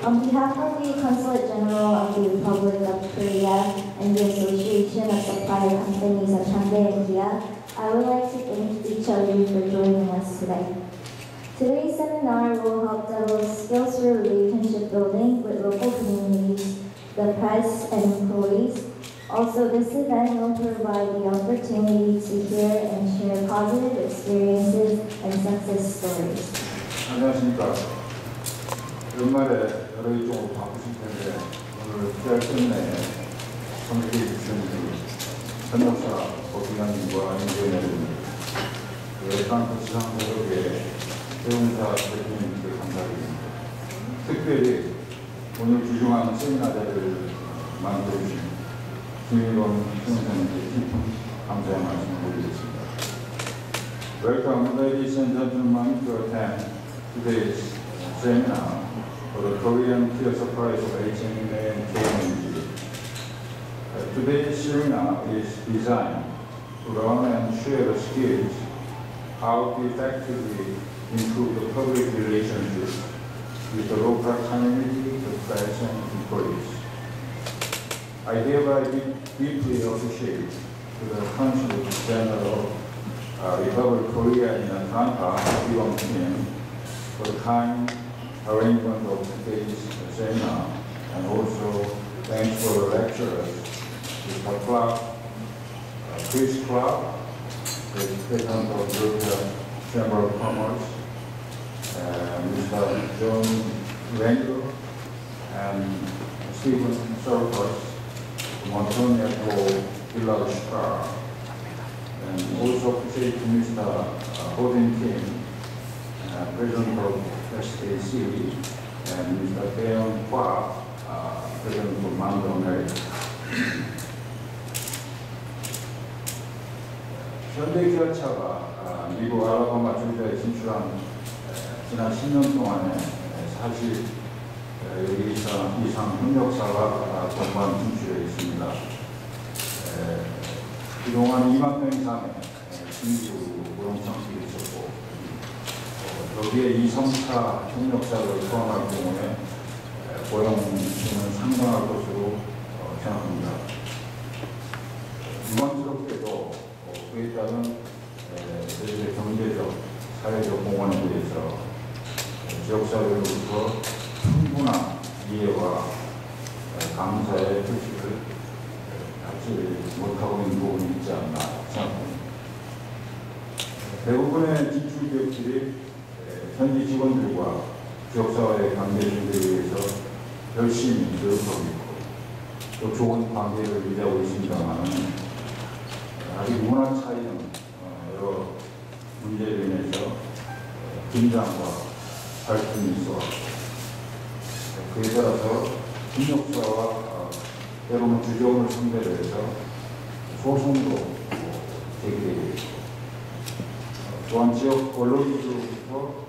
On behalf of the Consulate General of the Republic of Korea and the Association of Supplier Companies of Hyundai and Kia, I would like to thank each of you for joining us today. Today's seminar will help develop skills for relationship building with local communities, the press, and employees. Also, this event will provide the opportunity to hear and share positive experiences and success stories. 안녕하십니까. 연말에 여러 일정으로 바쁘실 텐데 오늘 PR 끝내에 참석해 주신 협력사 법위원님과 인재위원님, 프랑크 지상사업의 세운사 대표님께 감사드립니다. 특별히 오늘 귀중한 세미나 자리를 만들어주신 김일원 총장님께 감사의 말씀을 드리겠습니다. Welcome, ladies and gentlemen, to attend today's seminar for the Korean Tier Suppliers of HME and KMG. Today's seminar is designed to learn and share the skills how to effectively improve the public relationship with the local community, the press, and employees. I hereby deeply appreciate to the Consulate General of Republic of Korea in Atlanta, Iwon Kim, for the kind arrangement of today's seminar, and also thanks for the lecturers, Mr. Clark, Chris Clark, the President of the European Chamber of Commerce, Mr. John Rangel, and Stephen Surfers, from Antonia to Village, and also appreciate Mr. Odin Kim, President of SKC, and Mr. Taeyeon Hwa, President of Mando America. 현대기아차가 미국 알라바마 조지아에 진출한 지난 10년 동안에 사실 여기 이상 협력사가 전반 진출해 있습니다. 그동안 2만 명 이상의 신규 고용 창출이 있었고, 여기에 2, 3차 협력사를 포함할 경우에 고용수는 상당할 것으로 생각합니다. 유망스럽게도 그에 따른 저희의 경제적, 사회적 공헌에 대해서 지역사회로부터 충분한 이해와 감사의 표시를 받지 못하고 있는 부분이 있지 않나 생각합니다. 대부분의 진출 기업들이 현지 직원들과 지역사회의 관계자들에 의해서 열심히 노력하고 있고 또 좋은 관계를 유지하고 있습니다만 아직 문화 차이는 여러 문제로 인해서 긴장과 갈등이 있어왔고, 그에 따라서 협력사와 때로는 주종을 상대로 해서 소송도 제기되고 있고, 또한 지역 언론으로부터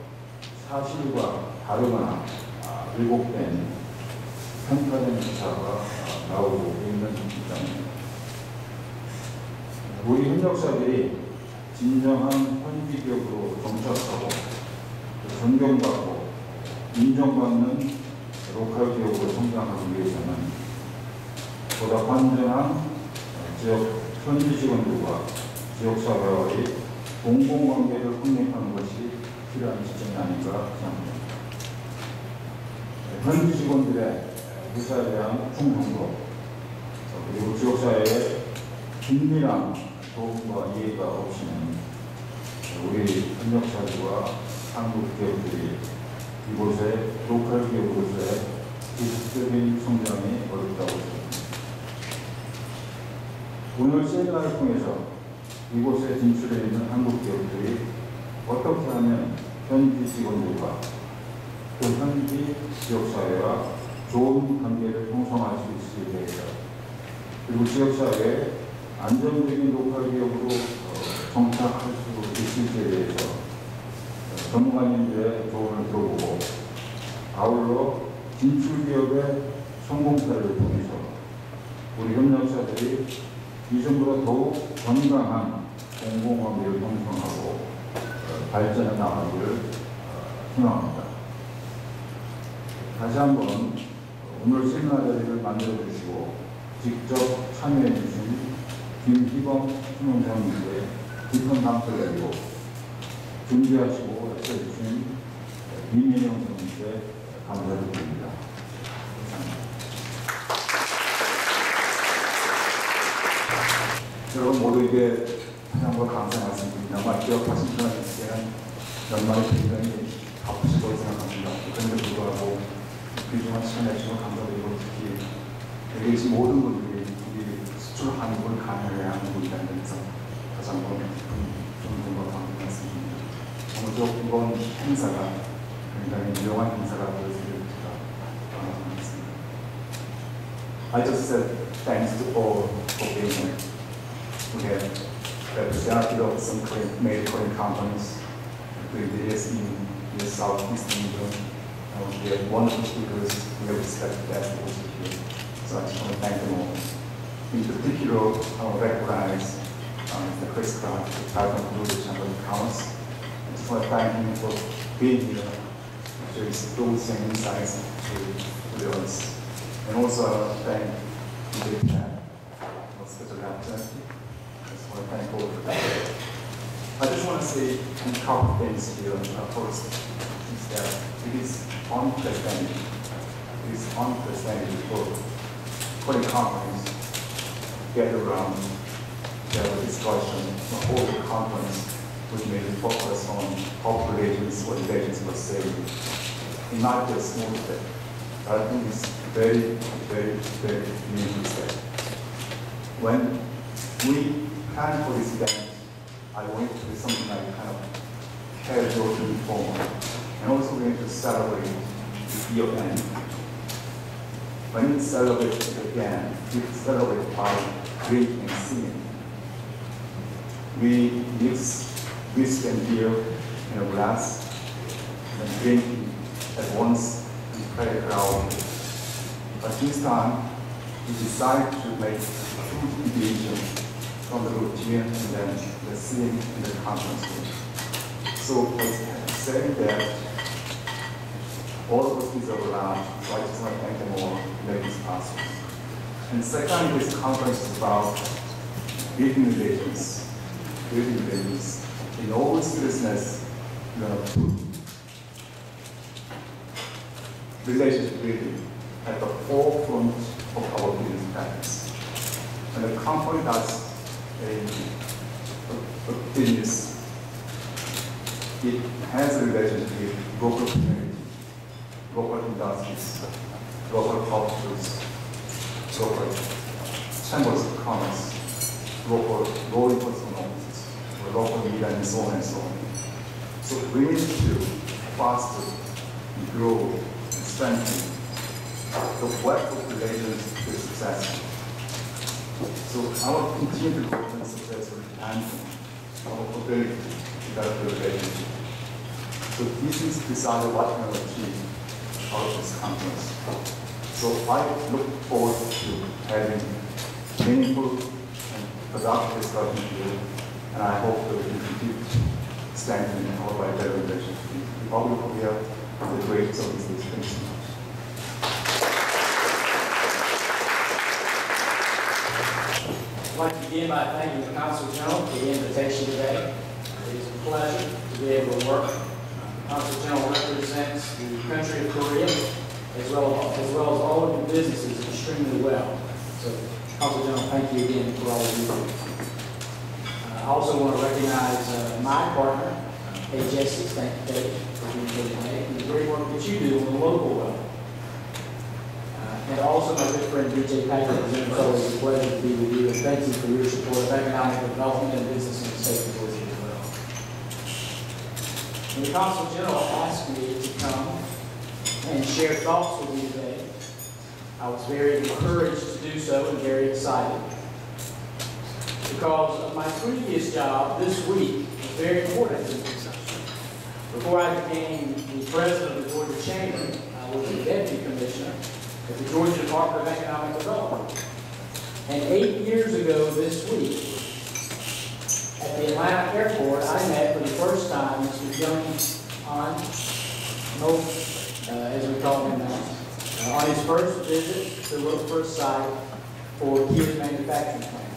사실과 다르거나 왜곡된 편파된 기사가 나오고 있는 입장입니다. 우리 협력사들이 진정한 현지 기업으로 정착하고 존경받고 인정받는 로컬 기업으로 성장하기 위해서는 보다 완전한 지역 현지 직원들과 지역사회와의 공공관계를 확립하는 것이 필요한 시점이 아닌가 생각합니다. 현지 직원들의 회사에 대한 충성도, 그리고 지역사회의 긴밀한 도움과 이해가 없이는 우리 협력사들과 한국 기업들이 이곳의 로컬 기업으로서의 지속적인 성장이 어렵다고 생각합니다. 오늘 세미나를 통해서 이곳에 진출해 있는 한국 기업들이 어떻게 하면 현지 직원들과 또 현지 지역사회와 좋은 관계를 형성할 수 있을지, 그리고 지역사회에 안정적인 로컬 기업으로 정착할 수 있을지에 대해서 전문가님들의 조언을 들어보고, 아울러 진출 기업의 성공사를 통해서 우리 협력사들이 이전보다 더욱 건강한 공공관계를 형성하고 발전해 나가기를 희망합니다. 다시 한번 오늘 세미나 자리를 만들어 주시고 직접 참여해 주신 김희범 총영사님께 깊은 감사를 드리고 준비하시고 애써 주신 이민영 선생님께 감사를 드립니다. 여러분 모두에게 다시 한번 감사 말씀드립니다. 아마 기억하신 분은 연말에 굉장히 바쁘실 거라고 생각합니다. 그런데 불구하고 귀중한 시간 내주셔서 감사드리고 특히 여기 계신 모든 분들이 우리 수출하는 걸 가능하게 하는 분이라는 점에서 다시 한번 존경과 감사 말씀드립니다. 오늘 이번 행사가 굉장히 유용한 행사가 되었으면 바라겠습니다. I just said thanks to all for being here. We have representatives of some major Korean companies doing this in the Southeast region. We have wonderful speakers. We have respected that also here. So I just want to thank them all. In particular, I want to recognize Mr. Chris Clark, the President of the Chamber of Commerce. I just want to thank him for being here, sharing thoughts and insights to the audience. And also I want to thank the Pat, our special representative. Thank you for that. I just want to say a couple of things here. First, is that it is unprecedented. It is unprecedented for Korean companies to get around their discussion, the whole conference, which may focus on public relations or relations per se. It might be a small step, but I think it's very, very, very meaningful step. When we plan for this event, I want it to be something like kind of casual and informal. And also we're going to celebrate the year end. When we celebrate again, we celebrate by drinking and singing. We mix whiskey and beer in a glass and drinking at once and spread it around. But this time, we decided to make two deviations from the routine and then the scene in the conference room. So saying that all of us deserve a lunch, so I just want to thank them all to make this possible. And second, this conference is about building relations. Building relations. In all seriousness, we're going to put relationship building at the forefront of our business practice. And the company does a business, it has a relationship with local community, local industries, local cultures, local chambers of commerce, local law enforcement offices, local media, and so on and so on. So we need to foster, grow, and strengthen the web of relations to success. So our continued growth and success will depend on our ability to develop the relationship. So this is precisely what we will achieve out of this conference. So I look forward to having meaningful and productive discussion here, and I hope that we can continue strengthening our bilateral relationship with the Republic of Korea and the great service experience. I'd like to begin by thanking the Consul General for the invitation today. It is a pleasure to be able to work. The Consul General represents the country of Korea as well as all of your businesses extremely well. So, Consul General, thank you again for all of you do. I also want to recognize my partner, HS's, thank you, Dave, for being here today, and the great work that you do on the local level. And also my good friend B.J. Patrick, it's always a pleasure to be with you, and thank you for your support of economic development and business in the state of Georgia as well. When the Consul General asked me to come and share thoughts with you today, I was very encouraged to do so and very excited. Because of my previous job this week was very important to me. Before I became the president of the Georgia Chamber, I was the deputy commissioner at the Georgia Department of Economic Development. And 8 years ago this week, at the Atlanta airport, I met for the first time Mr. Young Han as we call him now, on his first visit to look for a site for Kia's manufacturing plant.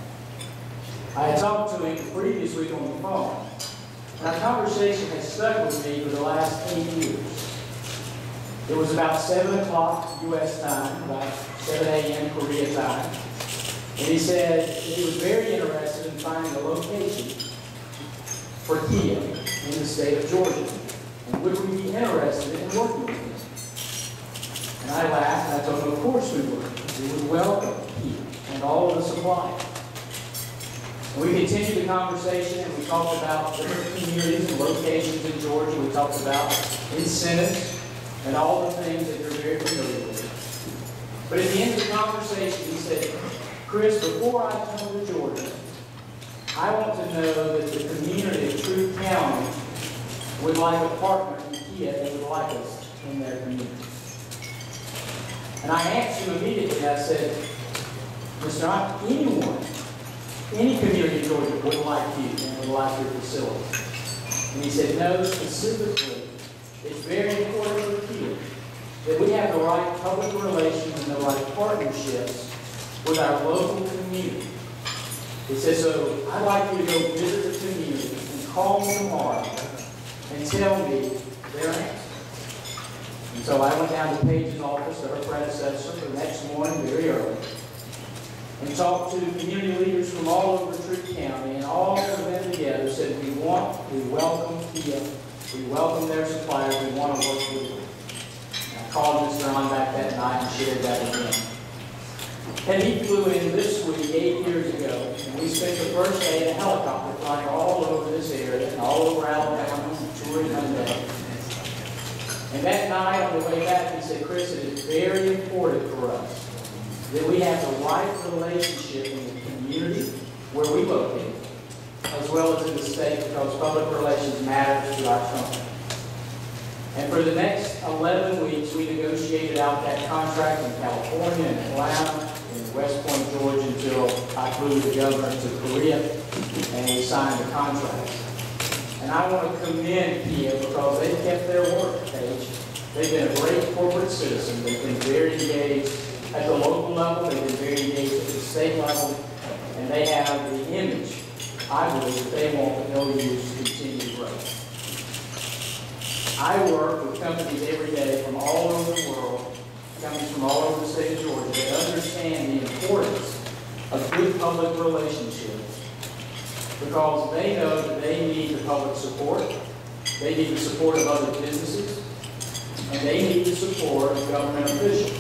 I had talked to him the previous week on the phone, and our conversation has stuck with me for the last 8 years. It was about 7 o'clock U.S. time, about 7 a.m. Korea time, and he said he was very interested in finding a location for Kia in the state of Georgia, and would we be interested in working with him? And I laughed, and I told him, of course we would. We would welcome Kia and all of the suppliers. And we continued the conversation, and we talked about different communities and locations in Georgia. We talked about incentives and all the things that you're very familiar with. But at the end of the conversation, he said, Chris, before I come to Georgia, I want to know that the community of Truth County would like a partner in Kia that would like us in their community. And I asked him immediately, I said, Mr. Anyone, any community in Georgia would like you and would like your facility. And he said, no, specifically, it's very important for Kia that we have the right public relations and the right partnerships with our local community. He said, so I'd like you to go visit the community and call me tomorrow and tell me their answer. And so I went down to Paige's office, her predecessor, the next morning very early, and talked to community leaders from all over Truth County, and all of them together said, we welcome Kia, we welcome their suppliers, we want to work with them. And I called Mr. On back that night and shared that with him. And he flew in this week 8 years ago, and we spent the first day in a helicopter flying all over this area and all over Alabama, touring Hyundai. And that night on the way back, he said, Chris, it is very important for us that we have the right relationship in the community where we locate, as well as in the state, because public relations matters to our company. And for the next 11 weeks, we negotiated out that contract in California and Atlanta and West Point, Georgia, until I flew the governor to Korea and we signed the contract. And I want to commend Kia because they kept their word, Paige. They've been a great corporate citizen. They've been very engaged at the local level. They've been very engaged at the state level. And they have the image, I believe, that they want the LU's continued growth. I work with companies every day from all over the world, companies from all over the state of Georgia that understand the importance of good public relationships because they know that they need the public support, they need the support of other businesses, and they need the support of government officials.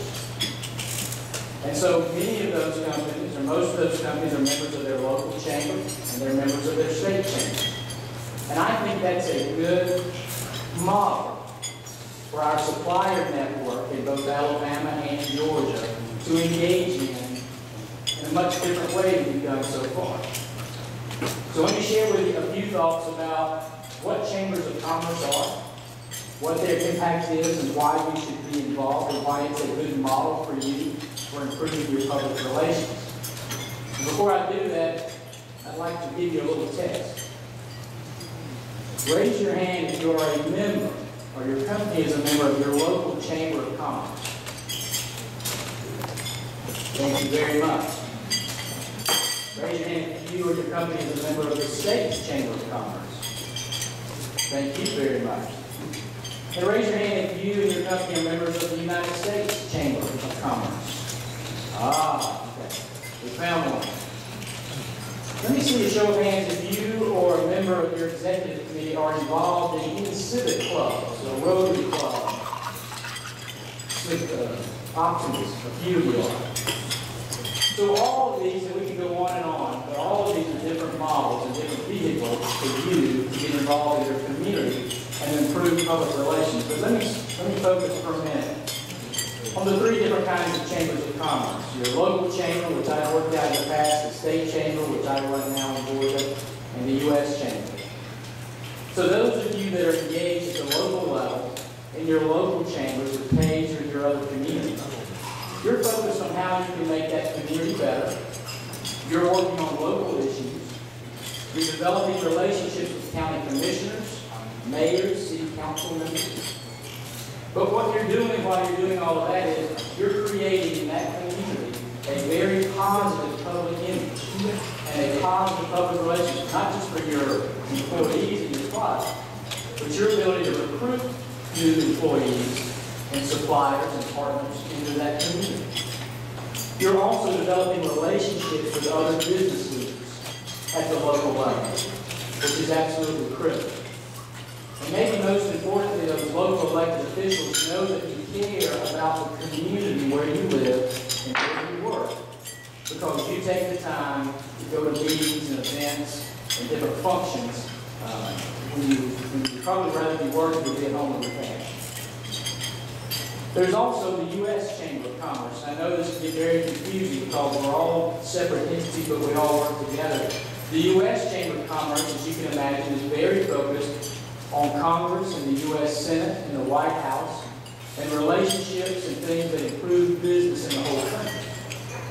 And so many of those companies, or most of those companies, are members of their local chamber, and they're members of their state chamber. And I think that's a good model for our supplier network in both Alabama and Georgia to engage in a much different way than we've done so far. So let me share with you a few thoughts about what chambers of commerce are, what their impact is, and why we should be involved, and why it's a good model for you for improving your public relations. And before I do that, I'd like to give you a little test. Raise your hand if you are a member, or your company is a member of your local chamber of commerce. Thank you very much. Raise your hand if you or your company is a member of the state's chamber of commerce. Thank you very much. And raise your hand if you and your company are members of the United States Chamber of Commerce. Okay. We found one. Let me see a show of hands if you or a member of your executive committee are involved in any civic clubs, or Rotary Club, optimists, a few of you are. So all of these, and we can go on, but all of these are different models and different vehicles for you to get involved in your community and improve public relations. But let me focus for a minute on the three different kinds of chambers of commerce. Your local chamber, which I worked out in the past, the state chamber, which I run now in Georgia, and the U.S. chamber. So those of you that are engaged at the local level in your local chambers with Paige or your other community, you're focused on how you can make that community better. You're working on local issues. You're developing relationships with county commissioners, mayors, city council members. But what you're doing while you're doing all of that is you're creating in that community a very positive public image and a positive public relationship, not just for your employees and your clients, but your ability to recruit new employees and suppliers and partners into that community. You're also developing relationships with other business leaders at the local level, which is absolutely critical. And maybe most importantly, those local elected officials know that you care about the community where you live and where you work, because you take the time to go to meetings and events and different functions when you probably rather be working than be at home with your family. There's also the U.S. Chamber of Commerce. I know this can get very confusing because we're all separate entities, but we all work together. The U.S. Chamber of Commerce, as you can imagine, is very focused on Congress and the U.S. Senate and the White House and relationships and things that improve business in the whole country.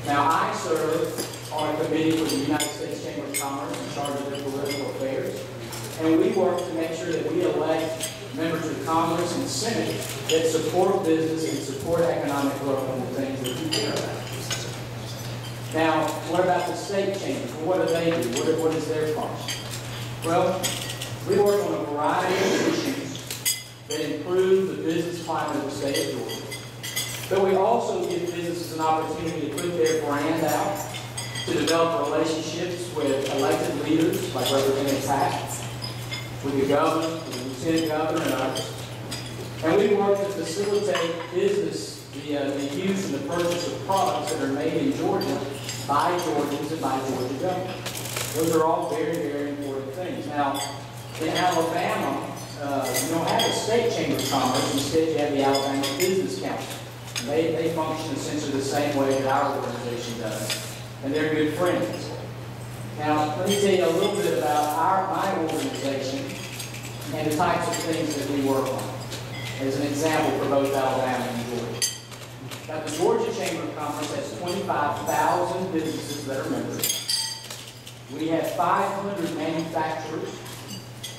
Now, I serve on a committee for the United States Chamber of Commerce in charge of their political affairs, and we work to make sure that we elect members of Congress and Senate that support business and support economic growth and the things that you care about. Now, what about the state chambers? Well, what do they do? What is their function? Well, we work on a variety of issues that improve the business climate of the state of Georgia. But we also give businesses an opportunity to put their brand out, to develop relationships with elected leaders like Representative Pack, with the governor, with the lieutenant governor, and others. And we work to facilitate business, the use and the purchase of products that are made in Georgia by Georgians and by Georgia government. Those are all very, very important things. Now, in Alabama, you don't have a state chamber of commerce. Instead, you have the Alabama Business Council. They function essentially the same way that our organization does, and they're good friends. Now, let me tell you a little bit about my organization and the types of things that we work on, as an example for both Alabama and Georgia. Now, the Georgia Chamber of Commerce has 25,000 businesses that are members. We have 500 manufacturers,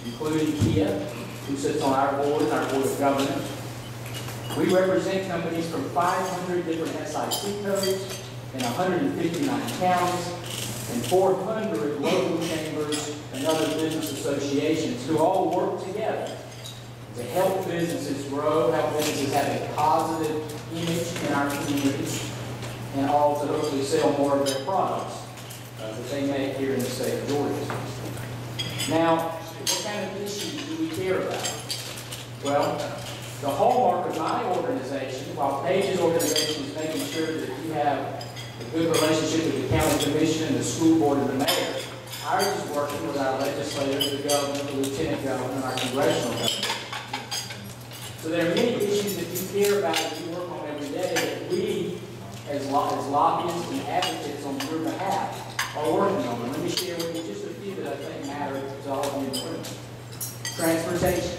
including Kia, who sits on our board and our board of governors. We represent companies from 500 different SIC codes in 159 counties and 400 local chambers and other business associations who all work together to help businesses grow, help businesses have a positive image in our communities, and all to hopefully sell more of their products that they make here in the state of Georgia. Now, what kind of issues do we care about? Well, the hallmark of my organization, while Paige's organization is making sure that you have a good relationship with the county commission and the school board and the mayor, ours is working with our legislators, the governor, the lieutenant governor, and our congressional governor. So there are many issues that you care about that you work on every day that we, as lobbyists and advocates on your behalf, are working on. And let me share with you just a few that I think matter to all of you in the room. Transportation.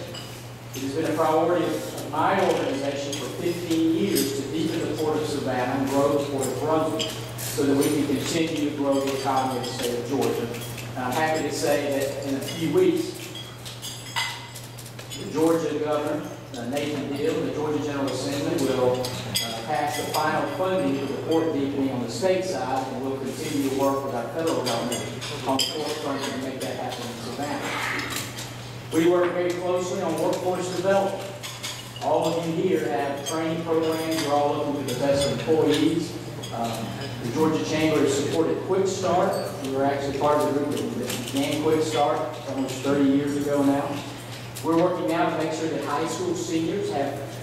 It has been a priority of my organization for 15 years to deepen the Port of Savannah and grow the Port of Brunswick so that we can continue to grow the economy of the state of Georgia. And I'm happy to say that in a few weeks, the Georgia Governor, Nathan Deal, and the Georgia General Assembly will pass the final funding for the port deepening on the state side, and we'll continue to work with our federal government on the port front to make that happen in Savannah. We work very closely on workforce development. All of you here have training programs. You're all looking for the best employees. The Georgia Chamber has supported Quick Start. We were actually part of the group that began Quick Start almost 30 years ago now. We're working now to make sure that high school seniors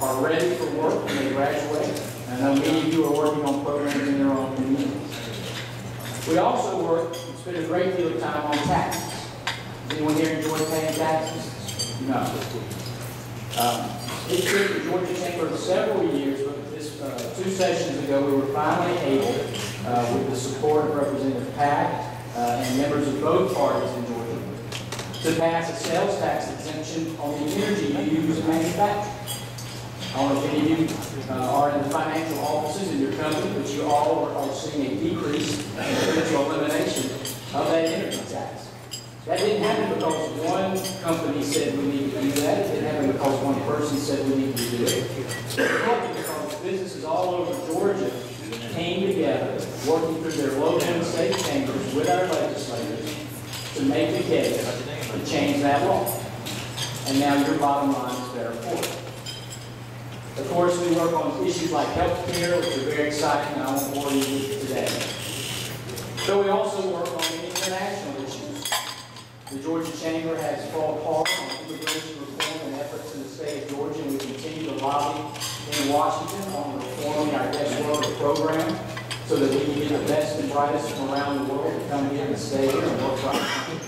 are ready for work when they graduate. And I know many of you are working on programs in their own communities. We also work, spend a great deal of time on taxes. Anyone here enjoy paying taxes? No. It took the Georgia Chamber several years, but this 2 sessions ago we were finally able, with the support of Representative Pack and members of both parties in Georgia, to pass a sales tax exemption on the energy you use in manufacturing. I don't know if any of you are in the financial offices in your company, but you all are seeing a decrease in the potential elimination of that energy tax. That didn't happen because one company said we need to do that. It didn't happen because one person said we need to do it. It happened because businesses all over Georgia came together, working through their local and state chambers with our legislators to make the case to change that law. And now your bottom line is better for it. Of course, we work on issues like health care, which are very exciting, and I won't bore you with today. So we also work on international issues. The Georgia Chamber has fought hard on immigration reform and efforts in the state of Georgia, and we continue to lobby in Washington on reforming our guest worker program so that we can get the best and brightest from around the world to come here and stay here and work for our country.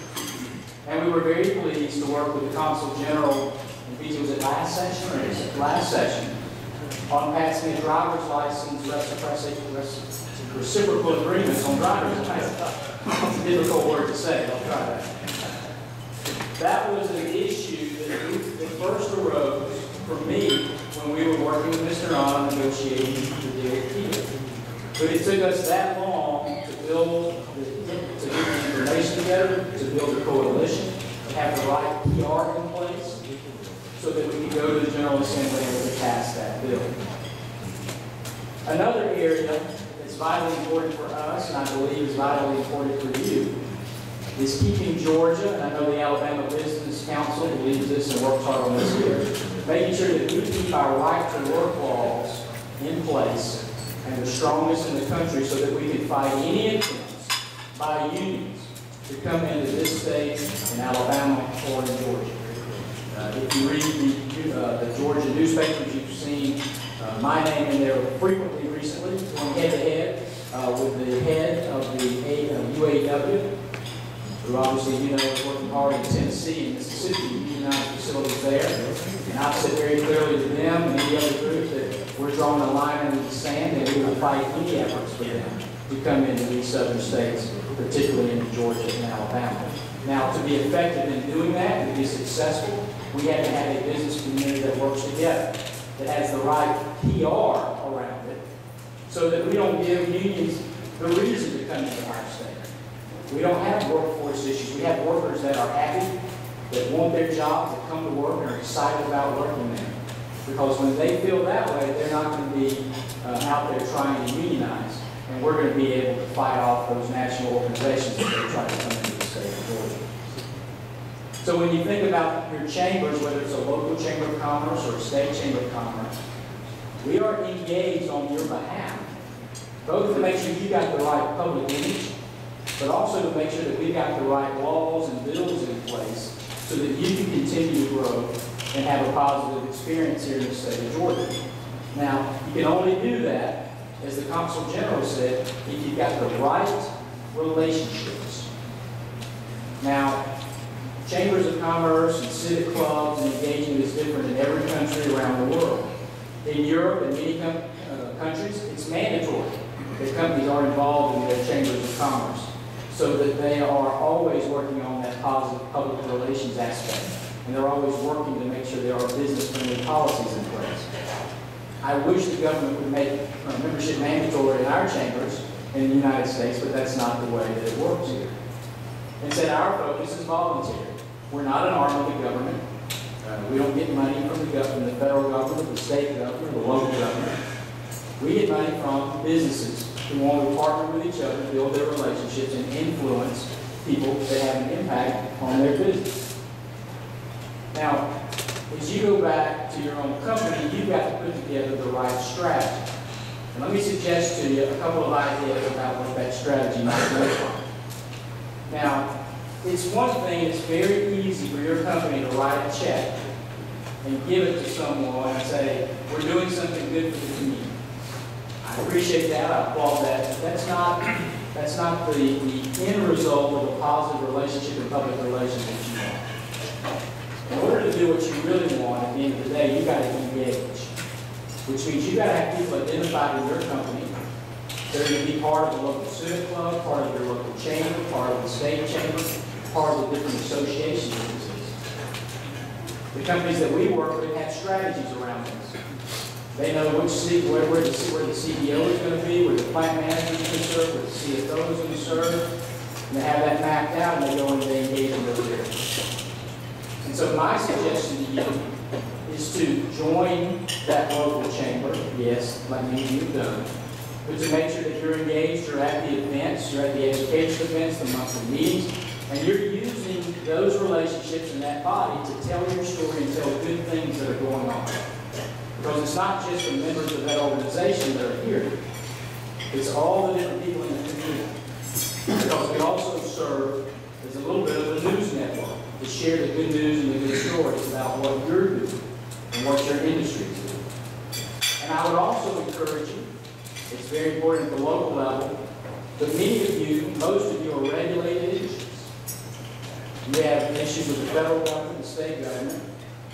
And we were very pleased to work with the Consul General, was it last session or is it last session, on passing a driver's license reciprocal agreements on driver's license. It's a difficult word to say, I'll try that. That was an issue that first arose for me when we were working with Mr. On negotiating the deal. But it took us that long to build, to get the information together, to build a coalition, to have the right PR in place, so that we could go to the General Assembly and pass that bill. Another area that's vitally important for us, and I believe is vitally important for you, is keeping Georgia, and I know the Alabama Business Council believes this and works hard on this here, making sure that we keep our right to work laws in place and the strongest in the country so that we can fight any attempts by unions to come into this state, in Alabama, or in Georgia. If you read the Georgia newspapers, you've seen my name in there frequently recently, going head-to-head with the head of the UAW, who obviously you know is working hard in Tennessee and Mississippi, unionized facilities there. And I've said very clearly to them and any other group that we're drawing a line in the sand and we will fight any efforts for them to come into these southern states, particularly into Georgia and Alabama. Now, to be effective in doing that and to be successful, we have to have a business community that works together, that has the right PR around it, so that we don't give unions the reason to come into our state. We don't have workforce issues. We have workers that are happy, that want their jobs, that come to work and are excited about working there. Because when they feel that way, they're not going to be out there trying to unionize, and we're going to be able to fight off those national organizations that they try to come into the state of Georgia. So when you think about your chambers, whether it's a local chamber of commerce or a state chamber of commerce, we are engaged on your behalf, both to make sure you got the right public image, but also to make sure that we got the right laws and bills in place so that you can continue to grow and have a positive experience here in the state of Georgia. Now, you can only do that, as the Consul General said, if you've got the right relationships. Now, chambers of commerce and civic clubs and engagement is different in every country around the world. In Europe and many countries, it's mandatory that companies are involved in their chambers of commerce so that they are always working on that positive public relations aspect. And they're always working to make sure there are business-friendly policies in place. I wish the government would make membership mandatory in our chambers in the United States, but that's not the way that it works here. Instead, our focus is voluntary. We're not an arm of the government. We don't get money from the government, the federal government, the state government, the local government. We get money from businesses who want to partner with each other, build their relationships, and influence people that have an impact on their business. Now, as you go back to your own company, you've got to put together the right strategy. And let me suggest to you a couple of ideas about what that strategy might look like. Now, it's one thing, it's very easy for your company to write a check and give it to someone and say, we're doing something good for the community. I appreciate that, I applaud that. That's not the end result of a positive relationship and public relations that you want. In order to do what you really want, at the end of the day, you've got to engage, which means you've got to have people identified in your company. They're going to be part of the local civic club, part of your local chamber, part of the state chamber, part of the different associations of business. The companies that we work with have strategies around this. They know where the CEO is going to be, where the plant manager is going to serve, where the CFO is going to serve. And they have that mapped out and they go and they engage in those areas. And so my suggestion to you is to join that local chamber, yes, like many of you have done, but to make sure that you're engaged, you're at the events, you're at the education events, the monthly meetings, and you're using those relationships in that body to tell your story and tell good things that are going on. Because it's not just the members of that organization that are here, it's all the different people in the community. Because we also serve as a little bit of a news network to share the good news and the good stories about what you're doing and what your industry is doing. And I would also encourage you, it's very important at the local level, but many of you, most of you are regulated industries. You have issues with the federal government, the state government,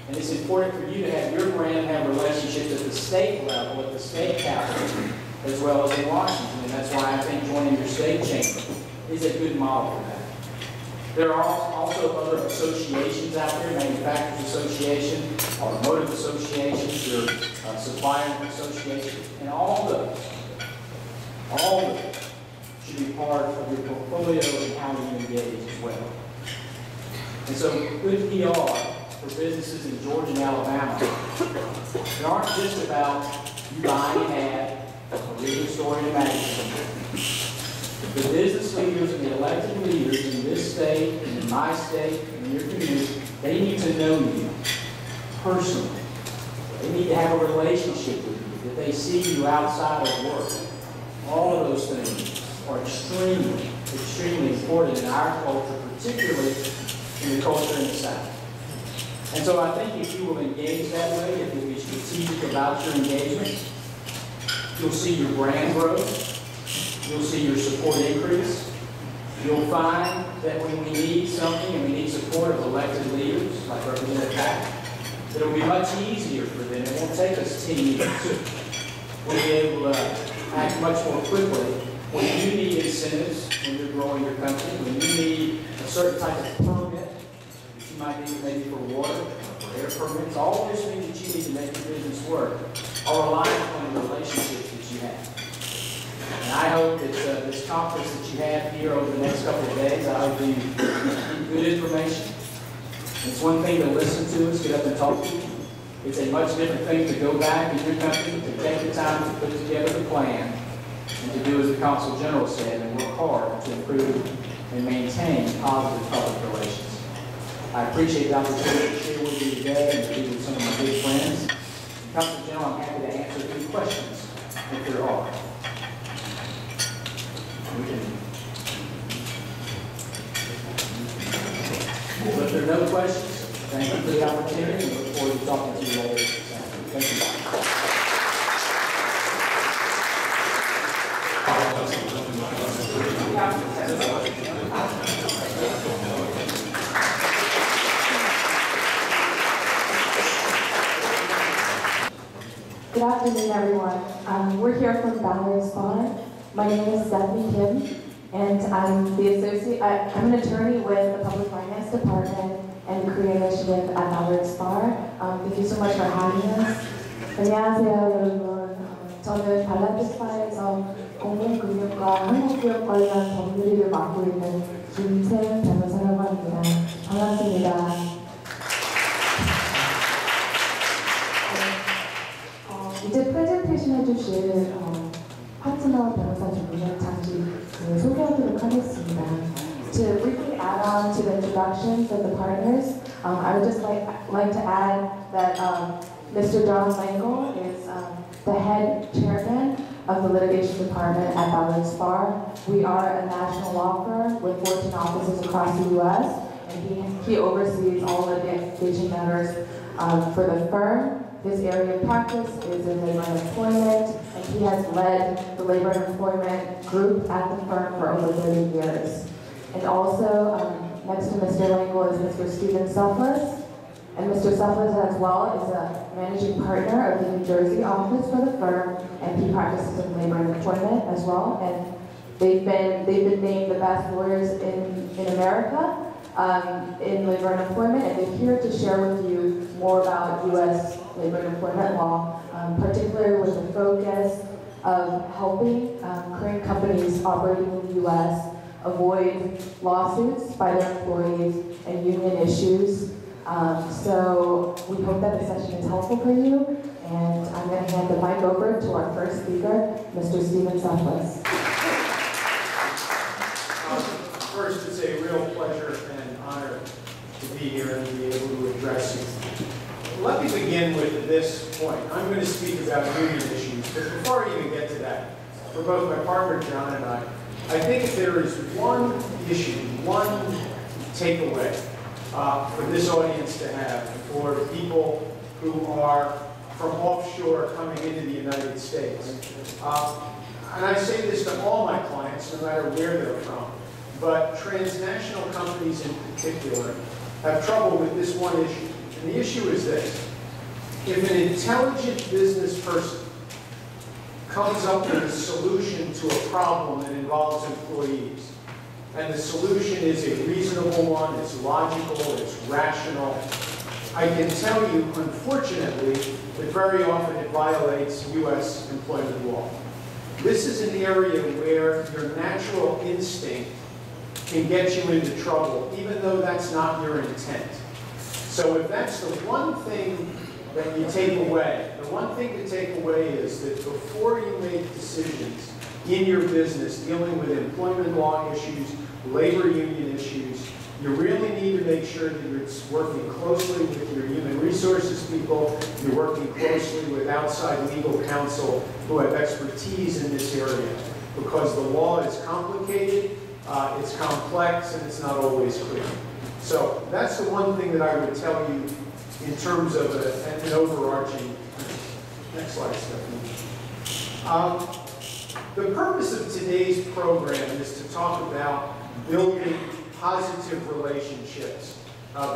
and it's important for you to have your brand have relationships at the state level, at the state capital, as well as in Washington. And that's why I think joining your state chamber is a good model for that. There are also other associations out there, Manufacturers Association, Automotive Associations, your Supplier Association, and all those should be part of your portfolio and how you engage as well. And so good PR for businesses in Georgia and Alabama, they aren't just about you buying an ad or reading a story in a magazine. The business leaders and the elected leaders in this state, and in my state, and in your community, they need to know you personally. They need to have a relationship with you, that they see you outside of work. All of those things are extremely, extremely important in our culture, particularly in the culture in the South. And so I think if you will engage that way, if you'll be strategic about your engagement, you'll see your brand growth. You'll see your support increase. You'll find that when we need something and we need support of elected leaders, like Representative Pat, that it'll be much easier for them. It won't take us 10 years. We'll be able to act much more quickly when you need incentives, when you're growing your company, when you need a certain type of permit that you might need maybe for water, or for air permits. All those things that you need to make your business work are relying on the relationships that you have. And I hope that this conference that you have here over the next couple of days, I hope you get good information. It's one thing to listen to us, get up and talk to you. It's a much different thing to go back in your company, to take the time to put together the plan, and to do as the Consul General said, and work hard to improve and maintain positive public relations. I appreciate the opportunity to share with you today and to be with some of my good friends. Consul General, I'm happy to answer any questions if there are. Well, if there are no questions, thank you for the opportunity and look forward to talking to you later this afternoon. Thank you. Good afternoon, everyone. We're here from Ballard's Bar. My name is Stephanie Kim, and I'm I'm an attorney with the Public Finance Department and the Korea Initiative at Ballard's Bar. Thank you so much for having us. 안녕하세요, 여러분. 저는 발란티스 바에서 공공금융과 한국기업 관련 법률을 맡고 있는 김세은 변호사라고 합니다. 반갑습니다. 이제 프레젠테이션 해주실 파트너 변호사 중에 잠시 소개하도록 하겠습니다. To briefly add on to the introductions of the partners, I would just like to add that Mr. John Langle is the head chairman of the litigation department at Ballard's Bar. We are a national law firm with 14 offices across the U.S., and he oversees all litigation matters for the firm. His area of practice is in labor and employment, and he has led the labor and employment group at the firm for over 30 years. And also, next to Mr. Langle is Mr. Stephen Selfless, and Mr. Selfless as well is a managing partner of the New Jersey office for the firm, and he practices in labor and employment as well. And they've been named the best lawyers in America in labor and employment, and they're here to share with you more about U.S. labor and employment law, particularly with the focus of helping Korean companies operating in the U.S. avoid lawsuits by their employees and union issues. So we hope that the session is helpful for you, and I'm going to hand the mic over to our first speaker, Mr. Stephen Southwest. First, it's a real pleasure and honor to be here and be able to address you. Let me begin with this point. I'm going to speak about union issues, but before I even get to that, for both my partner John and I think if there is one issue, one takeaway for this audience to have, for people who are from offshore coming into the United States, and I say this to all my clients, no matter where they're from, but transnational companies in particular have trouble with this one issue. And the issue is this: if an intelligent business person comes up with a solution to a problem that involves employees, and the solution is a reasonable one, it's logical, it's rational, I can tell you, unfortunately, that very often it violates U.S. employment law. This is an area where your natural instinct can get you into trouble, even though that's not your intent. So if that's the one thing that you take away, the one thing to take away is that before you make decisions in your business dealing with employment law issues, labor union issues, you really need to make sure that you're working closely with your human resources people, you're working closely with outside legal counsel who have expertise in this area, because the law is complicated, it's complex, and it's not always clear. So that's the one thing that I would tell you in terms of an overarching. Next slide, Stephanie. The purpose of today's program is to talk about building positive relationships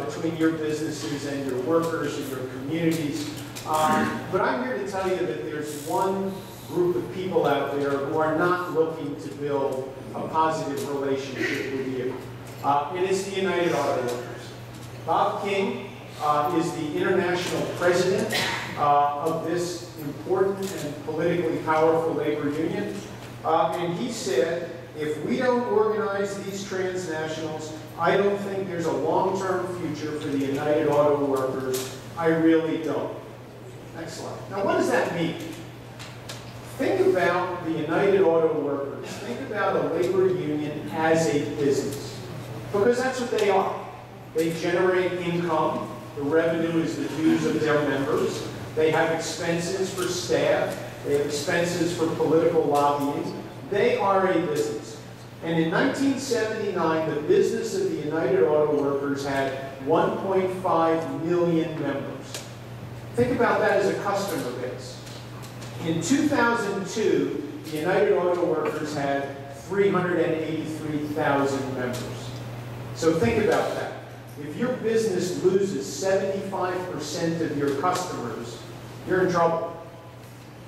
between your businesses and your workers and your communities. But I'm here to tell you that there's one group of people out there who are not looking to build a positive relationship with you. And it's the United Auto Workers. Bob King is the international president of this important and politically powerful labor union. And he said, if we don't organize these transnationals, I don't think there's a long-term future for the United Auto Workers. I really don't. Next slide. Now, what does that mean? Think about the United Auto Workers. Think about a labor union as a business, because that's what they are. They generate income. The revenue is the dues of their members. They have expenses for staff. They have expenses for political lobbying. They are a business. And in 1979, the business of the United Auto Workers had 1.5 million members. Think about that as a customer base. In 2002, the United Auto Workers had 383,000 members. So think about that. If your business loses 75% of your customers, you're in trouble.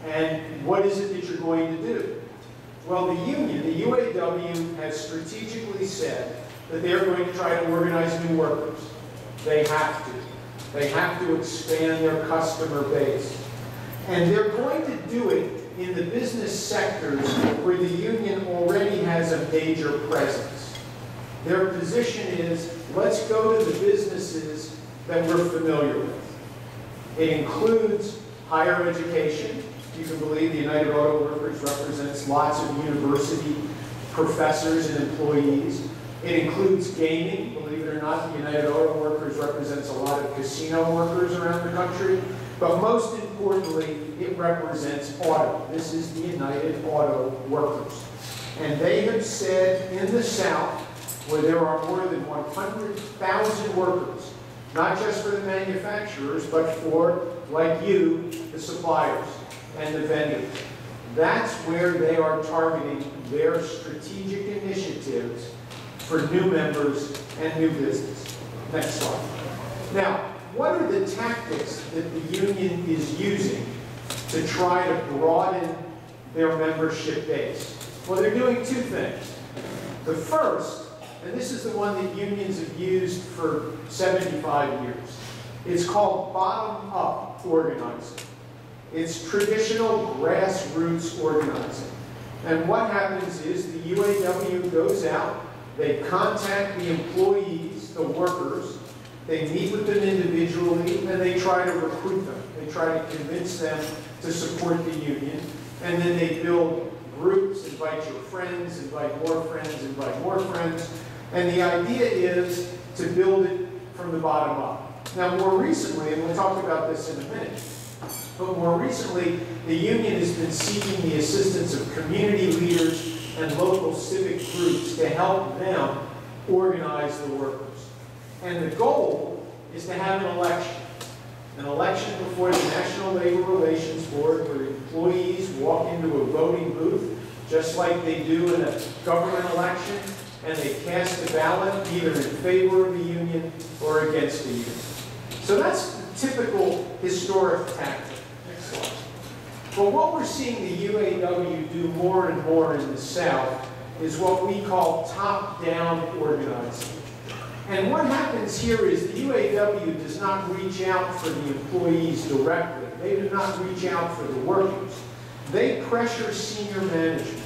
And what is it that you're going to do? Well, the union, the UAW, has strategically said that they're going to try to organize new workers. They have to. They have to expand their customer base. And they're going to do it in the business sectors where the union already has a major presence. Their position is, let's go to the businesses that we're familiar with. It includes higher education. You can believe the United Auto Workers represents lots of university professors and employees. It includes gaming. Believe it or not, the United Auto Workers represents a lot of casino workers around the country. But most importantly, it represents auto. This is the United Auto Workers. And they have said in the South, where there are more than 100,000 workers, not just for the manufacturers, but for, like you, the suppliers and the vendors. That's where they are targeting their strategic initiatives for new members and new business. Next slide. Now, what are the tactics that the union is using to try to broaden their membership base? Well, they're doing two things. The first, and this is the one that unions have used for 75 years, it's called bottom-up organizing. It's traditional grassroots organizing. And what happens is the UAW goes out They contact the employees, the workers, they meet with them individually, and they try to recruit them. They try to convince them to support the union, and then they build groups, invite your friends, invite more friends, invite more friends, and the idea is to build it from the bottom up. Now more recently, and we'll talk about this in a minute, but more recently, the union has been seeking the assistance of community leaders and local civic groups to help them organize the workers. And the goal is to have an election before the National Labor Relations Board where employees walk into a voting booth, just like they do in a government election, and they cast a ballot either in favor of the union or against the union. So that's the typical historic tactic. Next slide. But what we're seeing the UAW do more and more in the South is what we call top-down organizing. And what happens here is the UAW does not reach out for the employees directly. They do not reach out for the workers. They pressure senior management.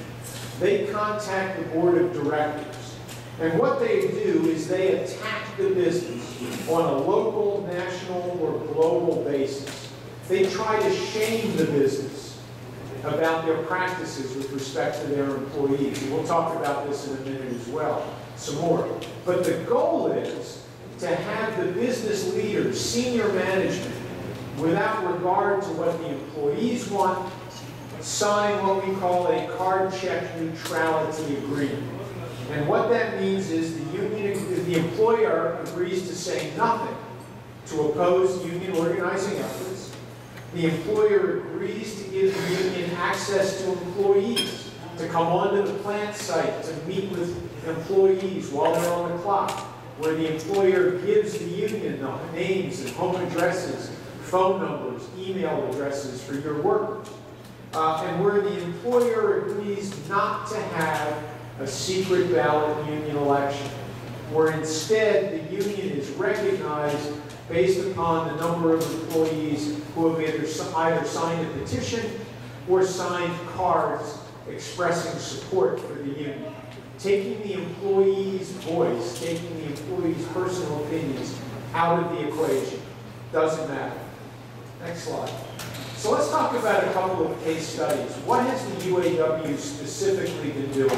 They contact the board of directors. And what they do is they attack the business on a local, national, or global basis. They try to shame the business about their practices with respect to their employees. And we'll talk about this in a minute as well, some more. But the goal is to have the business leaders, senior management, without regard to what the employees want, sign what we call a card check neutrality agreement. And what that means is the employer agrees to say nothing to oppose union organizing efforts. The employer agrees to give the union access to employees, to come onto the plant site, to meet with employees while they're on the clock, where the employer gives the union the names and home addresses, phone numbers, email addresses for your workers. And where the employer agrees not to have a secret ballot union election, where instead the union is recognized based upon the number of employees who have either signed a petition or signed cards expressing support for the union. Taking the employee's voice, taking the employee's personal opinions out of the equation. Doesn't matter. Next slide. So let's talk about a couple of case studies. What has the UAW specifically been doing?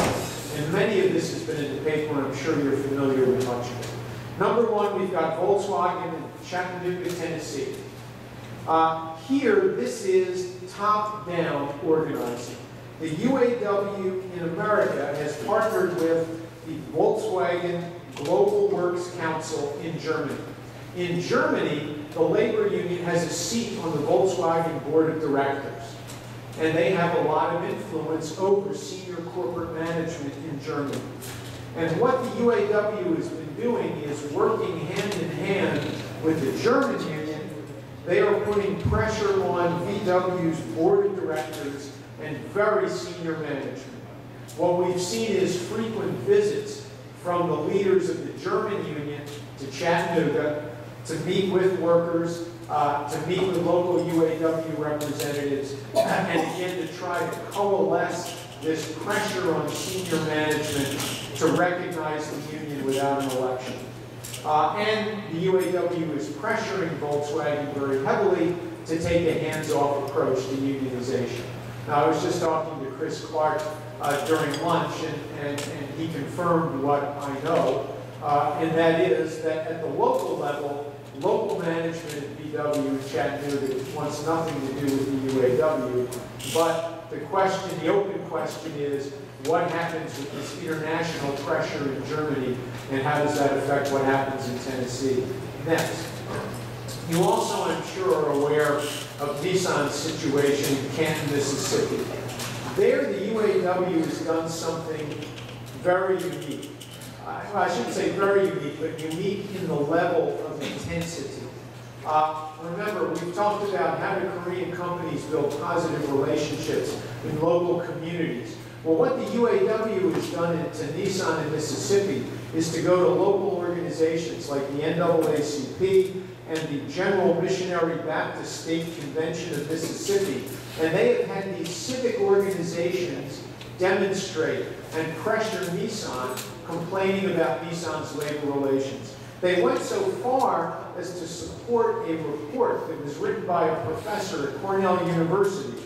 And many of this has been in the paper, and I'm sure you're familiar with much of it. Number one, we've got Volkswagen in Chattanooga, Tennessee. Here, this is top-down organizing. The UAW in America has partnered with the Volkswagen Global Works Council in Germany. In Germany, the labor union has a seat on the Volkswagen board of directors, and they have a lot of influence over senior corporate management in Germany. And what the UAW has been doing is working hand in hand with the German union. They are putting pressure on VW's board of directors and very senior management. What we've seen is frequent visits from the leaders of the German union to Chattanooga to meet with workers, to meet with local UAW representatives, and again to try to coalesce this pressure on senior management to recognize the union without an election. And the UAW is pressuring Volkswagen very heavily to take a hands-off approach to unionization. Now, I was just talking to Chris Clark during lunch, and he confirmed what I know, and that is that at the local level, local management at VW in Chattanooga wants nothing to do with the UAW, but the open question is, what happens with this international pressure in Germany, and how does that affect what happens in Tennessee? Next. You also, I'm sure, are aware of Nissan's situation in Canton, Mississippi. There, the UAW has done something very unique. I shouldn't say very unique, but unique in the level of intensity. Remember, we've talked about how do Korean companies build positive relationships in local communities. Well, what the UAW has done to Nissan in Mississippi is to go to local organizations like the NAACP and the General Missionary Baptist State Convention of Mississippi, and they have had these civic organizations demonstrate and pressure Nissan, complaining about Nissan's labor relations. They went so far as to support a report that was written by a professor at Cornell University,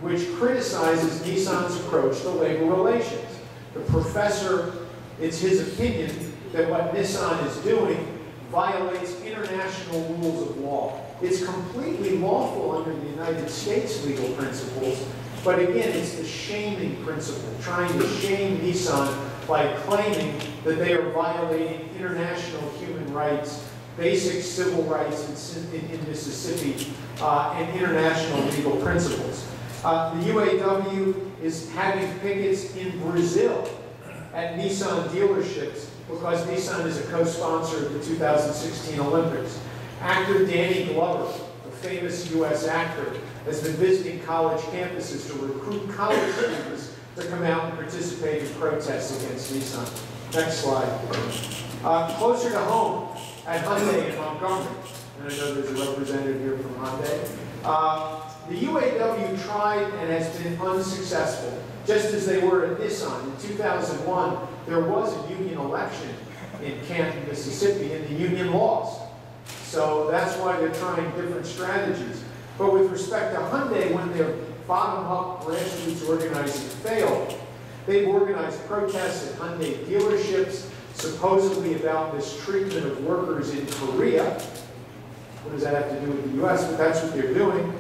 which criticizes Nissan's approach to labor relations. The professor, it's his opinion that what Nissan is doing violates international rules of law. It's completely lawful under the United States legal principles, but again, it's the shaming principle, trying to shame Nissan by claiming that they are violating international human rights, basic civil rights in Mississippi, and international legal principles. The UAW is having pickets in Brazil at Nissan dealerships because Nissan is a co-sponsor of the 2016 Olympics. Actor Danny Glover, a famous U.S. actor, has been visiting college campuses to recruit college students to come out and participate in protests against Nissan. Next slide. Closer to home, at Hyundai in Montgomery, and I know there's a representative here from Hyundai, the UAW tried and has been unsuccessful, just as they were at Nissan. In 2001, there was a union election in Canton, Mississippi, and the union lost. So that's why they're trying different strategies. But with respect to Hyundai, when their bottom-up grassroots organizing failed, they've organized protests at Hyundai dealerships, supposedly about mistreatment of workers in Korea. What does that have to do with the U.S.? But that's what they're doing.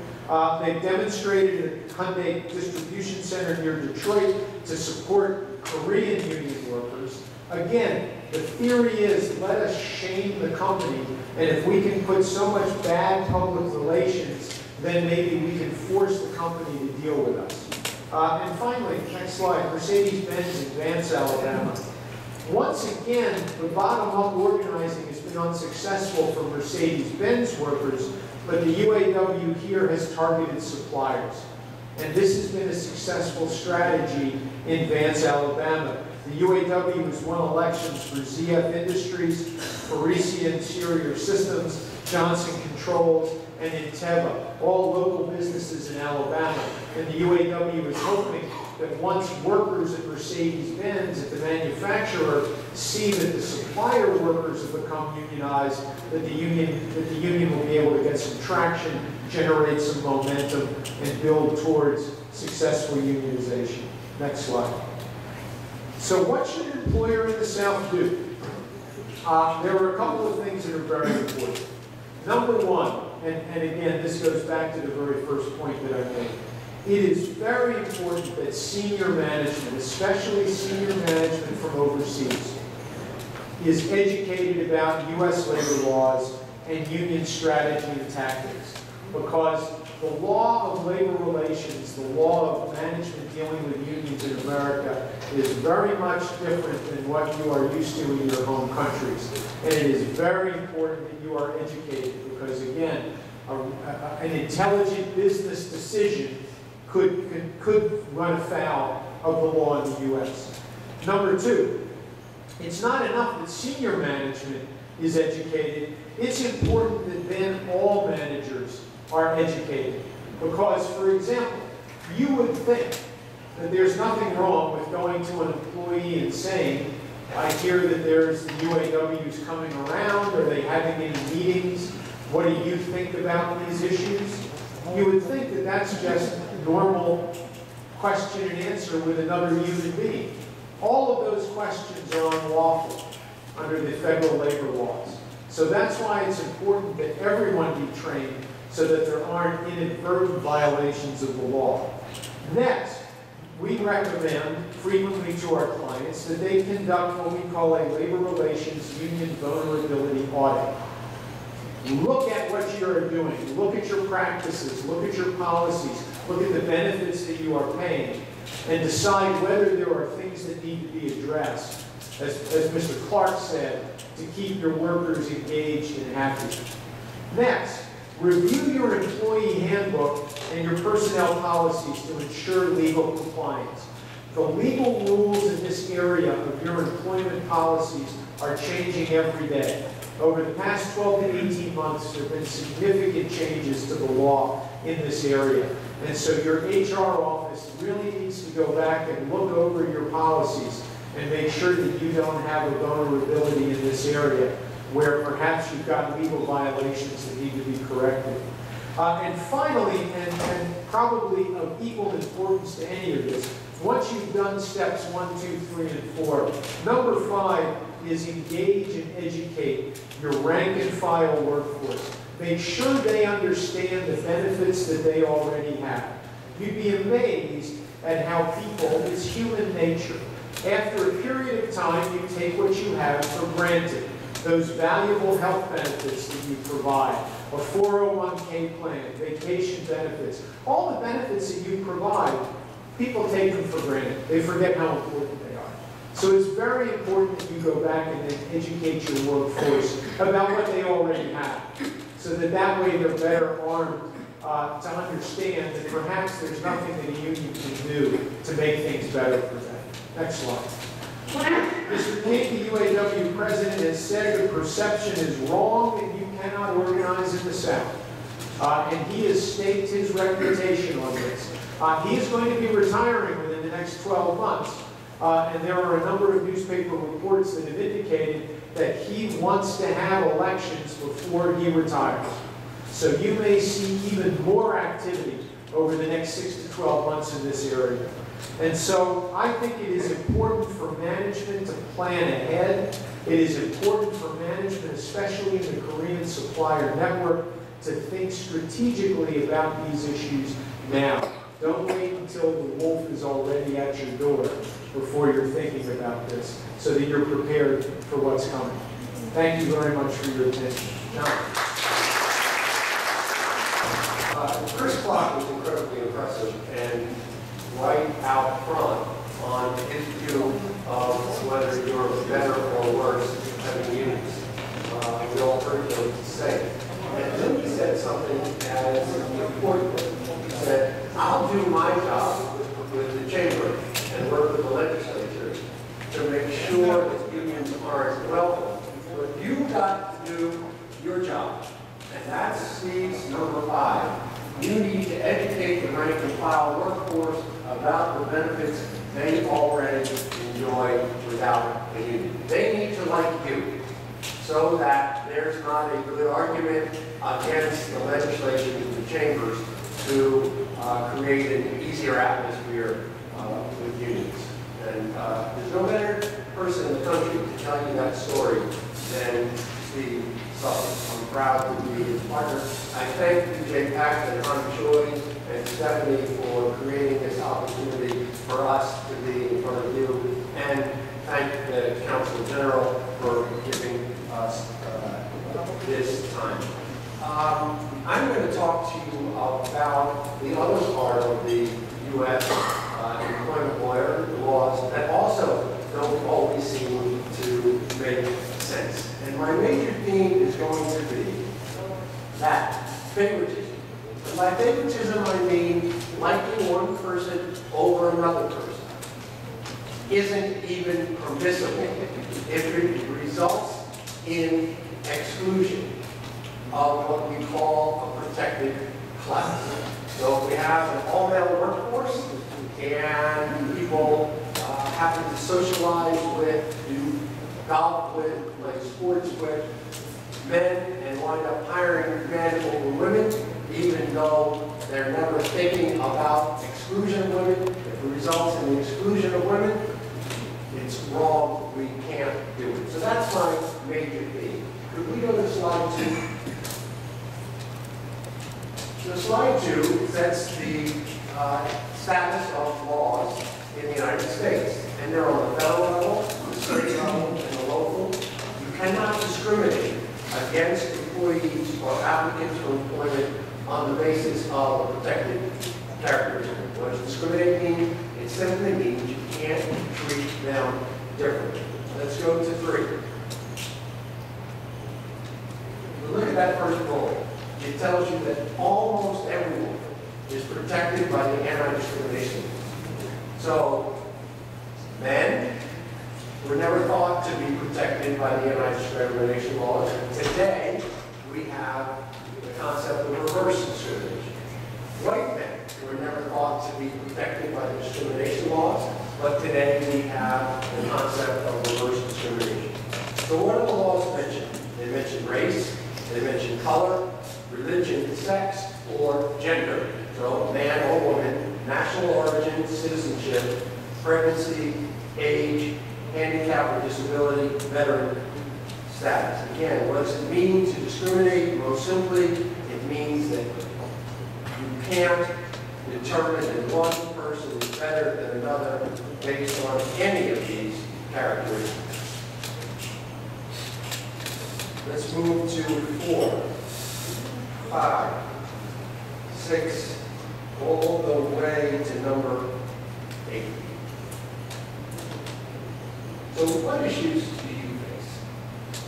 They've demonstrated at Hyundai Distribution Center near Detroit to support Korean union workers. Again, the theory is let us shame the company, and if we can put so much bad public relations, then maybe we can force the company to deal with us. And finally, next slide, Mercedes-Benz in Vance, Alabama. Once again, the bottom-up organizing has been unsuccessful for Mercedes-Benz workers, but the UAW here has targeted suppliers. And this has been a successful strategy in Vance, Alabama. The UAW has won elections for ZF Industries, Parisi Interior Systems, Johnson Controls, and Inteva, all local businesses in Alabama. And the UAW is hoping that once workers at Mercedes-Benz, at the manufacturer, see that the supplier workers have become unionized, that the union will be able to get some traction, generate some momentum, and build towards successful unionization. Next slide. So what should an employer in the South do? There are a couple of things that are very important. Number one, and again, this goes back to the very first point that I made, it is very important that senior management, especially senior management from overseas, is educated about U.S. labor laws and union strategy and tactics. Because the law of labor relations, the law of management dealing with unions in America is very much different than what you are used to in your home countries. And it is very important that you are educated because, again, an intelligent business decision could run afoul of the law in the U.S. Number two, it's not enough that senior management is educated. It's important that then all managers are educated. Because, for example, you would think that there's nothing wrong with going to an employee and saying, I hear that there's the UAWs coming around, are they having any meetings? What do you think about these issues? You would think that that's just normal question and answer with another human being. All of those questions are unlawful under the federal labor laws. So that's why it's important that everyone be trained so that there aren't inadvertent violations of the law. Next, we recommend frequently to our clients that they conduct what we call a labor relations union vulnerability audit. Look at what you're doing, look at your practices, look at your policies, look at the benefits that you are paying, and decide whether there are things that need to be addressed, as Mr. Clark said, to keep your workers engaged and happy. Next, review your employee handbook and your personnel policies to ensure legal compliance. The legal rules in this area of your employment policies are changing every day. Over the past 12 to 18 months, there have been significant changes to the law in this area. And so your HR office office really needs to go back and look over your policies and make sure that you don't have a vulnerability in this area where perhaps you've got legal violations that need to be corrected. And finally, and probably of equal importance to any of this, once you've done steps 1, 2, 3, and 4, number 5 is engage and educate your rank and file workforce. Make sure they understand the benefits that they already have. You'd be amazed at how people, it's human nature, after a period of time, you take what you have for granted. Those valuable health benefits that you provide, a 401k plan, vacation benefits, all the benefits that you provide, people take them for granted. They forget how important they are. So it's very important that you go back and then educate your workforce about what they already have, so that that way they're better armed to understand that perhaps there's nothing that a union can do to make things better for them. Next slide. Mr. King, the UAW president, has said the perception is wrong and you cannot organize in the South. And he has staked his reputation on this. He is going to be retiring within the next 12 months. And there are a number of newspaper reports that have indicated that he wants to have elections before he retires. So you may see even more activity over the next 6 to 12 months in this area. And so I think it is important for management to plan ahead. It is important for management, especially in the Korean supplier network, to think strategically about these issues now. Don't wait until the wolf is already at your door before you're thinking about this, so that you're prepared for what's coming. Thank you very much for your attention. Now, the first block was incredibly impressive and right out front on his view of whether you're better or worse having unions. We all heard him say. And then he said something as important. He said, I'll do my job with the chamber and work with the legislature to make sure that unions aren't welcome. But you've got to do your job. And that's Steve's number 5. You need to educate the rank and file workforce about the benefits they already enjoy without a union. They need to like you so that there's not a good argument against the legislation in the chambers to create an easier atmosphere with unions. And there's no better person in the country to tell you that story than Steve Sullivan. I'm proud to be his partner. I thank DJ Pack and Tom Choi and Stephanie for creating this opportunity for us to be in front of you, and thank the Council General for giving us this time. I'm going to talk to you about the other part of the U.S. employment laws that also don't always seem to make sense. And my major theme is going to be that, favoritism. And by favoritism, I mean liking one person over another person isn't even permissible if it results in exclusion of what we call a protected class. So if we have an all-male workforce and people happen to socialize with, do golf with, play sports with men, and wind up hiring men over women, even though they're never thinking about exclusion of women, if it results in the exclusion of women, it's wrong, we can't do it. So that's my major theme. Could we go to slide 2? So slide 2 sets the status of laws in the United States. And they're on the federal level, the state level, and the local. You cannot discriminate against employees or applicants for employment on the basis of a protected characteristic. What does discriminate mean? It simply means you can't treat them differently. Let's go to 3. Look at that first bullet. It tells you that almost everyone is protected by the anti-discrimination. So, men were never thought to be protected by the anti-discrimination laws. Today, we have the concept of reverse discrimination. White men were never thought to be protected by the discrimination laws, but today we have the concept of reverse discrimination. So what do the laws mention? They mention race, they mention color, religion, sex, or gender. So man or woman, national origin, citizenship, pregnancy, age, handicap or disability, veteran status. Again, what does it mean to discriminate? Most simply, it means that you can't determine that one person is better than another based on any of these characteristics. Let's move to 4, 5, 6, all the way to number 8. So what issues do you face?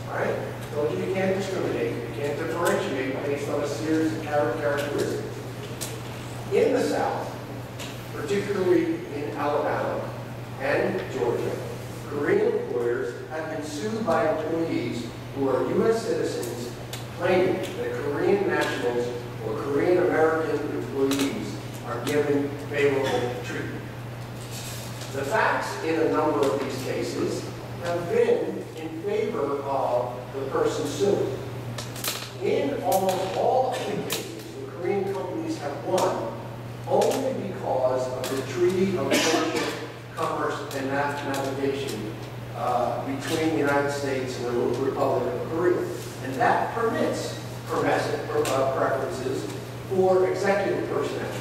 All right? I told you can't discriminate, you can't differentiate based on a series of characteristics. In the South, particularly in Alabama and Georgia, Korean employers have been sued by employees who are U.S. citizens claiming that Korean nationals or Korean American employees are given favorable treatment. The facts in a number of these cases have been in favor of the person sued. In almost all of the cases, the Korean companies have won only because of the Treaty of Friendship, Commerce, and Navigation between the United States and the Republic of Korea. And that permits preferences for executive personnel,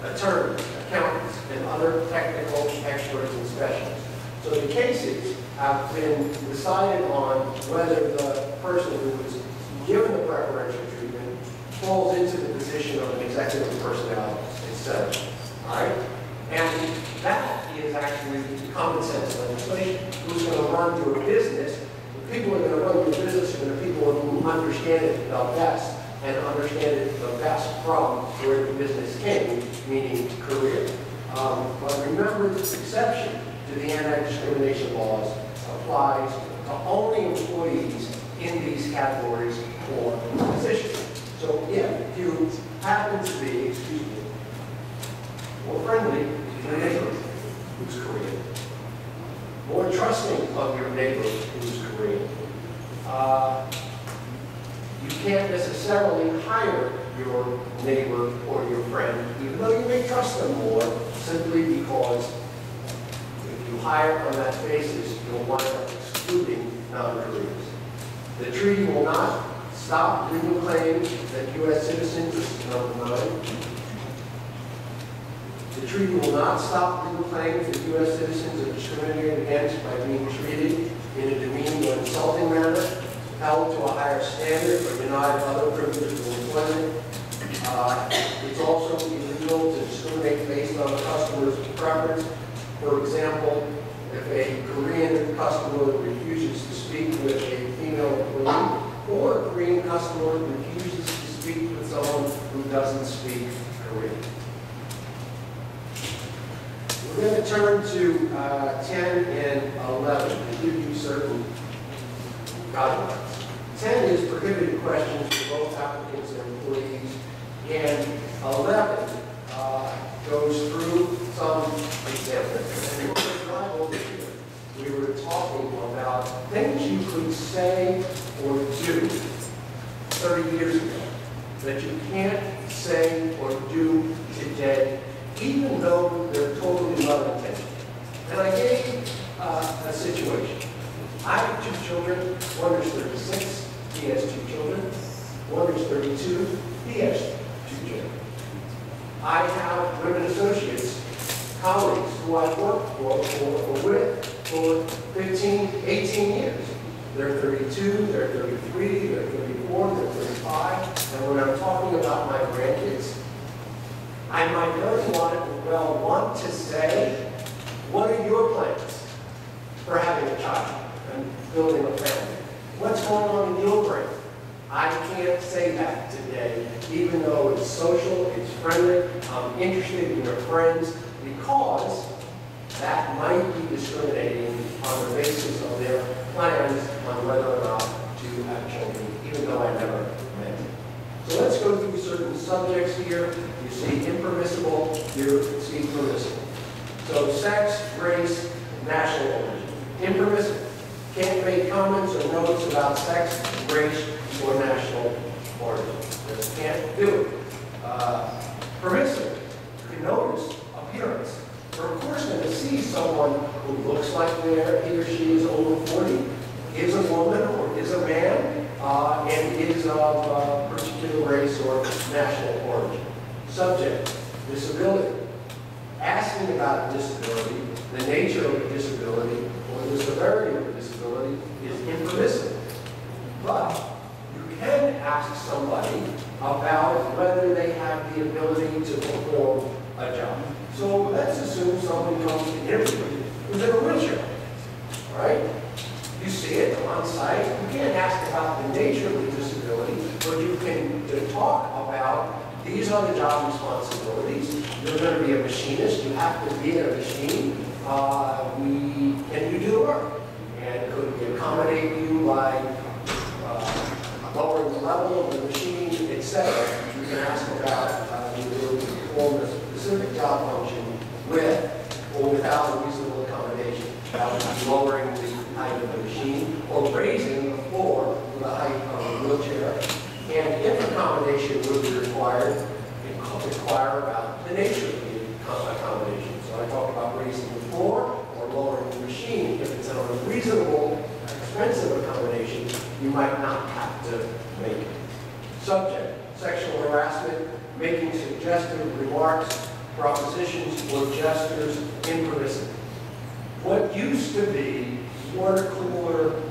attorneys, accountants, and other technical experts and specialists. So the cases have been decided on whether the person who was given the preferential treatment falls into the position of an executive personnel, etc. All right? And that is actually common sense legislation. Who's going to run your business? The people who are going to run your business are going to be people who understand it the best and understand it the best from where the business came, meaning Korea. But remember, this exception to the anti-discrimination laws applies to only employees in these categories or positions. So if you happen to be, more friendly to your neighbor who's Korean, more trusting of your neighbor who's Korean, you can't necessarily hire your neighbor or your friend, even though you may trust them more, simply because if you hire on that basis, you'll wind up excluding non-Koreans. The treaty will not stop legal claims that U.S. citizens, this is number 9. The treaty will not stop legal claims that U.S. citizens are discriminated against by being treated in a demeaning or insulting manner, held to a higher standard, or denied other privileges of employment. It's also illegal to discriminate based on the customer's preference. For example, if a Korean customer refuses to speak with a female employee, or a Korean customer refuses to speak with someone who doesn't speak Korean. We're going to turn to 10 and 11 to give you certain guidelines. 10 is prohibited questions for both applicants and employees, and 11 goes through some examples. And we were talking about things you could say or do 30 years ago that you can't say or do today, even though they're totally well-intentioned. And I gave a situation. I have 2 children. One is 36. He has 2 children. One is 32. He has 2 children. I have women associates, colleagues who I've worked for or with for 15, 18 years. They're 32, they're 33, they're 34, they're 35. And when I'm talking about my grandkids, I might very well want to say, what are your plans for having a child and building a family? What's going on in your brain? I can't say that today, even though it's social, it's friendly, I'm interested in your friends, because that might be discriminating on the basis of their plans on whether or not to have children, even though I never met them. So let's go through certain subjects here. You see impermissible, you see permissible. So sex, race, national origin. Impermissible. Can't make comments or notes about sex, race, or national origin. Just can't do it. Permissible. You can notice appearance. You're of course going to see someone who looks like he or she is over 40, is a woman or is a man, and is of a particular race or national origin. Subject, disability. Asking about disability, the nature of the disability, or the severity of the disability is impermissible. But you can ask somebody about whether they have the ability to perform a job. So let's assume someone comes to interview who's in a wheelchair, all right? You see it on site. You can't ask about the nature of the disability, but you can talk about these are the job responsibilities. You're going to be a machinist. You have to be in a machine. Can you do the work? And could we accommodate you by lowering the level of the machine, etc.? You can ask about the ability to perform a specific job function with or without a reasonable accommodation. That would be lowering the height of the machine or raising the floor to the height of a wheelchair. And if accommodation would be required, inquire about the nature of the accommodation. So I talk about raising the floor or lowering the machine. If it's an unreasonable, expensive accommodation, you might not have to make it. Subject, sexual harassment, making suggestive remarks, propositions, or gestures impermissible. What used to be water cooler,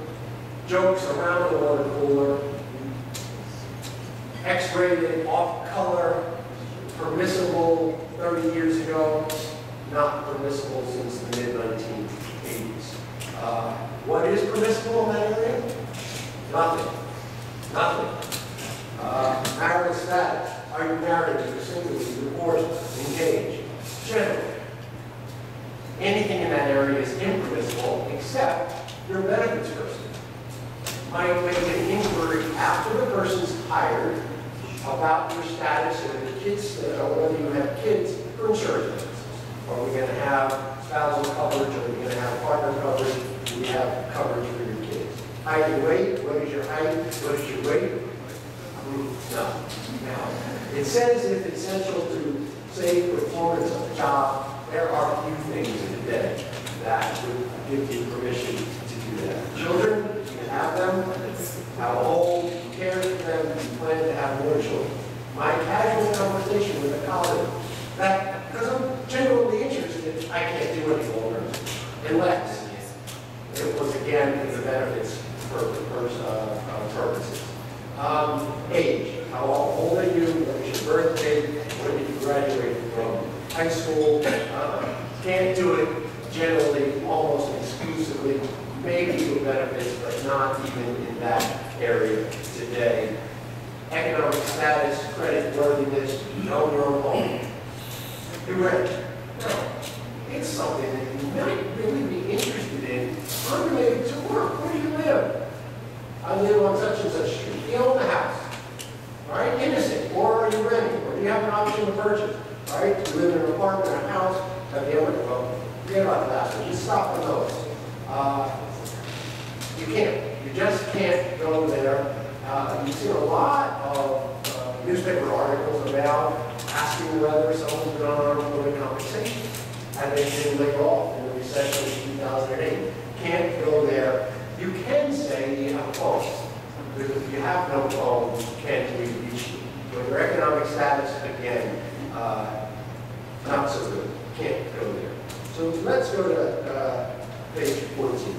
jokes around the water cooler, X-rated, off-color, permissible 30 years ago, not permissible since the mid-1980s. What is permissible in that area? Nothing. Nothing. Marital status. Are you married? Are you single? Are you divorced? Engaged? Generally. Anything in that area is impermissible except your benefits person. Might make an inquiry after the person's hired about your status and the kids, whether you have kids for insurance purposes. Are we going to have spousal coverage? Are we going to have partner coverage? Do we have coverage for your kids? Height and weight. What is your height? What is your weight? No. Now, it says if essential to safe performance of the job, there are a few things in the day that would give you permission to do that. Children, you can have them. How old, you care for them, you plan to have more children. My casual conversation with a colleague, that, because I'm genuinely interested, I can't do any longer, unless it was again for the benefits purposes. Age, how old are you, what is your birth date, when did you graduate from high school? Can't do it generally, almost exclusively, maybe with benefits, but not even in that area today. Economic status, credit worthiness, you own your own home. You rent. No. It's something that you might really be interested in unrelated to work. Where do you live? I live on such and such street. You own the house. All right? Innocent. Or are you renting? Or do you have an option to purchase? All right? You live in an apartment, a house, have the owner. Well, forget about that. Just stop on those. You can't. You just can't go there. You've seen a lot of newspaper articles about asking whether someone's been on unemployment compensation and they've been laid off in the recession of 2008. Can't go there. You can say you have a phone. Because if you have no phone, you can't reach you. So your economic status, again, not so good. Can't go there. So let's go to page 14.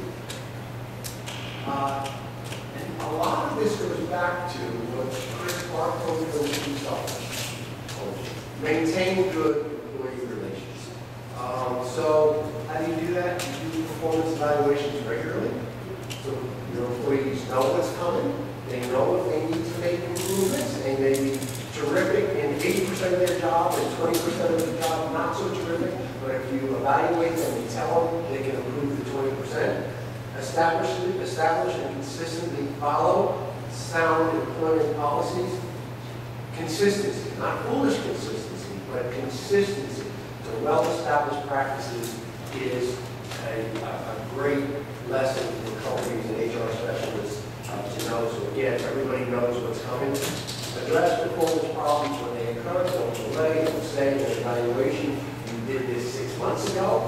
And a lot of this goes back to what Chris Clark told himself. Maintain good employee relations. So how do you do that? You do performance evaluations regularly. So your employees know what's coming. They know if they need to make improvements. They may be terrific in 80% of their job and 20% of the job not so terrific. But if you evaluate them and tell them they can improve the 20%, establish and consistently follow sound employment policies. consistency, not foolish consistency, but consistency to well-established practices is a great lesson for companies and HR specialists to know. So again, everybody knows what's coming. Address performance problems when they occur. Don't delay. Don't say in an evaluation, you did this 6 months ago,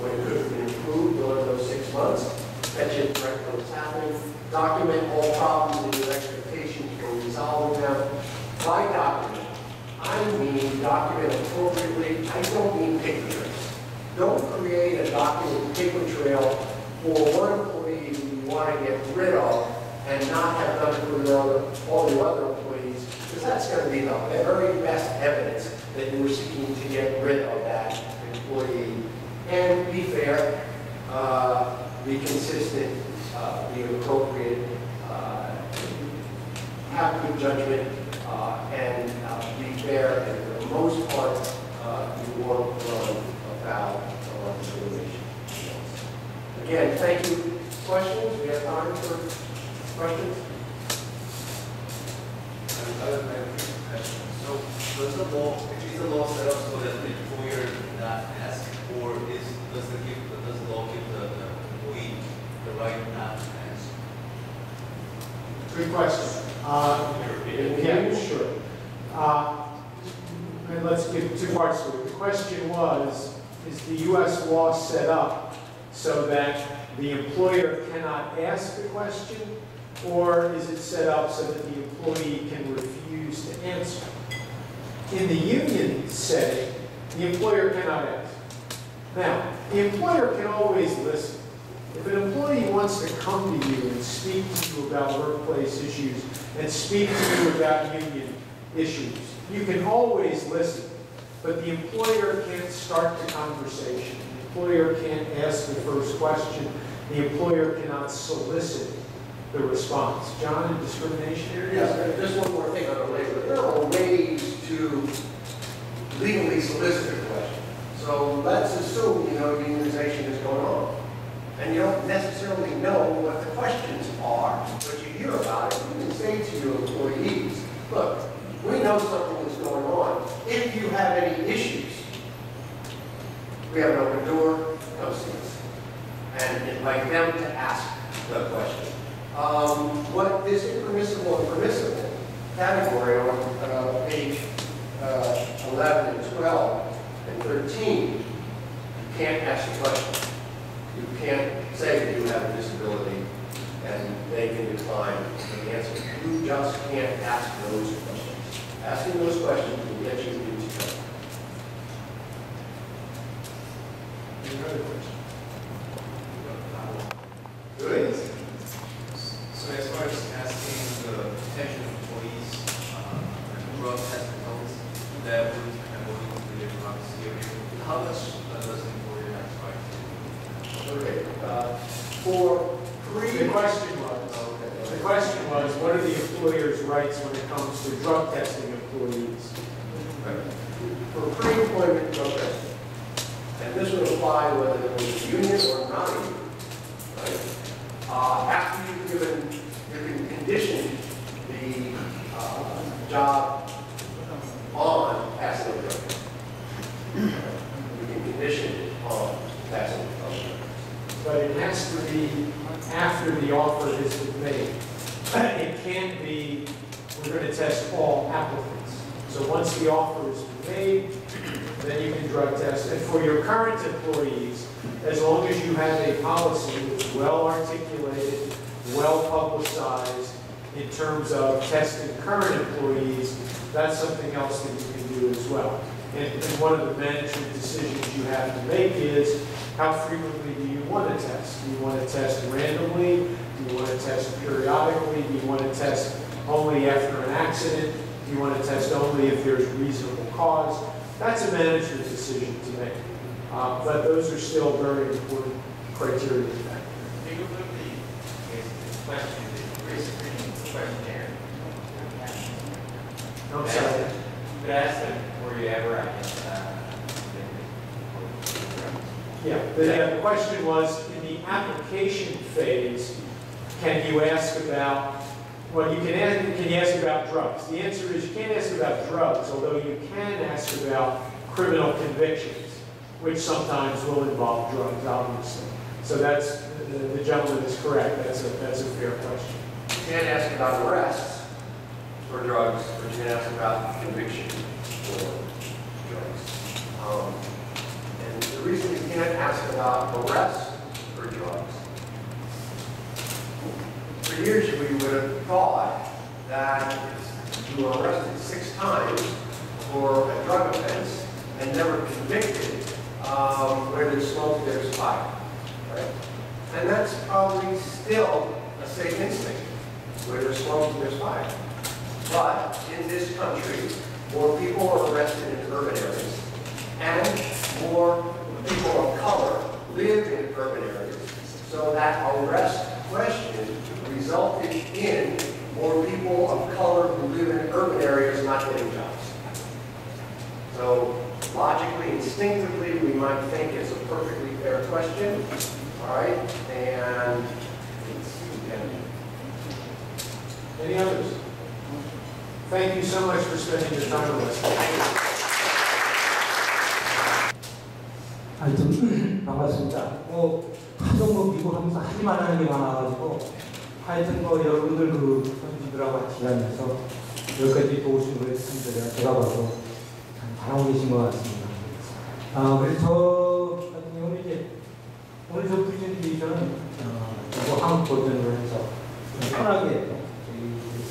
when it could have been improved during those 6 months. Catch it right when it's happening. Document all problems and your expectations for resolving them. By document, I mean document appropriately. I don't mean paper trails. Don't create a document paper trail for one employee who you want to get rid of and not have done it for all the other employees, because that's going to be the very best evidence that you were seeking to get rid of that employee. And be fair, be consistent, be appropriate, have good judgment, and be fair. And for the most part, you won't run afoul of discrimination. Again, thank you. Questions? We have time for questions? So, does the law, is the law set up so that the employer not ask, or does the law give the employee the right not to ask? Good question. Yeah, sure. And let's give 2 parts to it. The question was, is the U.S. law set up so that the employer cannot ask the question, or is it set up so that the employee can refuse to answer? In the union setting, the employer cannot ask. Now, the employer can always listen. If an employee wants to come to you and speak to you about workplace issues and speak to you about union issues, you can always listen. But the employer can't start the conversation. The employer can't ask the first question. The employer cannot solicit the response. John, in discrimination areas? Yes, just one more thing on the labor. There are ways to legally solicit a question. So let's assume, unionization is going on. And you don't necessarily know what the questions are, but you hear about it. You can say to your employees, look, we know something is going on. If you have any issues, we have an open door, come see us. And invite them to ask the question. What this impermissible and permissible category on page 11 and 12 and 13, you can't ask the question. You can't say that you have a disability and they can decline the answer. You just can't ask those questions. Asking those questions will get you into trouble. Any other questions? Good. So as far as asking the potential employees drug test results that would go into the drug series, how much does the employer expect? Okay. The question was, what are the employer's rights when it comes to drug testing employees? For pre-employment drug testing, and this would apply whether it was a union or not a union, right? After you've given, you can condition the job on passing the drug test. You can condition it on passing the drug test. But it has to be after the offer has been made. It can't be, we're going to test all applicants. So once the offer has been made, then you can drug test. And for your current employees, as long as you have a policy that's well articulated, well publicized in terms of testing current employees, that's something else that you can do as well. And one of the management decisions you have to make is, how frequently do you want to test? Do you want to test randomly? Do you want to test periodically? Do you want to test only after an accident? Do you want to test only if there's reasonable cause? That's a management decision to make. But those are still very important criteria. Take a look at the question, the pre-screening questionnaire. I'm sorry. You could ask them, were you ever at Yeah, the question was, in the application phase, can you ask about Well, you can ask about drugs? The answer is you can't ask about drugs, although you can ask about criminal convictions, which sometimes will involve drugs, obviously. So that's, the gentleman is correct. That's a fair question. You can't ask about arrests for drugs, but you can ask about conviction for drugs. And the reason you can't ask about arrests for drugs, for years we would have thought that if you were arrested 6 times for a drug offense and never convicted, where there's smoke, there's fire. Right? And that's probably still a safe instinct. Where there's smoke, there's fire. But in this country, more people are arrested in urban areas, and more people of color live in urban areas. So that arrest question resulted in more people of color who live in urban areas not getting jobs. So logically, instinctively, we might think it's a perfectly fair question. All right, and any others? Thank you so much for spending your time with us. 하여튼 반갑습니다. 하도 미국 하면서 하기만 하는 게 많아가지고 하여튼 여러분들 그 선지들하고 같이 하면서 여기까지 도우신 걸 제가 봐도 참 잘하고 계신 것 같습니다. 그래서 저 같은 경우는 이제 오늘 저 프레젠테이션은 한국 버전으로 해서 편하게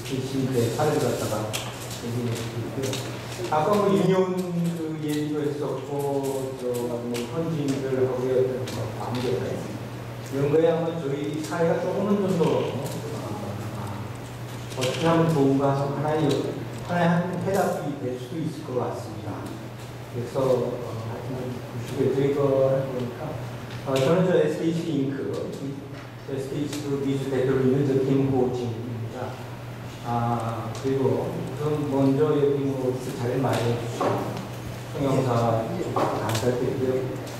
저희 시민들의 사례를 갖다가 얘기해드리고요. 아까 인연 그 얘기도 했었고, 현지인들하고의 어떤 관계 이런 거에 아마 저희 사회가 조금은 좀 더 어떻게 하면 좋은가 하나의 해답이 될 수도 있을 것 같습니다. 그래서 하여튼 저희가 보니까 저는 저 SKC 잉크, SKC 그 미주 대표로 있는 저 김호진입니다. 그리고 먼저 여기 자리를 마련해 주신 총영사 감사드리고요.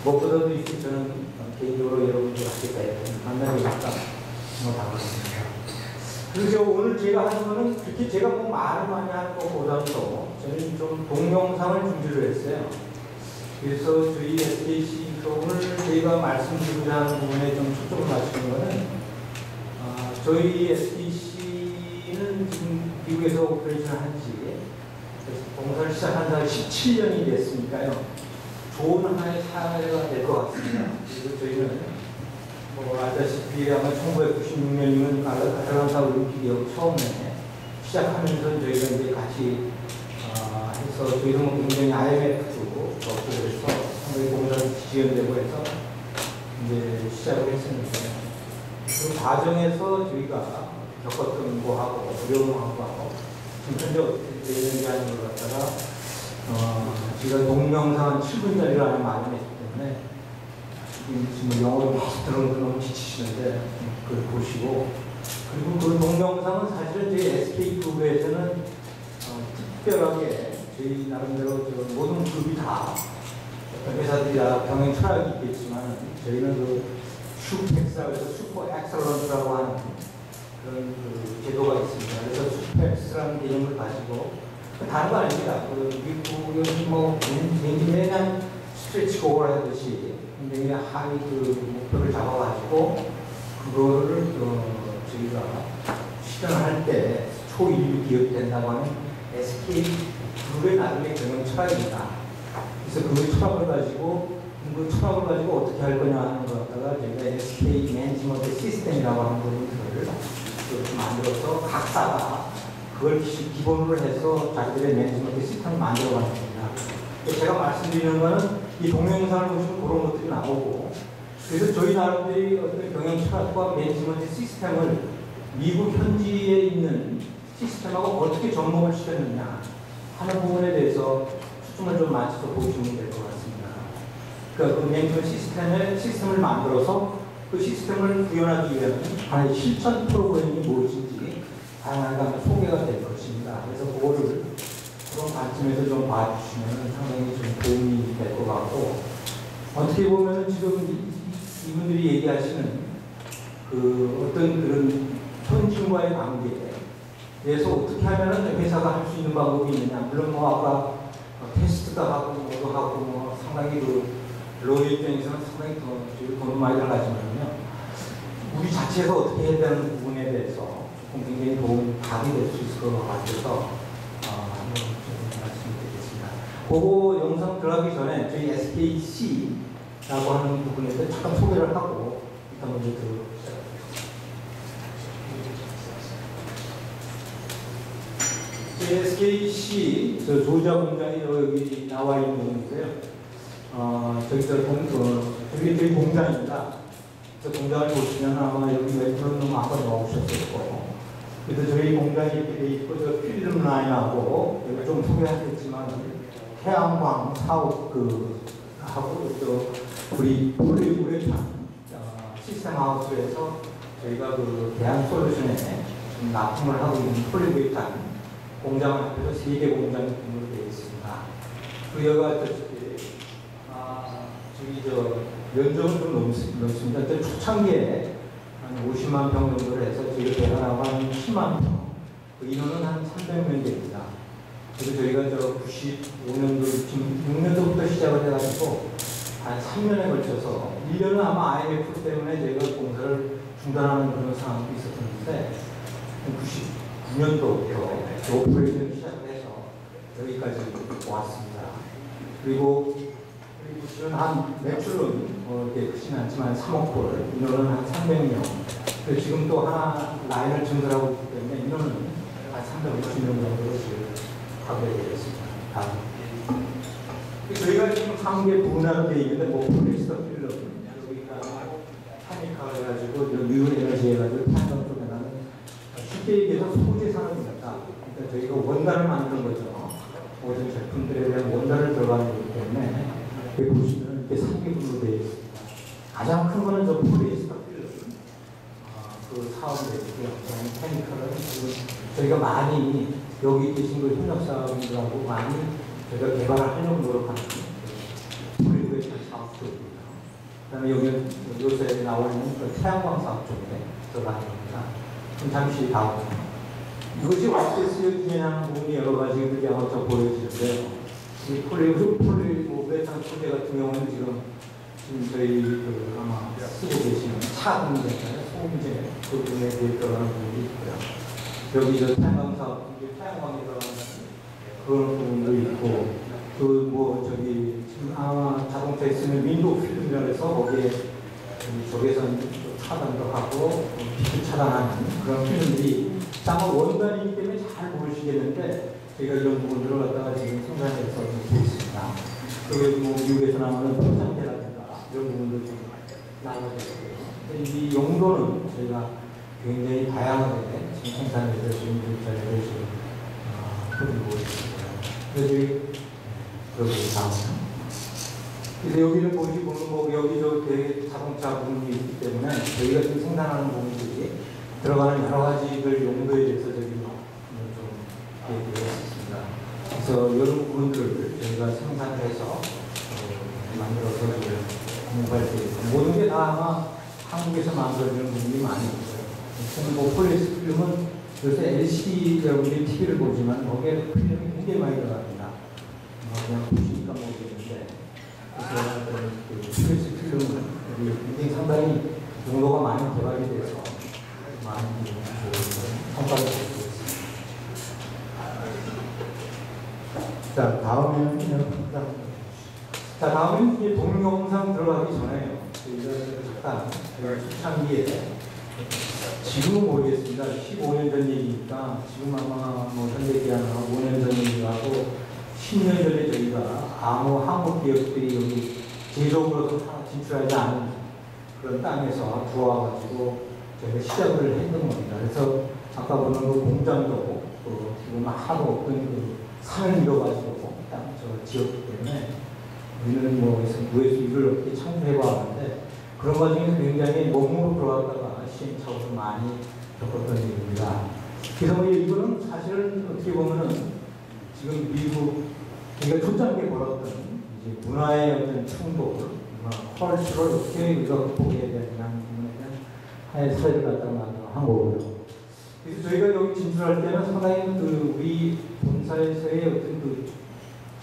무엇보다도 저는 개인적으로 여러분들한테 만나니까 정말 반갑습니다. 그래서 오늘 제가 하는 거는 그렇게 제가 말을 많이 하는 것보다도 저는 좀 동영상을 준비를 했어요. 그래서 저희 SKC 오늘 저희가 말씀드리고자 하는 부분에 좀 초점을 맞추는 거는 저희 SKC는 지금 미국에서 오퍼레이션 한지 봉사를 시작한 지 17년이 됐으니까요. 좋은 하나의 사례가 될 것 같습니다. 그리고 저희는 알다시피 아마 1996년이면 아틀란타 올림픽이 처음에 시작하면서 저희가 이제 같이 해서 저희도 굉장히 IMF도 그래서 상당히 봉사를 지원되고 해서 이제 시작을 했었는데 그 과정에서 저희가 겪었던 거하고 어려운 거하고 지금 현재 어떻게 되는지 하는 걸 갖다가 제가 동영상 7분짜리를 하나 마련했기 때문에 지금 영어로 들어오는 너무 지치시는데 그걸 보시고 그리고 그 동영상은 사실은 저희 SK그룹에서는 특별하게 저희 나름대로 모든 그룹이 다 회사들이 다 경영 철학이 있겠지만 저희는 그 슈펙사에서 슈퍼 엑셀런트라고 하는 그런 그 제도가 있습니다. 그래서 슈펙스라는 개념을 가지고 다른 거 아닙니다. 미국은 매년 스트레치 고를 하듯이 굉장히 하위 목표를 잡아가지고 그거를 저희가 실현할 때 초일류 기업이 된다고 하는 SK 그룹의 나름의 경영 철학입니다. 그래서 그 철학을 가지고 어떻게 할 거냐 하는 것 갖다가 저희가 SK 매니지먼트 시스템이라고 하는 부분들을 만들어서 각사가 그걸 기본으로 해서 자기들의 매니지먼트 시스템을 만들어가는 겁니다. 제가 말씀드리는 거는 이 동영상을 보시면 그런 것들이 나오고 그래서 저희 나름대로 어떤 경영 철학과 매니지먼트 시스템을 미국 현지에 있는 시스템하고 어떻게 접목을 시켰느냐 하는 부분에 대해서 초점을 좀 맞춰서 보시면 될 것 같습니다. 그러니까 그 매니지먼트 시스템을 만들어서 그 시스템을 구현하기 위한 하나의 실천 프로그램이 무엇인지 다양하게 소개가 될 것입니다. 그래서 그거를 그런 관점에서 좀 봐주시면 상당히 좀 도움이 될 것 같고 어떻게 보면 지금 이분들이 얘기하시는 그 어떤 그런 현지인과의 관계 그래서 어떻게 하면은 회사가 할 수 있는 방법이 있느냐. 물론 뭐 아까 테스트도 하고 뭐도 하고 뭐 상당히 그 로이 입장에서는 상당히 돈을 많이 들어가지만요. 우리 자체에서 어떻게 해야 되는 부분에 대해서 조금 굉장히 답이 될 수 있을 것 같아서 한번 좀 말씀드리겠습니다. 그거 영상 들어가기 전에 저희 SKC라고 하는 부분에 대해서 잠깐 소개를 하고 일단 먼저 들어보시죠. SKC 저 조지아 공장이 여기 나와 있는 부분인데요. 저희 공장입니다. 저 공장을 보시면 아마 여기 웨트룸 아까 나오셨을 거고. 그래서 저희 공장이 이렇게 돼 있고, 저 필름 라인하고, 여기 좀 소개하겠지만, 태양광 사업 하고, 우리 폴리우레탄 시스템 하우스에서 저희가 대한 솔루션에 납품을 하고 있는 폴리우레탄 공장을 합해서 3개 공장이 분류되어 있습니다. 그리고 여기가 면적은 좀 넘습니다. 초창기에 한 50만 평 정도를 해서 저희가 대단하고 한 10만 평. 그 인원은 한 300명 됩니다. 그래서 저희가 95년도, 지금 6년도부터 시작을 해가지고 한 3년에 걸쳐서 1년은 아마 IMF 때문에 저희가 공사를 중단하는 그런 상황도 있었는데 99년도부터 오퍼레이션을 시작을 해서 여기까지 왔습니다. 그리고 지금 한 매출은 이렇게 크진 않지만 3억 불, 인원은 한 300명. 지금 또 하나 라인을 증설하고 있기 때문에 인원은 한 350명 정도로 지금 하게 되겠습니다. 저희가 지금 3개 분야로 되어 있는데, 뭐, 폴리스터 필름, 여기가 타니카 해가지고, 뉴 에너지 해가지고, 탄성 쪽에 나는 쉽게 얘기해서 소재 산업입니다. 그러니까 저희가 원단을 만드는 거죠. 모든 제품들에 대한 원단을 들어가는 거기 때문에, 여기 보시면 이렇게 3개분으로 되어 있습니다. 가장 큰 거는 저 폴리스터 필름, 그 사업이 되고요. 타니카는 저희가 많이, 여기 계신 그 협력사분들하고 많이 저희가 개발을 하려고 노력하는 폴리우레탄 사업 쪽입니다. 그 다음에 여기 요새 나와 있는 그 태양광 사업 쪽에 들어가는 겁니다. 그럼 잠시 다음. 이것이 어떻게 진행하는 부분이 여러 가지들이 아마 저 보여지는데요. 이 폴리우레탄 소재 같은 경우는 지금 저희 아마 쓰고 계시는 차 문제잖아요. 소음제 그 부분에 대해 들어가는 부분이 있고요. 여기 저 태양광 사업, 태양광이 들어가는 그런 부분도 있고, 지금 아마 자동차에 쓰는 윈도우 필름이라고 해서 거기에 저기에서 차단도 하고, 빛을 차단하는 그런 필름들이 아마 원단이기 때문에 잘 보이시겠는데, 저희가 이런 부분들을 갖다가 지금 생산해서 하고 있습니다. 그리고 뭐 미국에서 나오는 포장재라든가 이런 부분도 지금 나오고 있고요. 이 용도는 저희가 굉장히 다양하게 지금 생산해서 지금 전해를 지금 해드리고 있습니다. 그래서 여기 나오면. 그래서 여기를 보시면 뭐 여기 저 자동차 부분이 있기 때문에 저희가 지금 생산하는 부분들이 들어가는 여러 가지들 용도에 대해서 저기 좀 얘기를 했습니다. 그래서 이런 부분들을 저희가 생산해서 만들어서 공부할 때 모든 게 다 아마 한국에서 만들어지는 부분이 많이 있어요. 뭐 폴리스 필름은 요새 LCD 여러분들이 TV를 보지만 거기에 필름이 굉장히 많이 들어갑니다. 그냥 보시니까 모르겠는데 그래서 폴리스 필름은 굉장히 상당히 용도가 많이 개발이 돼서 많이 성과를 보고 있습니다. 자, 다음은 이제 동영상 들어가기 전에 잠깐 초창기에 지금은 모르겠습니다. 15년 전 얘기니까 지금 아마 뭐 현대기아차 5년 전 얘기하고 10년 전에 저희가 아무 한국 기업들이 여기 제조업으로서 진출하지 않은 그런 땅에서 들어와가지고 저희가 시작을 했던 겁니다. 그래서 아까 보는 그 공장도 지금 하도 없던 그 산을 이뤄가지고 땅 저 지었기 때문에 우리는 뭐 무에서 일을 어떻게 창조해봤는데 그런 과정에서 굉장히 몸으로 들어왔다가 시행착오를 많이 겪었던 일입니다. 그래서 이거는 사실은 어떻게 보면은 지금 미국 그러니까 초창기에 벌었던 이제 문화의 어떤 충돌, 컬처를 어떻게 우리가 극복해야 되냐는 부분에 대한 하나의 사례를 갖다가 한 거고요. 그래서 저희가 여기 진출할 때는 상당히 그 우리 본사에서의 어떤 그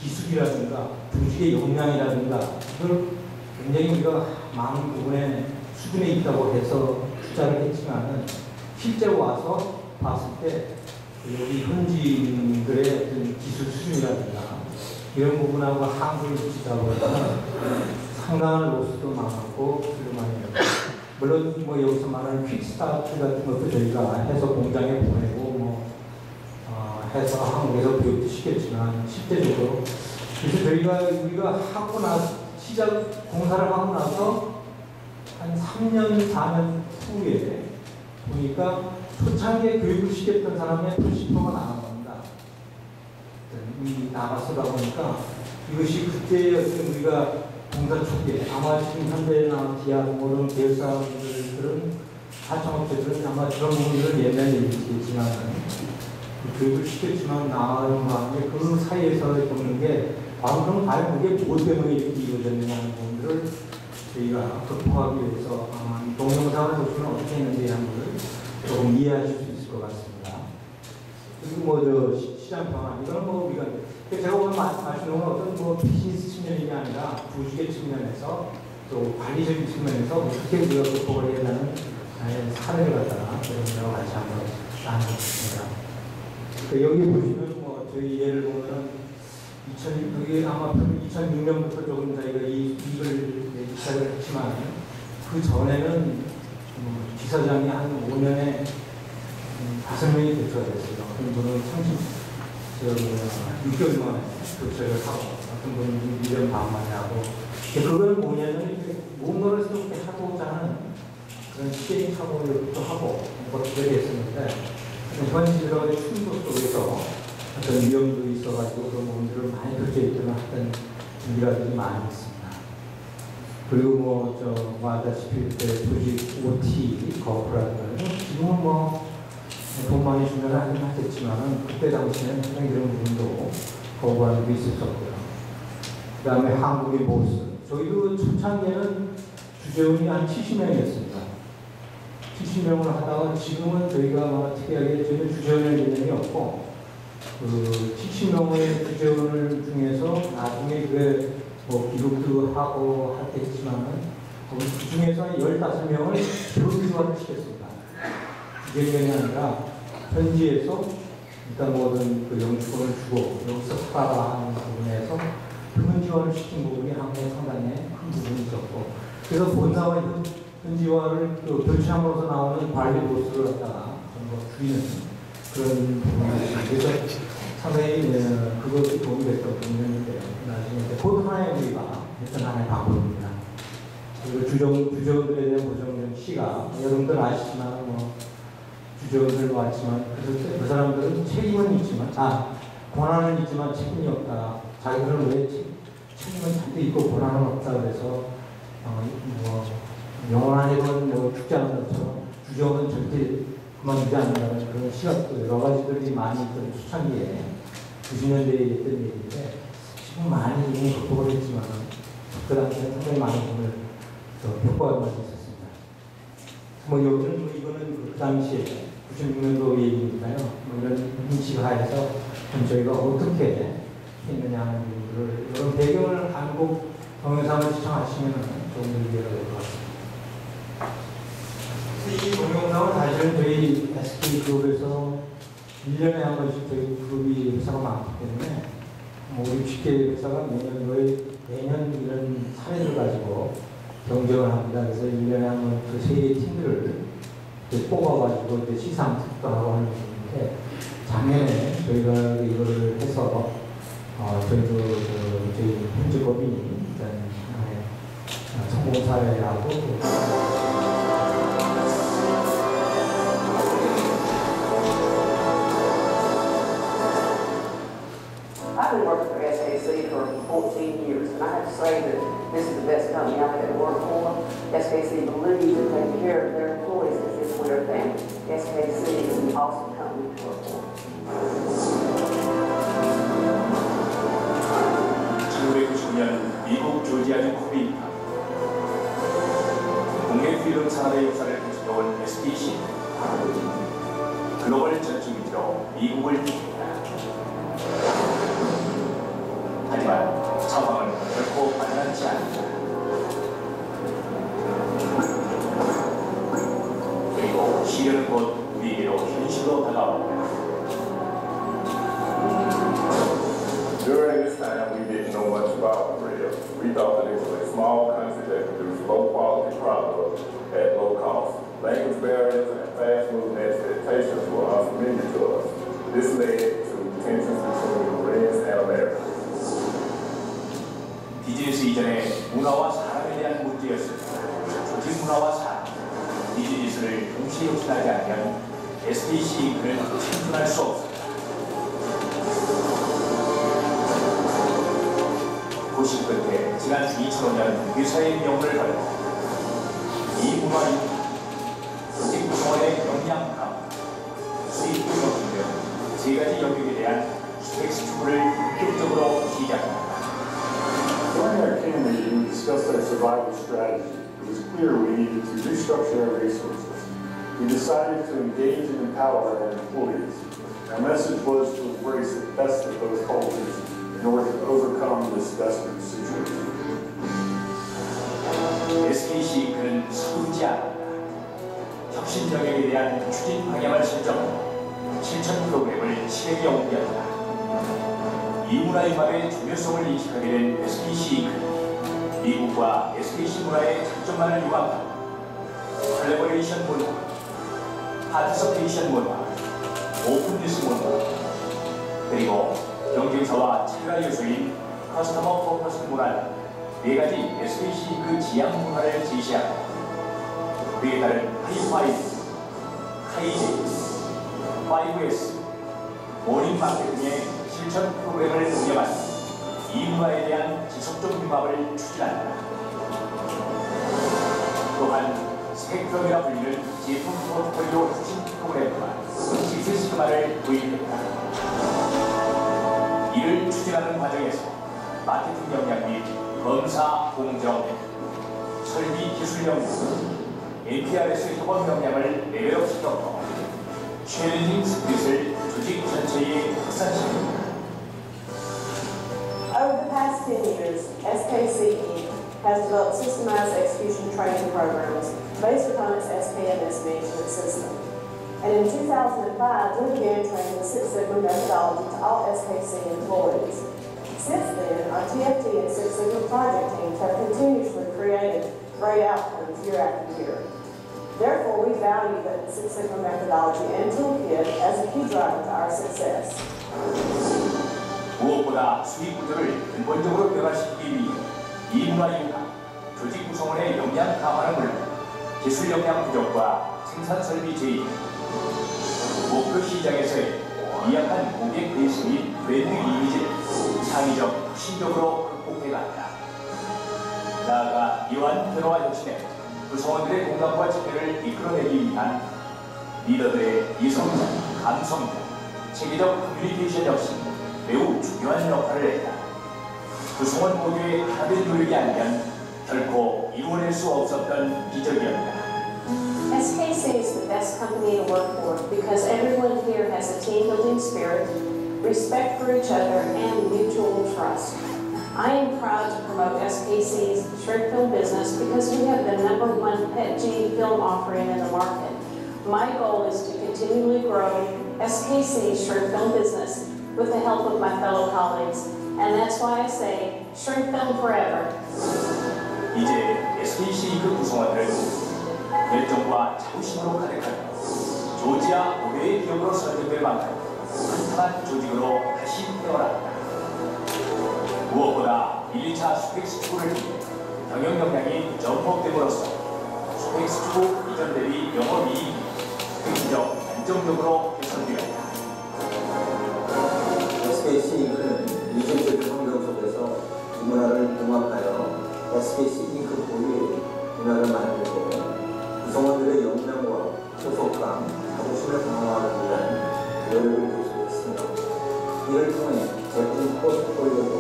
기술이라든가 조직의 역량이라든가 이걸 굉장히 우리가 많은 부분에 수준에 있다고 해서 투자를 했지만은 실제로 와서 봤을 때 여기 현지인들의 어떤 기술 수준이라든가 이런 부분하고 한국에 붙이다 보면 상당한 로스도 많았고 그리고 많이 물론 뭐 여기서 말하는 퀵스타트 같은 것도 저희가 해서 공장에 보내고 해서 한국에서 교육도 시켰지만 실제적으로 그래서 저희가 우리가 하고 나서 시작 공사를 하고 나서 한 3년 4년 후에 보니까 초창기에 교육을 시켰던 사람의 80%가 나간 겁니다. 이 나가서다 보니까 이것이 그때의 어떤 우리가 공사 초기에 아마 지금 현대나 기아 모든 계열사들은 하청업체들은 아마 그런 부분들을 옛날에 얘기했지만 교육을 시켰지만 나가는 바람에 그 사이에서 겪는 게 바로 그럼 과연 그게 무엇 때문에 이렇게 이루어졌느냐 하는 부분들을 저희가 극복하기 위해서 동영상을 보시면 어떻게 했는지 하는 것을 조금 이해하실 수 있을 것 같습니다. 그리고 시장 변화 이건 우리가 제가 오늘 말씀드린 건 어떤 비즈니스 측면이 아니라 조직의 측면에서 또 관리적인 측면에서 어떻게 우리가 극복을 해야 하는 사례를 갖다가 여러분들과 같이 한번 나누겠습니다. 여기 보시면 저희 예를 보면 여기 아마 2006년부터 조금 저희가 이 일을 시작을 했지만 그 전에는 지사장이 한 5년에 5명이 교체가 됐어요. 어떤 분은 6개월 만에 교체를 하고 어떤 분은 1년 반 만에 하고 그걸 뭐냐면 몸노릇을 이렇게 하고자 하는 그런 시행 사고도 하고 그렇게 됐었는데 현실과의 충돌 속에서 어떤 위험도 있어가지고 그런 부분들을 많이 결제했던 어떤 일가들이 많이 있습니다. 그리고 아다시피 조직 OT 거부라는 지금은 돈 많이 주면 하긴 하겠지만은 그때 당시에는 상당히 이런 부분도 거부하는 게 있었었고요. 그 다음에 한국의 보스 저희도 초창기에는 주재원이 한 70명이었습니다. 70명을 하다가 지금은 저희가 특이하게 저희는 주재원을 개념이 없고 70명의 주재원을 중에서 나중에 그게 기록도 하고 했지만은 그 중에서 15명을 교육교환을 시켰습니다. 주재원이 아니라 현지에서 일단 모든 그 영주권을 주고 여기서 살아라 하는 부분에서 현지화를 시킨 부분이 한국에 상당히 큰 부분이 있었고 그래서 본사와 현지화를 교체함으로써 나오는 관리 보수를 갖다가 줄이는 그런 부분이 있습니다. 그래서 상당히 그것이 도움이 됐던 부분인데요. 나중에 그것 하나의 우리가 했던 하나의 방법입니다. 그리고 주재원들에 대한 보정 시가 여러분들 아시지만 주재원들 왔지만 그 사람들은 책임은 있지만 권한은 있지만 책임이 없다. 자기들은 왜 책임은 잔뜩 있고 권한은 없다. 그래서 영원한 해본 죽지 않는 것처럼 주재원은 절대 그만두지 않는다는 그런 시각도 여러 가지들이 많이 있던 초창기에 90년대에 있던 얘기인데 지금 많이 이미 극복을 했지만 그 당시에는 상당히 많은 부분을 겪어가는 것이 있었습니다. 여기는 이거는 그 당시에 96년도 얘기니까요. 이런 인식하에서 저희가 어떻게 했느냐 하는 부분들을 이런 배경을 한국 동영상을 시청하시면 조금 더 이해가 될 것 같습니다. 이 동영상은 사실은 저희 SK 그룹에서 1년에 한 번씩 저희 그룹이 회사가 많기 때문에 60개 회사가 매년 이런 사례를 가지고 경쟁을 합니다. 그래서 1년에 한 번 그 세 개의 팀들을 뽑아가지고 시상 특도 하고 하는 부분인데 작년에 저희가 이거를 해서 저희도 저희 현지 법인이 일단 성공 사례라고 I've been working for SKC for 14 years, and I have to say that this is the best company I've ever worked for. SKC believes in taking care of their employees as if we're a family. SKC is an awesome company to work for. 1990년 미국 조지아주 코비입니다. 국내 필름 산업의 역사를 거쳐온 SKC. 그 글로벌 전투기지로 미국을 비롯했다. 하지만 상황은 결코 만만치 않다. 그리고 시련은 곧 우리에게로 현실로 다가온다. During this time, we didn't know much about Korea. We thought that it was a small country that produced low-quality products at low cost. Language barriers and fast-moving expectations were unfamiliar to us. This led to tensions between Koreans and Americans. 비즈니스 이전에 문화와 사람에 대한 문제였습니다. 조직 문화와 사람, 비즈니스를 동시에 혁신하지 않으면 SKC인크는 생존할 수 없습니다. 90 끝에 지난 2005년 회사의 명을 걸고 이 문화 융합, 조직 구성원의 역량 강화, 수익 경영 등 세 가지 영역에 대한 수백 스튜브를 본격적으로 시작합니다. During our team meeting, we discussed our survival strategy. It was clear we needed to restructure our resources. We decided to engage and empower our employees. Our message was to embrace the best of both cultures in order to overcome this desperate situation. SKC인크는 서두르지 않았다. 혁신 영역에 대한 추진 방향을 설정하고 실천 프로그램을 실행에 옮겼다. 이 문화 융합의 중요성을 인식하게 된 SKC인크는 미국과 SKC 문화의 장점만을 융합하고 콜래보레이션 문화, 파티서페이션 문화, 오픈니스 문화, 그리고 경쟁사와 차별화 요소인 커스터머 포커스 문화 네 가지 SKC인크 지향 문화를 제시합니다. 그에 따른 하이파이브, 하이제이스, 5S, 모닝마켓 등의 실천 프로그램을 운영하며 이 문화에 대한 지속적 융합을 추진한다. 또한 스펙트럼이라 불리는 제품 포트폴리오 혁신 프로그램 또한 시스템화를 도입했다. 이를 추진하는 과정에서 마케팅 역량 및 검사 공정, 설비 기술 역량, APRS 협업 역량을 레벨업 시켰고 챌린징 스피릿을 조직 전체에 확산시킵니다. Over the past 10 years, SKC Inc. has developed systemized execution training programs based upon its SKMS management system. And in 2005, we began training the Six Sigma methodology to all SKC employees. Since then, our TFT and Six Sigma project teams have continuously created great outcomes year after year. Therefore, we value the Six Sigma methodology and toolkit as a key driver to our success. 무엇보다 수익 구조를 근본적으로 변화시키기 위해 이 문화 융합, 조직 구성원의 역량 강화는 물론 기술 역량 부족과 생산 설비 제인, 목표 시장에서의 미약한 고객 베이스 및 브랜드 이미지를 창의적, 혁신적으로 극복해간다. 나아가 이러한 변화와 혁신에 구성원들의 공감과 집회를 이끌어내기 위한 리더들의 이성적, 감성적, 체계적 커뮤니케이션 역시 매우 중요한 역할을 했다. 구성원 모두의 하나된 노력이 아니면 결코 이루어낼 수 없었던 기적이었다. SKC is the best company to work for because everyone here has a team-building spirit, respect for each other, and mutual trust. I am proud to promote SKC's short film business because we have the #1 PETG film offering in the market. My goal is to continually grow SKC's short film business with the help of my fellow colleagues, and that's why I say short film forever. 이제 SKC인크 구성원들은 열정과 자부심으로 가득한 조지아 의회의 기업으로 선정될 만큼 탄탄한 조직으로 다시 태어났다. 무엇보다 1, 2차 스펙스튜브를 통해 경영 역량이 점프업됨으로써 스펙스튜브 이전 대비 영업이익이 획기적, 안정적으로 개선되었다. SKC인크는 이중적인 환경 속에서 이 문화를 융합하여 SKC인크 고유의 문화를 만들고 구성원들의 역량과 소속감, 자부심을 강화하기 위한 노력을 계속했습니다. 이를 통해 제품 포트폴리오도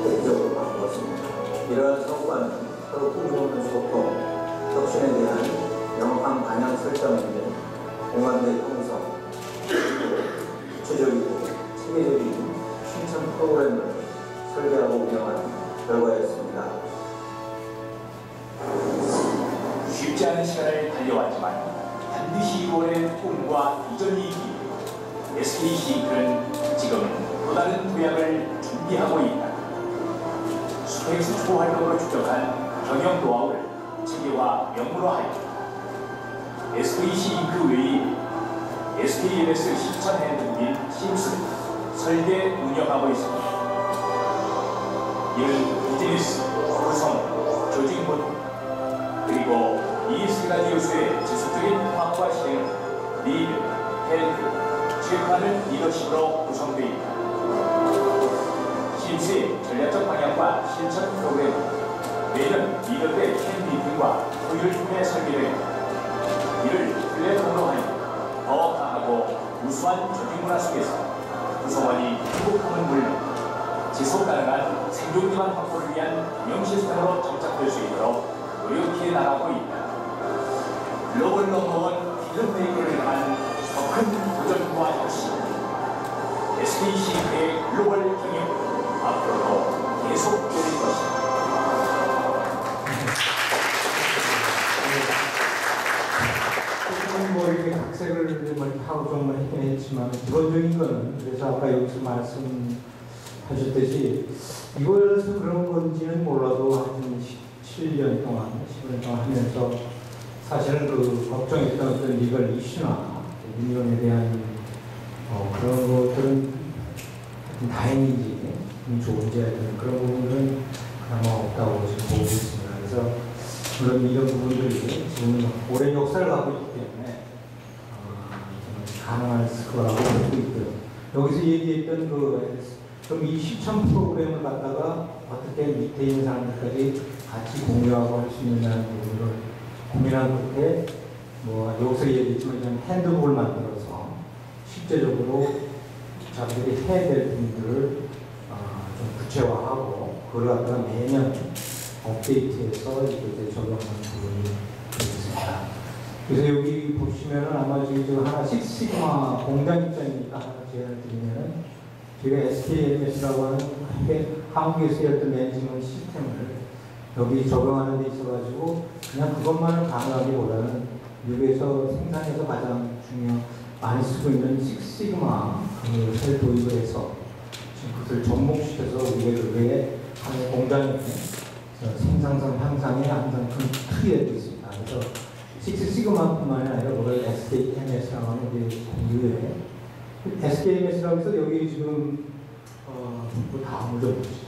획기적으로 바꾸었습니다. 이러한 성과는 서로 끊임없는 소통, 혁신에 대한 명확한 방향 설정에 공감대 형성, 구체적이고 체계적인 실천 프로그램을 설계하고 운영한 결과였습니다. 쉽지 않은 시간을 달려왔지만 반드시 이루어낼 꿈과 비전이 있기에 SKC인크는 지금 또 다른 도약을 준비하고 있다. 수행수초 활동으로 축적한 경영 노하우를 체계와 명문화하여 SKC인크 외에 SKMS 실천 핸드북인 심스를 설계 운영하고 있습니다. 이는 비즈니스, 구성, 조직문, 그리고 이 세 가지 요소의 지속적인 통합과 실행을 리드, 헬프, 체크하는 리더십으로 구성되어 있다. 심스의 전략적 방향과 실천 프로그램은 매년 리더들의 캠미팅과 토요일 중에 설계되어 있다. 이를 플랫폼으로 하여 더 강하고 우수한 조직문화 속에서 구성원이 행복함은 물론 지속 가능한 생존 기반 확보를 위한 운영 시스템으로 정착될 수 있도록 노력해 나가고 있다. 글로벌 넘버원 비전 메이커를 향한 더 큰 도전과 혁신, SKC인크의 글로벌 경영 앞으로도 계속될 것이다. 뭐 이렇게 각색을 하고 정말 했긴 했지만 기본적인 거는 그래서 아까 여기서 말씀하셨듯이 이거에서 그런 건지는 몰라도 한 7년 동안, 10년 동안 하면서 사실은 그 걱정했던 어떤 리걸 이슈나 민원에 대한 그런 것들은 다행인지 좋은지 그런 부분은 아마 없다고 지금 보고 있습니다. 그래서 물론 이런 부분들이 지금 오랜 역사를 갖고 있기 때문에 가능할 거라고 보고 있고요. 여기서 얘기했던 그럼 이 실천 프로그램을 갖다가 어떻게 밑에 있는 사람들까지 같이 공유하고 할 수 있느냐는 부분을 고민한 끝에 뭐 여기서 얘기했지만 좀 핸드북을 만들어서 실제적으로 자기들이 해야 될 부분들을 좀 구체화하고 그걸 갖다가 매년 업데이트해서 이렇게 적용하는 부분이 있습니다. 그래서 여기 보시면은 아마 지금 하나 식시그마 공장 입장이니까 하나 제안을 드리면은 저희가 SKMS라고 하는 한국에서 쓰였던 매니지먼트 시스템을 여기 적용하는 데 있어가지고 그냥 그것만을 가능하기보다는 미국에서 생산해서 가장 많이 쓰고 있는 식시그마 그걸 도입을 해서 지금 그것을 접목시켜서 우리가 그게 한 공장에 생산성 향상에 항상 큰 틀이 되고 있습니다. 그래서 식시그마뿐만 아니라 그걸 SKMS라고 하는 게 공유에 SKMS라고 해서 여기 지금 그 다음을 좀 보시죠.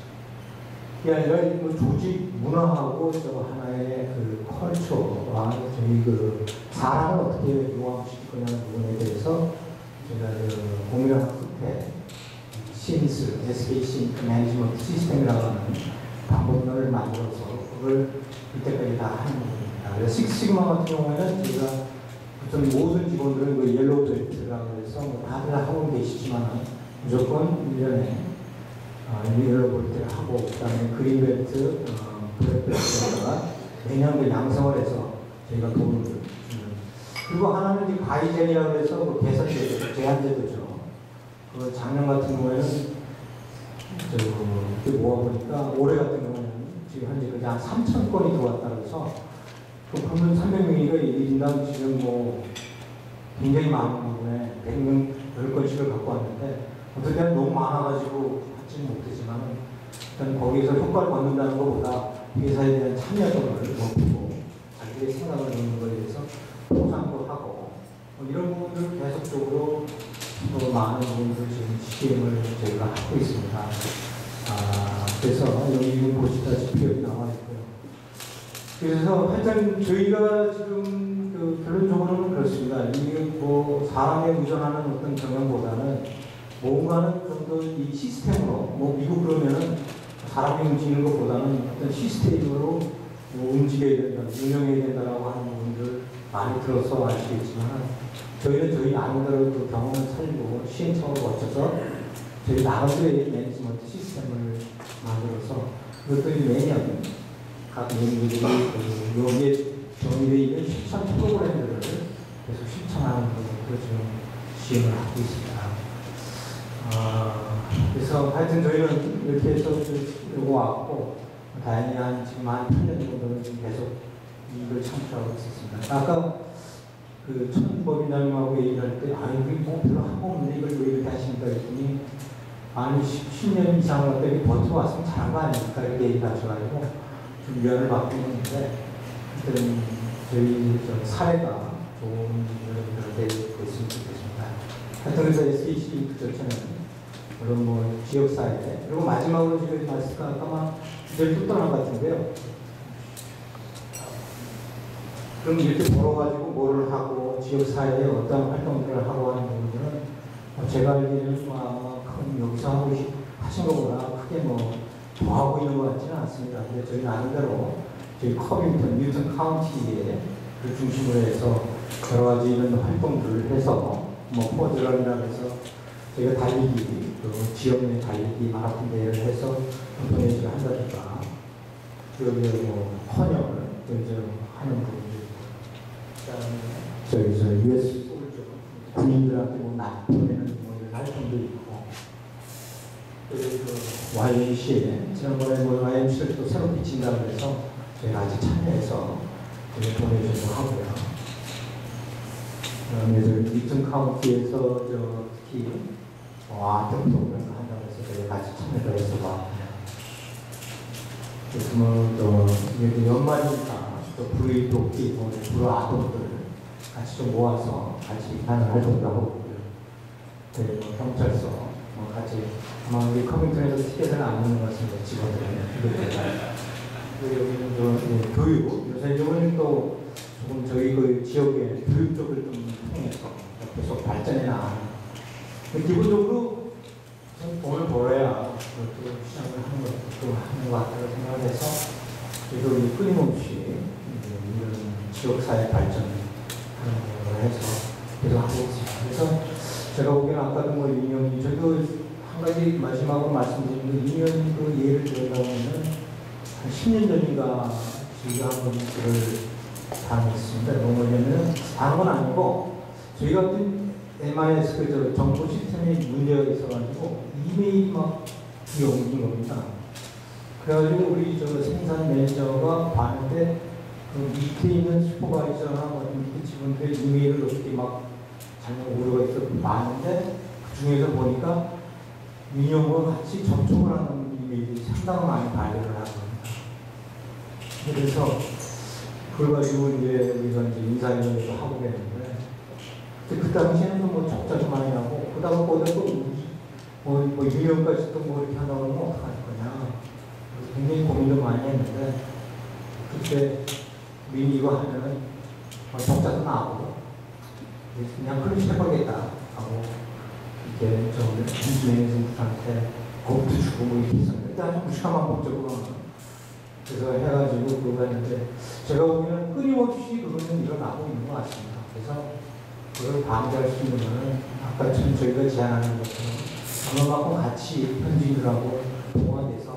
이게 아니라 조직 문화하고 저 하나의 그 컬처와 저희 그 사람을 어떻게 융합시킬 거냐는 부분에 대해서 제가 고민을 한 끝에 심스, SKC 매니지먼트 시스템이라고 하는 방법론을 만들어서 그걸 이때까지 다 하는 겁니다. 그래서 식시그마 같은 경우에는 제가 어떤 모든 직원들은 그 옐로우 벨트라고 해서 뭐 다들 하고 계시지만 무조건 1년에 옐로우 벨트를 하고 그다음에 그린 벨트, 블랙 벨트에다가 매년 그 양성을 해서 저희가 도움을 주는. 그리고 하나는 이제 가이젠이라고 해서 그 개선제도, 제한제도죠. 그 작년 같은 경우에는 모아보니까 올해 같은 경우는 지금 현재 그게 한 3,000건이 들어왔다 그래서 그러면 300명이니까 1인당 지금 뭐 굉장히 많은 부분에 100명 10건씩을 갖고 왔는데 어떨 때는 너무 많아가지고 하지는 못했지만 일단 거기서 효과를 얻는다는 것보다 회사에 대한 참여도를 높이고 자기의 생각을 넣는 것에 대해서 포상도 하고 이런 부분들을 계속적으로 또 많은 부분들 지금 시행을 저희가 하고 있습니다. 그래서 여기 보시다시피 여기 나와 있고요. 그래서 하여튼 저희가 지금 그 결론적으로는 그렇습니다. 이게 뭐 사람에 의존하는 어떤 경영보다는 뭔가는 좀 더 이 시스템으로 뭐 미국 그러면은 사람이 움직이는 것보다는 어떤 시스템으로 뭐 움직여야 된다, 운영해야 된다라고 하는 부분들 많이 들어서 아시겠지만 저희는 저희 나름대로 그 경험을 살리고 시행착오를 거쳐서 저희 나름대로의 매니지먼트 시스템을 만들어서 그것들이 매년 각 매니저들이 여기에 정의되어 있는 실천 프로그램들을 계속 실천하는 것을 지금 시행을 하고 있습니다. 그래서 하여튼 저희는 이렇게 해서 이러고 왔고, 다행히 지금 한 8년 정도는 계속 이걸 창출하고 있었습니다. 아까 그 천법인장님하고 얘기할 때, 이게 뭐 별로 하고 없는데 이걸 왜 이렇게 하십니까? 했더니, 아니, 10년 이상을 갖다 버텨왔으면 잘한 거 아닙니까? 이렇게 얘기하셔가지고, 좀 위안을 받고 있는데, 하여튼 저희 사례가 좋은 일이 됐으면 좋겠습니다. 하여튼 그래서 SEC 그 자체는 물론 뭐 지역사회, 그리고 마지막으로 지금 말씀드린 아까 주제를 또 떠난 것 같은데요. 그럼 이렇게 벌어가지고 뭐를 하고 지역사회에 어떤 활동들을 하고 하는 부분들은 제가 알기로는 여기서 하신 것보다 크게 더 하고 있는 것 같지는 않습니다. 근데 저희 나름대로 저희 커빙턴, 뉴턴 카운티에 그 중심으로 해서 여러 가지 이런 활동들을 해서 포드런이라고 해서 저희가 달리기, 지역 내 달리기 마라톤 대회를 해서 도내지를 한다든가, 여기 헌혈을 하는 부분도 있고, 저희 US 군인들한테 보내는 이런 활동도 있고, 그리고 YMCA, 지난번에 YMCA를 또 새로 비친다고 해서 저희가 아직 참여해서 도내지도 하고요. 그다음에 뉴턴 카운티에서 특히 아트 프로그램을 한다고 해서 저희가 같이 참여를 해서 왔고요. 그래서 이게 연말이니까 불의 돕기, 불의 아동들 같이 좀 모아서 같이 하는 활동도 하고 있고요. 경찰서 같이 아마 우리 커뮤니티에서 티켓을 안 먹는 것 같습니다. 직원들은. 여기는 교육, 요새 이번에는 또 조금 저희 그 지역의 교육 쪽을 좀 통해서 계속 발전해 나가는. 기본적으로 돈을 벌어야 또 시장을 하는 것 같다고 생각을 해서 저희도 끊임없이 이런 지역사회 발전을 하는 걸 해서 계속 하고 있습니다. 그래서 제가 보기에는 아까도 인연이, 저도 한 가지 마지막으로 말씀드린 게 인연 그 예를 들어보면 한 10년 전인가 저희가 한 번을 당했습니다. 뭐냐면 다른 건 아니고 저희가 어떤 MIS 정보 시스템에 문제가 있어가지고 이메일이 막 옮긴 겁니다. 그래가지고 우리 생산 매니저가 봤는데 그 밑에 있는 슈퍼바이저나 밑에 직원들의 이메일을 어떻게 막 잘못 오류가 있어서 봤는데 그 중에서 보니까 민영과 같이 접촉을 하는 이메일이 상당히 많이 발견을 한 겁니다. 그래서 그걸 가지고 우리가 인사이런도 하고 그랬는데 그 당시에는 적자도 많이 나고 그다가 거기다 또 유형까지 또 이렇게 하다 보면 어떡할 거냐. 굉장히 고민도 많이 했는데 그때 우리 이거 하면은 적자도 나고 그냥 클릭 해보겠다 하고 이렇게 김주행선한테 겁도 주고 이렇게 했었는데 일단 좀 무식한 방법적으로 그래서 해가지고 그거 했는데 제가 보기에는 끊임없이 그거는 일어나고 있는 것 같습니다. 그래서 그걸 방지할 수 있는 거는 아까 저희가 제안하는 것처럼 그만큼 같이 현지인들하고 동원돼서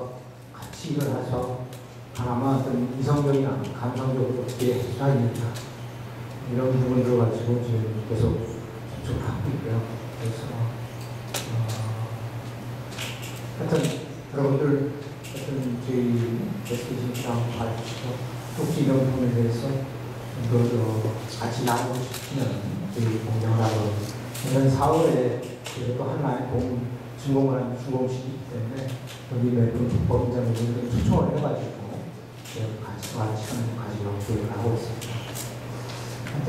같이 일을 해서 아마 어떤 이성적이나 감성적으로 어떻게 해주하겠냐 이런 부분들 가지고 지금 계속 접촉을 하고 있고요. 그래서 하여튼 여러분들 저희 SKC랑 봐주시고 혹시 이런 부분에 대해서 같이 나누고 싶으면 저희 공정을 하고 내년 4월에 또 하나의 준공을 하는 준공식이기 때문에 여기 매번 법인장님들 초청을 해가지고 같이 시간을 가지고 교육을 하고 있습니다. 하여튼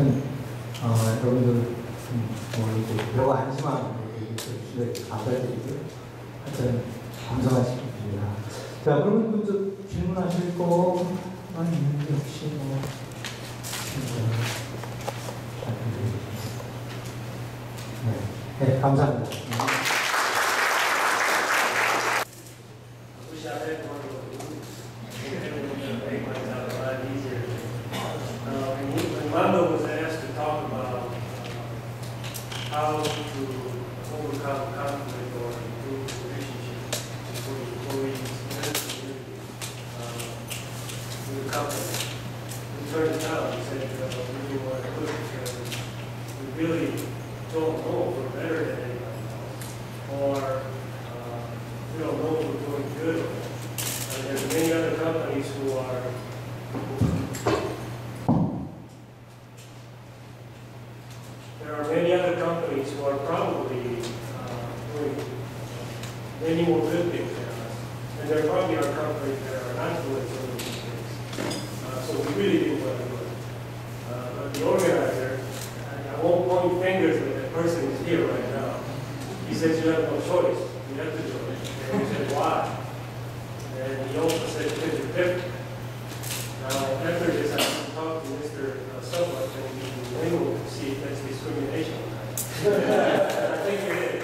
여러분들 이렇게 별거 아니지만 이렇게 감사드리고요. 하여튼 감사하십니다. 자, 그러면 질문하실 거 있는데 혹시 네, 감사합니다. Mando was asked to talk about how to overcome conflict or improve relationships between employees and the community in the company. We turned it down. We said we didn't want to do it because we really don't know if we're better than anybody else, or there are many other companies who are probably doing many more good things than us. And there probably are companies that are not doing some of these things. So we really do what we do. But the organizer, I won't point fingers at the person who's here right now. He says you have no choice. You have to do it. And we said, why? And he also said, because you're different. Now, after this, I talked to Mr. Sublet and we will see if that's discrimination. I think it is.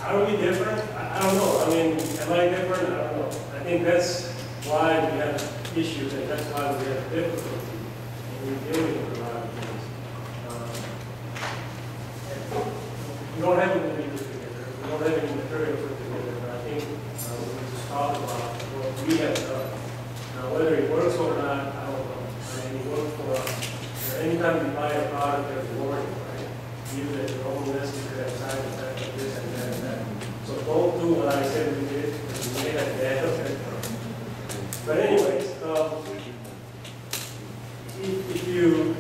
Are we different? I don't know. I mean, am I different? I don't know. I think that's why we have issues, and that's why we have difficulty in dealing with a lot of things. We don't have any leaders together. We don't have any material put together. But I think we need to talk about what we have done. Now, whether it works or not, I don't know. I mean, it works for us. Anytime you buy a product, there's a warning, right? Even at your own risk, you could have side effects of this and that and that. So don't do what I said we did, because you may have bad effects. But anyways, if you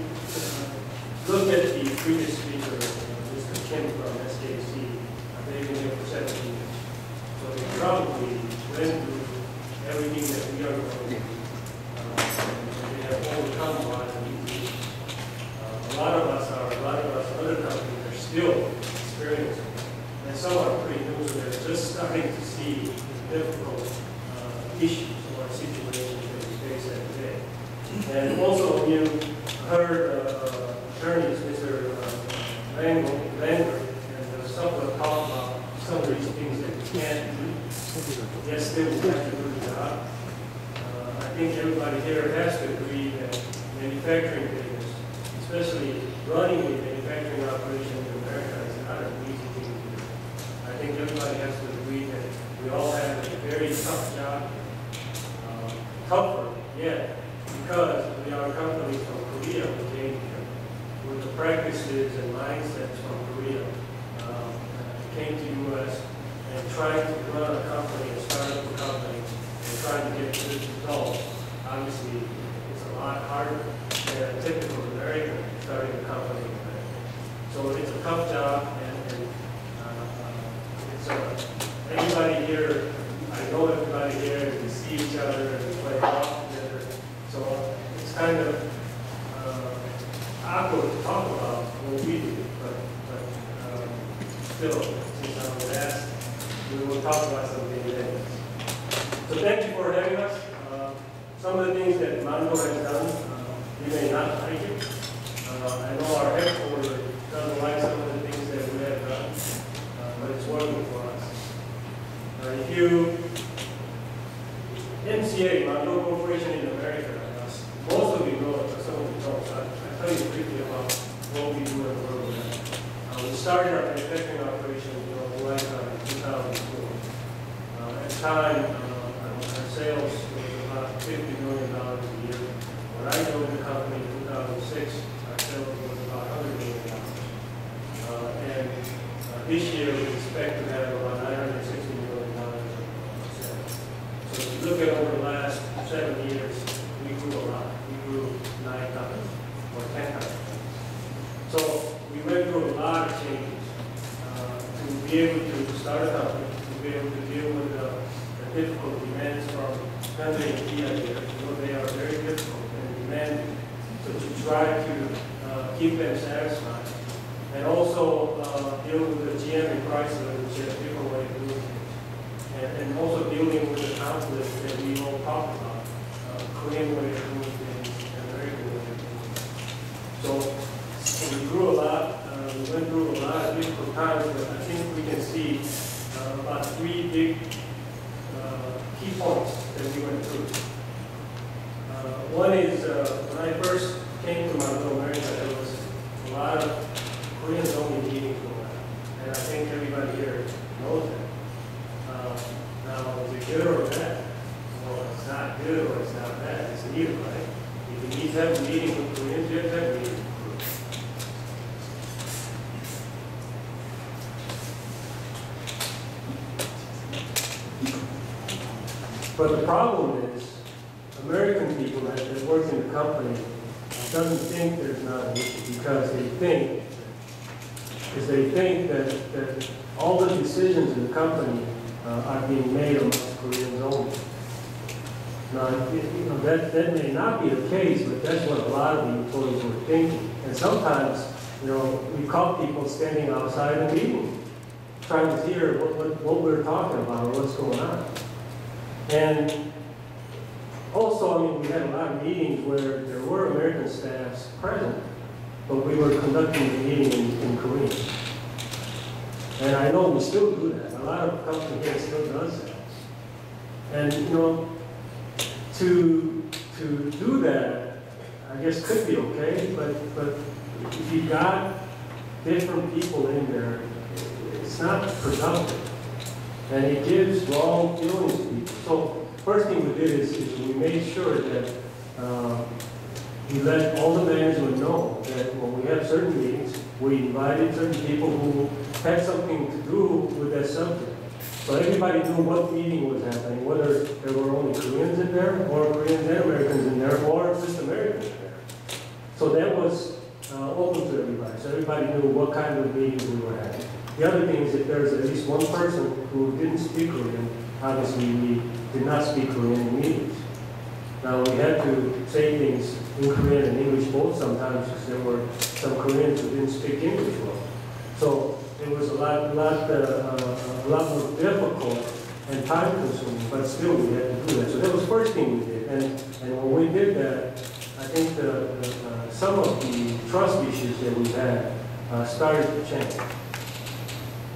look at the previous speaker, Mr. Kim from SKC, they've been here for 17 years. So they probably went through everything that we are going through. They have overcome a lot of these issues. A lot of us, other companies are still experiencing it. And some are pretty new, so they're just starting to see difficult issues or situations that we face every day. And also, you heard attorneys, Mr. Langer, and someone talk about some of these things that we can't do. Yes, still we have to do the job. I think everybody here has to agree that manufacturing business, especially running a manufacturing operation in America, is not an easy thing to do. I think everybody has to agree that we all have a very tough job. Tougher, yeah, because we are companies from Korea who came here with the practices and mindsets from Korea, came to U.S. and tried to run a company and start up a company and trying to get good results. Obviously, it's a lot harder than a typical American starting a company. So it's a tough job, and it's everybody here. I know everybody here, we see each other, and we play golf together. So it's kind of awkward to talk about what we do, but still, since I was asked, we will talk about something else. So thank you for having us. Some of the things that Mando has done, you may not like it. I know our headquarters doesn't like some of the things that we have done, but it's working for us. If you, MCA, Mando Corporation in America, most of you know it, but some of you don't. So I'll tell you briefly about what we do and where we're at. We started our manufacturing operation in July 2004. At the time, our sales was about $50 million a year. When I joined the company in 2006, our sales was about $100 million. And this year, we expect to have about $960 million of sales. So if you look at over the last 7 years, we grew a lot. We grew 9 times or 10 times. So we went through a lot of changes to be able to start a company, to be able to deal with the difficult demands from Hyundai and Kia here. They are very difficult and demanding. So to try to keep them satisfied. And also deal with the GM and Chrysler, which is a different way of doing things. And also dealing with the conflicts that we all talked about. Korean way of doing things and American way of doing things. So we grew a lot. We went through a lot of difficult times, but I think we can see about 3 big key points that we went through. One is when I first came to Mando America, there was a lot of Koreans only meetings going on, and I think everybody here knows that. Now, is it good or bad? Well, it's not good or it's not bad. It's neither, right? If you need to have a meeting with Koreans, you have to have a meeting with Koreans. But the problem is, American people that work in the company doesn't think there's not an issue because they think that all the decisions in the company are being made amongst Koreans only. Now, that may not be the case, but that's what a lot of the employees were thinking. And sometimes, we caught people standing outside the meeting, trying to hear what we're talking about or what's going on. And also, we had a lot of meetings where there were American staffs present, but we were conducting the meeting in Korean. And I know we still do that. A lot of companies here still does that. And to do that, I guess could be okay, but if you got different people in there, it's not productive. And it gives wrong feelings to people. So first thing we did is we made sure that we let all the management know that when we have certain meetings, we invited certain people who had something to do with that subject. So everybody knew what meeting was happening, whether there were only Koreans in there, or Koreans and Americans in there, or just Americans in there. So that was open to everybody. So everybody knew what kind of meetings we were having. The other thing is if there's at least one person who didn't speak Korean, obviously we did not speak Korean in meetings. Now we had to say things in Korean and English both sometimes because there were some Koreans who didn't speak English well. So it was a lot more difficult and time consuming, but still we had to do that. So that was the first thing we did. And when we did that, I think some of the trust issues that we had started to change.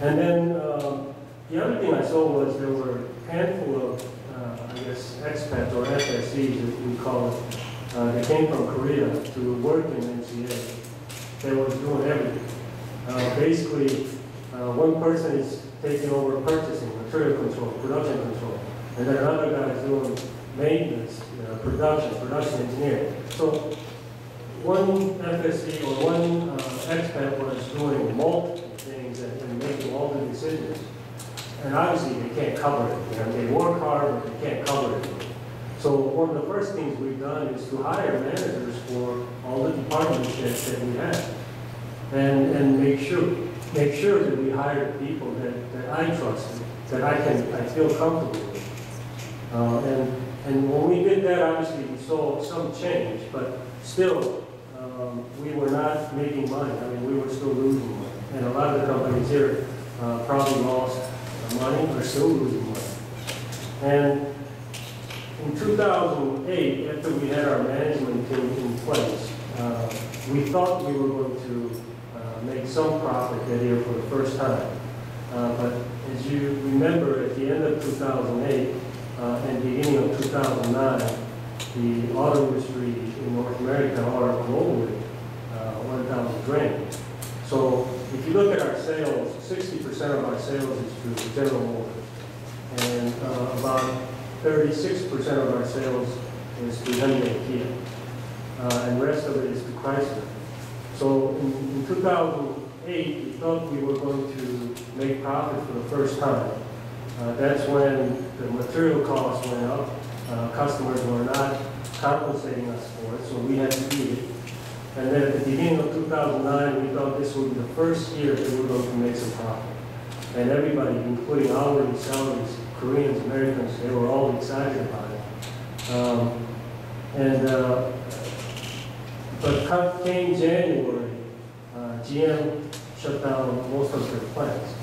And then the other thing I saw was there were a handful of, expats or FSCs, as we call it, that came from Korea to work in NCA. They were doing everything. Basically, one person is taking over purchasing, material control, production control, and then another guy is doing maintenance, production engineering. So one FSC or one expat was doing multiple things and making all the decisions. And obviously they can't cover it. They work hard, but they can't cover it. So one of the first things we've done is to hire managers for all the department heads that we have, and make sure that we hire people that I trust, that I feel comfortable with. And when we did that, obviously we saw some change, but still we were not making money. We were still losing money, and a lot of the companies here probably lost money or still losing money. And in 2008, after we had our management team in place, we thought we were going to make some profit that year for the first time. But as you remember, at the end of 2008 and beginning of 2009, the auto industry in North America or globally went down the drain. So if you look at our sales, 60% of our sales is to General Motors, and about 36% of our sales is to Hyundai and Kia, and the rest of it is to Chrysler. So in 2008, we thought we were going to make profit for the first time. That's when the material costs went up. Customers were not compensating us for it, so we had to eat it. And then at the beginning of 2009, we thought this would be the first year that we were going to make some profit. And everybody, including hourly salaries, Koreans, Americans, they were all excited about it. But came January, GM shut down most of their plants.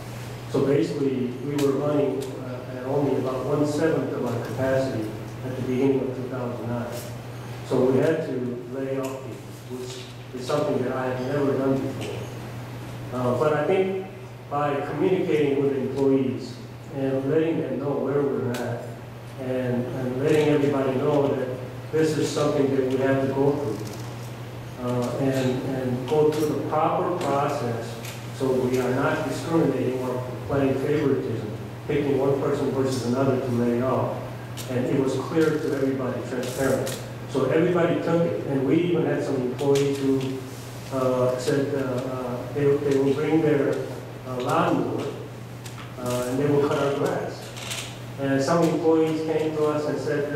So basically, we were running at only about 1/7 of our capacity at the beginning of 2009. So we had to lay off people, which is something that I have never done before. But I think by communicating with employees and letting them know where we're at, and letting everybody know that this is something that we have to go through, and go through the proper process so we are not discriminating or playing favoritism, picking one person versus another to lay off. And it was clear to everybody, transparent. So everybody took it, and we even had some employees who said they will bring their lawnmower and they will cut our grass. And some employees came to us and said,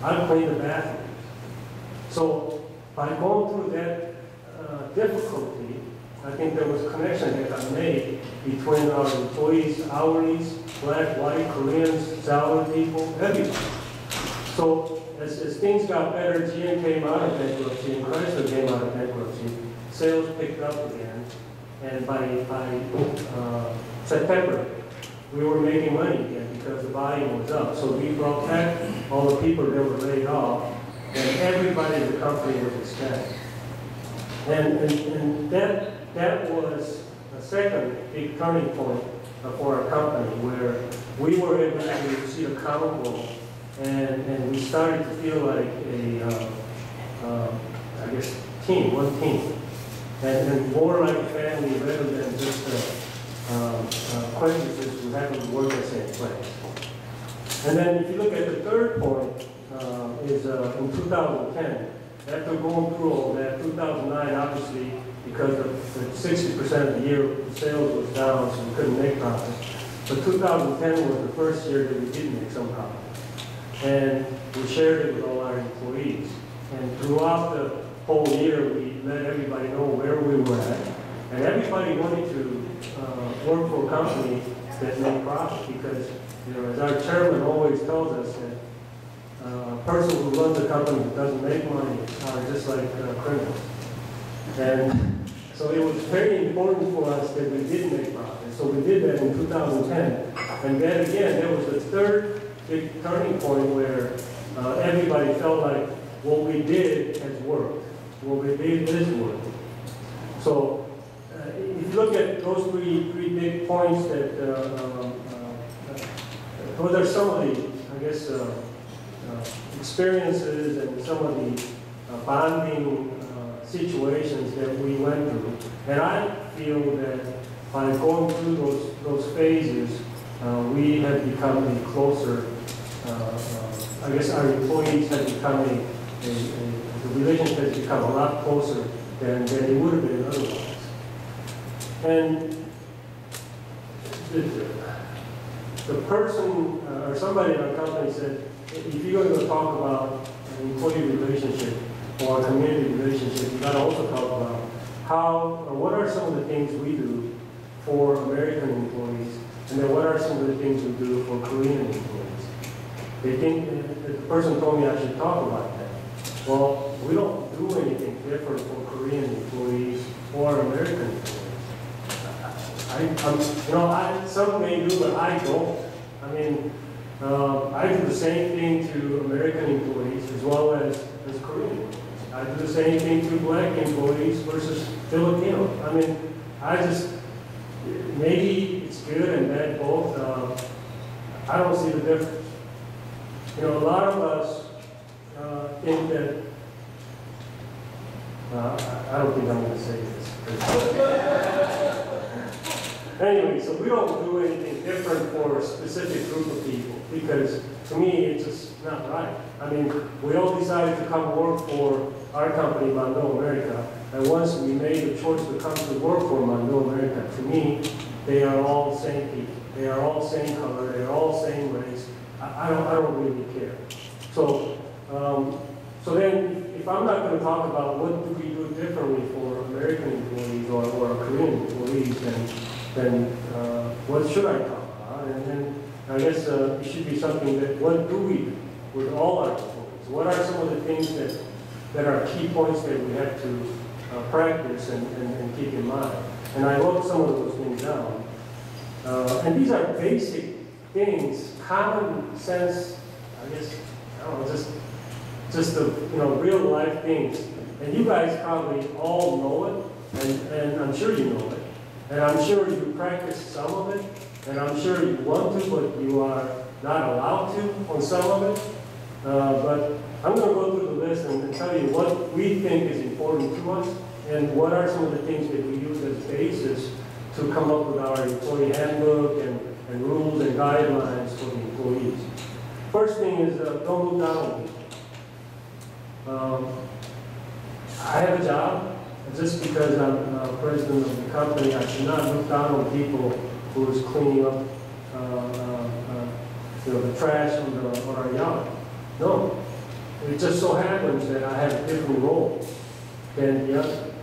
I'll clean the bathroom. So by going through that difficulty, I think there was a connection that got made between our employees, hourlies, black, white, Koreans, salary people, everybody. So as things got better, GM came out of bankruptcy and Chrysler came out of bankruptcy, sales picked up again, and by September, we were making money again because the volume was up. So we brought back all the people that were laid off, and everybody in the company was ecstatic. And that was a second big turning point for our company, where we were able to see accountable, and we started to feel like I guess, one team, and more like a family rather than just acquaintances who happen to work at the same place. And then if you look at the third point, is in 2010, after going through all that, 2009 obviously, because the 60% of the year the sales was down, so we couldn't make profits. But 2010 was the first year that we did make some profit. And we shared it with all our employees. And throughout the whole year, we let everybody know where we were at. And everybody wanted to work for a company that made profit, because, you know, as our chairman always tells us, that a person who runs a company that doesn't make money are just like criminals. And so it was very important for us that we did make profit. So we did that in 2010. And then again, there was a third big turning point where everybody felt like what we did has worked. What we did is working. So if you look at those three big points, that those are some of the, I guess, experiences and some of the bonding situations that we went through. And I feel that by going through those phases, we have become a closer, I guess our employees have become the relationship has become a lot closer than it would have been otherwise. And the person or somebody in our company said, if you're going to talk about an employee relationship or a community relationship, you got to also talk about what are some of the things we do for American employees, and then what are some of the things we do for Korean employees. They think, the person told me I should talk about that. Well, we don't do anything different for Korean employees or American employees. Some may do, but I don't. I mean, I do the same thing to American employees as well as Korean employees. I do the same thing to black employees versus Filipino. I mean, maybe it's good and bad both. I don't see the difference. You know, a lot of us think that, I don't think I'm going to say this. Anyway, so we don't do anything different for a specific group of people, because to me, it's just not right. I mean, we all decided to come work for our company, Mando America, and once we made the choice to come to work for Mando America, to me, they are all same people. They are all same color. They are all same race. I don't really care. So, so then, if I'm not going to talk about what do we do differently for American employees or Korean employees, then what should I talk about? And then I guess it should be something that, what do we do with all our employees? What are some of the things that are key points that we have to practice and keep in mind? And I wrote some of those things down. And these are basic things, common sense, I guess, I don't know, just the real life things. And you guys probably all know it, and I'm sure you know it. And I'm sure you practice some of it, and I'm sure you want to, but you are not allowed to on some of it. But I'm going to go through the list and tell you what we think is important to us, and what are some of the things that we use as basis to come up with our employee handbook and rules and guidelines for the employees. First thing is don't look down on people. I have a job. Just because I'm president of the company, I should not look down on people who is cleaning up the trash on our yard. No. It just so happens that I have a different role. than the other.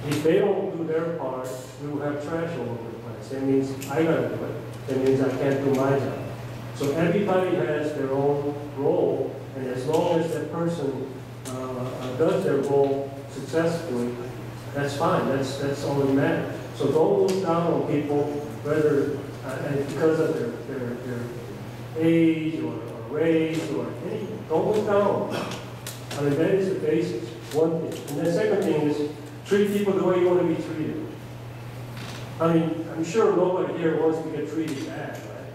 If they don't do their part, we will have trash all over the place. That means I gotta do it. That means I can't do my job. So everybody has their own role, and as long as that person does their role successfully, that's fine. That's all that matters. So don't look down on people, whether and because of their age or race or anything. Don't look down on them. I mean, that is the basics, one thing. And the second thing is, treat people the way you want to be treated. I mean, I'm sure nobody here wants to get treated bad, right?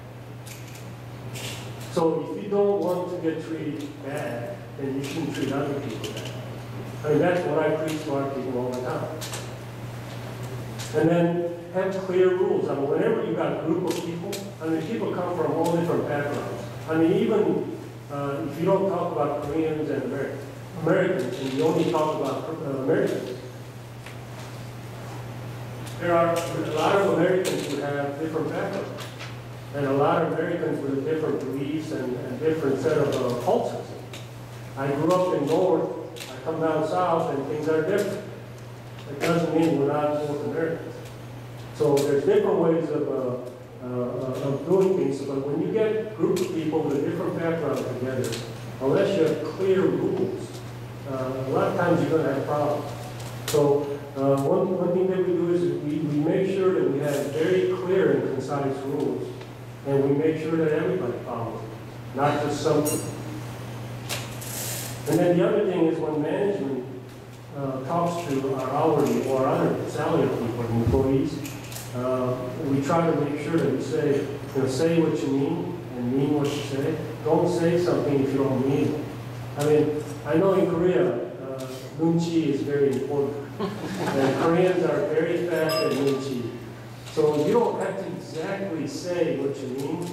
So if you don't want to get treated bad, then you shouldn't treat other people bad. I mean, that's what I preach to our people all the time. And then have clear rules. I mean, whenever you got a group of people, I mean, people come from all different backgrounds. I mean, even if you don't talk about Koreans and Americans, and you only talk about Americans, there are a lot of Americans who have different backgrounds, and a lot of Americans with different beliefs and different set of cultures. I grew up in North, I come down South, and things are different. It doesn't mean we're not both Americans. So there's different ways of doing things, but when you get a group of people with a different background together, unless you have clear rules, a lot of times you're going to have problems. So one thing that we do is we make sure that we have very clear and concise rules, and we make sure that everybody follows it, not just some people. And then the other thing is when management talks to our hourly or other salary people, employees, we try to make sure that we say, say what you mean and mean what you say. Don't say something if you don't mean it. I mean, I know in Korea, nunchi is very important. And Koreans are very fast at nunchi. So you don't have to exactly say what you mean,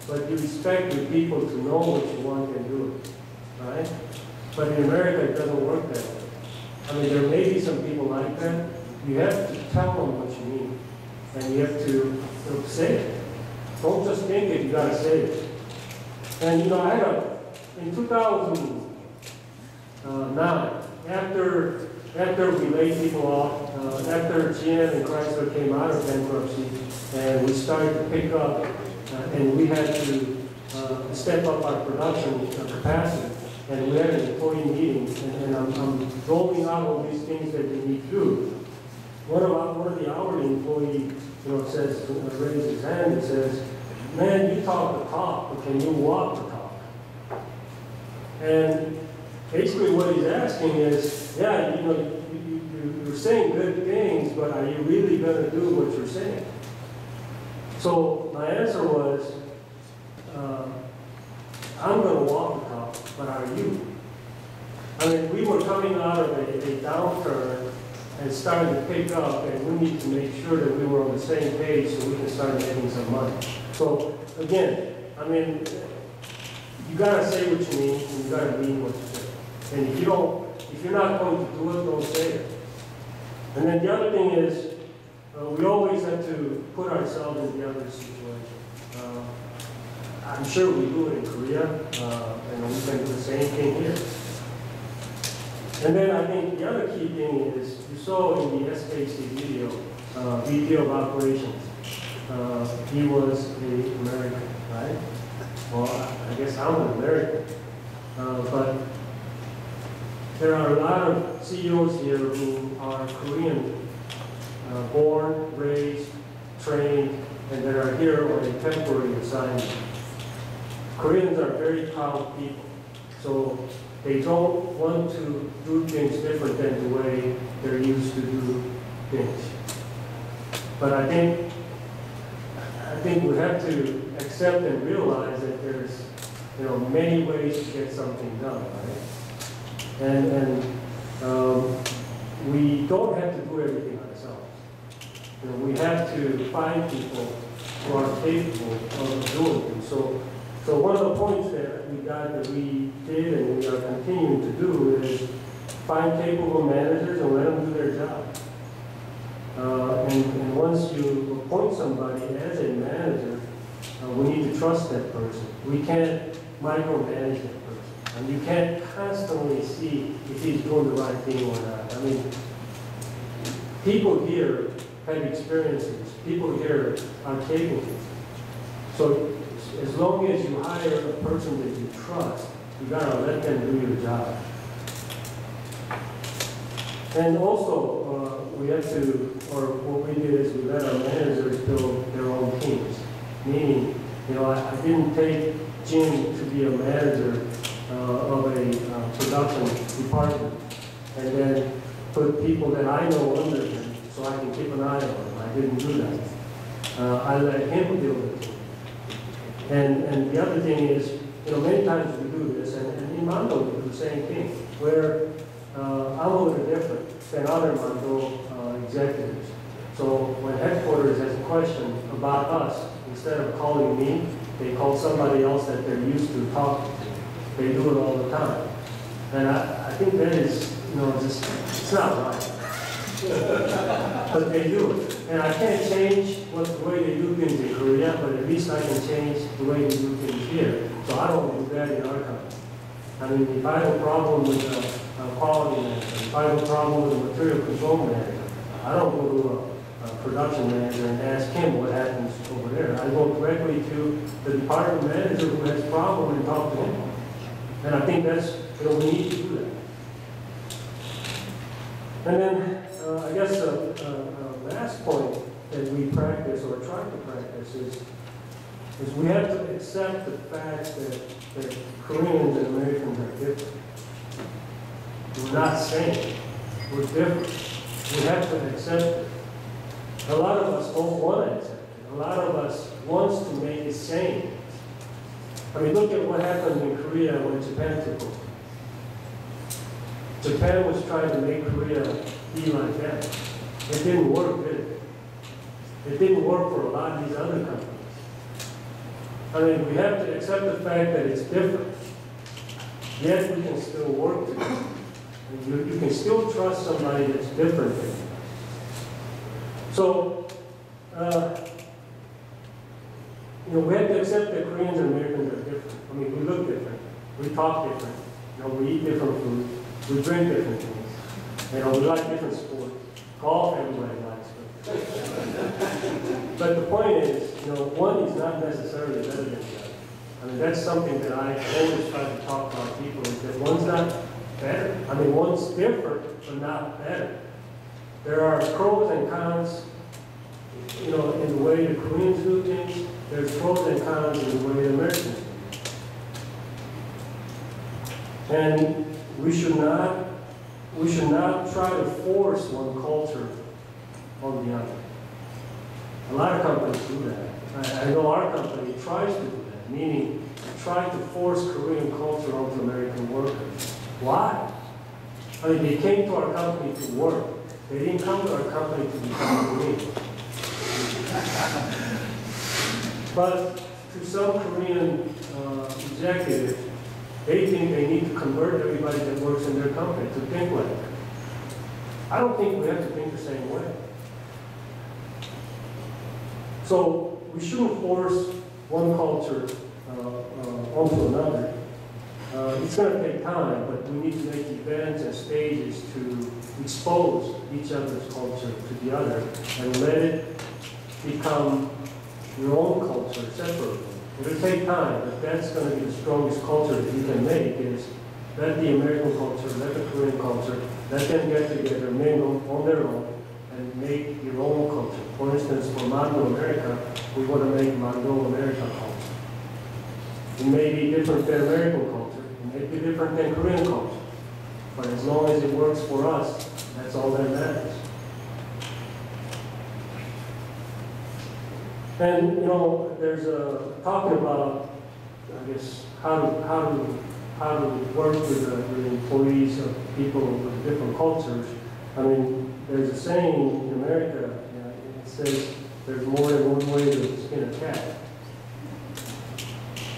but you expect your people to know what you want and do it, right? But in America, it doesn't work that way. I mean, there may be some people like that. You have to tell them what you mean, and you have to say it. Don't just think it, you gotta say it. And you know, I had in 2009, after we laid people off, after GM and Chrysler came out of bankruptcy, and we started to pick up, and we had to step up our production capacity, and we had an employee meeting, and I'm rolling out all these things that we need to do. One of the hourly employees, says, raises his hand and says, "Man, you talk the talk, but can you walk the talk?" And basically what he's asking is, yeah, you're saying good things, but are you really going to do what you're saying? So my answer was, I'm going to walk the talk, but are you? I mean, we were coming out of a downturn and starting to pick up, and we need to make sure that we were on the same page so we can start making some money. So again, I mean, you gotta say what you mean, and you gotta mean what you say. And if you're not going to do it, don't say it. And then the other thing is, we always have to put ourselves in the other situation. I'm sure we do it in Korea, and we can do the same thing here. And then I think the other key thing is, you saw in the SKC video, VP of Operations, he was an American, right? Well, I guess I'm an American. But there are a lot of CEOs here who are Korean, born, raised, trained, and that are here on a temporary assignment. Koreans are very proud people, so they don't want to do things different than the way they're used to do things. But I think we have to accept and realize that there's many ways to get something done, right? And we don't have to do everything ourselves. We have to find people who are capable of doing things. So one of the points that we did and we are continuing to do is find capable managers and let them do their job. And once you appoint somebody as a manager, we need to trust that person. We can't micromanage that person. And you can't constantly see if he's doing the right thing or not. I mean, people here have experiences. People here are capable. So as long as you hire a person that you trust, you gotta let them do your job. And also, we have to, or what we did is we let our managers build their own teams. Meaning, I didn't take Jim to be a manager of a production department and then put people that I know under him so I can keep an eye on him. I didn't do that. I let him build the team. And the other thing is, many times we do this, and in Mando we do the same thing, where I'm a little different than other Mando executives. So when headquarters has a question about us, instead of calling me, they call somebody else that they're used to talking to. They do it all the time. And I think that is, it's not right. But they do it. And I can't change the way they do things in Korea, but at least I can change the way they do things here. So I don't do that in our company. I mean, if I have a problem with quality manager, if I have a problem with a material control manager, I don't go to a production manager and ask him what happens over there. I go directly to the department manager who has a problem and talk to him. And I think that's, we need to do that. And then, I guess the last point that we practice or try to practice is we have to accept the fact that Koreans and Americans are different. We're not same. We're different. We have to accept it. A lot of us don't want to accept it. A lot of us wants to make it same. I mean, look at what happened in Korea when Japan took over. Japan was trying to make Korea be like that. It didn't work, did it? It didn't work for a lot of these other companies. I mean, we have to accept the fact that it's different. Yet we can still work together. You can still trust somebody that's different than you. So, we have to accept that Koreans and Americans are different. I mean, we look different. We talk different. We eat different food. We drink different things. We like different sports. Golf, everybody likes it. But the point is, one is not necessarily better than the other. I mean, that's something that I always try to talk about people, is that one's not better. I mean, one's different, but not better. There are pros and cons, in the way the Koreans do things. There's pros and cons in the way the Americans do. And we should not try to force one culture on the other. A lot of companies do that. I know our company tries to do that, meaning try to force Korean culture onto American workers. Why? I mean, they came to our company to work. They didn't come to our company to become Korean. But to some Korean executives, they think they need to convert everybody that works in their company to think like that. I don't think we have to think the same way. So we shouldn't force one culture onto another. It's going to take time, but we need to make events and stages to expose each other's culture to the other and let it become your own culture separately. It'll take time, but that's going to be the strongest culture that you can make, is let the American culture, let the Korean culture, let them get together, mingle on their own, and make your own culture. For instance, for Mando America, we want to make Mando America culture. It may be different than American culture, it may be different than Korean culture, but as long as it works for us, that's all that matters. And there's talking about, I guess, how to work with the employees of people with different cultures. I mean, there's a saying in America, it says there's more than one way to skin a cat.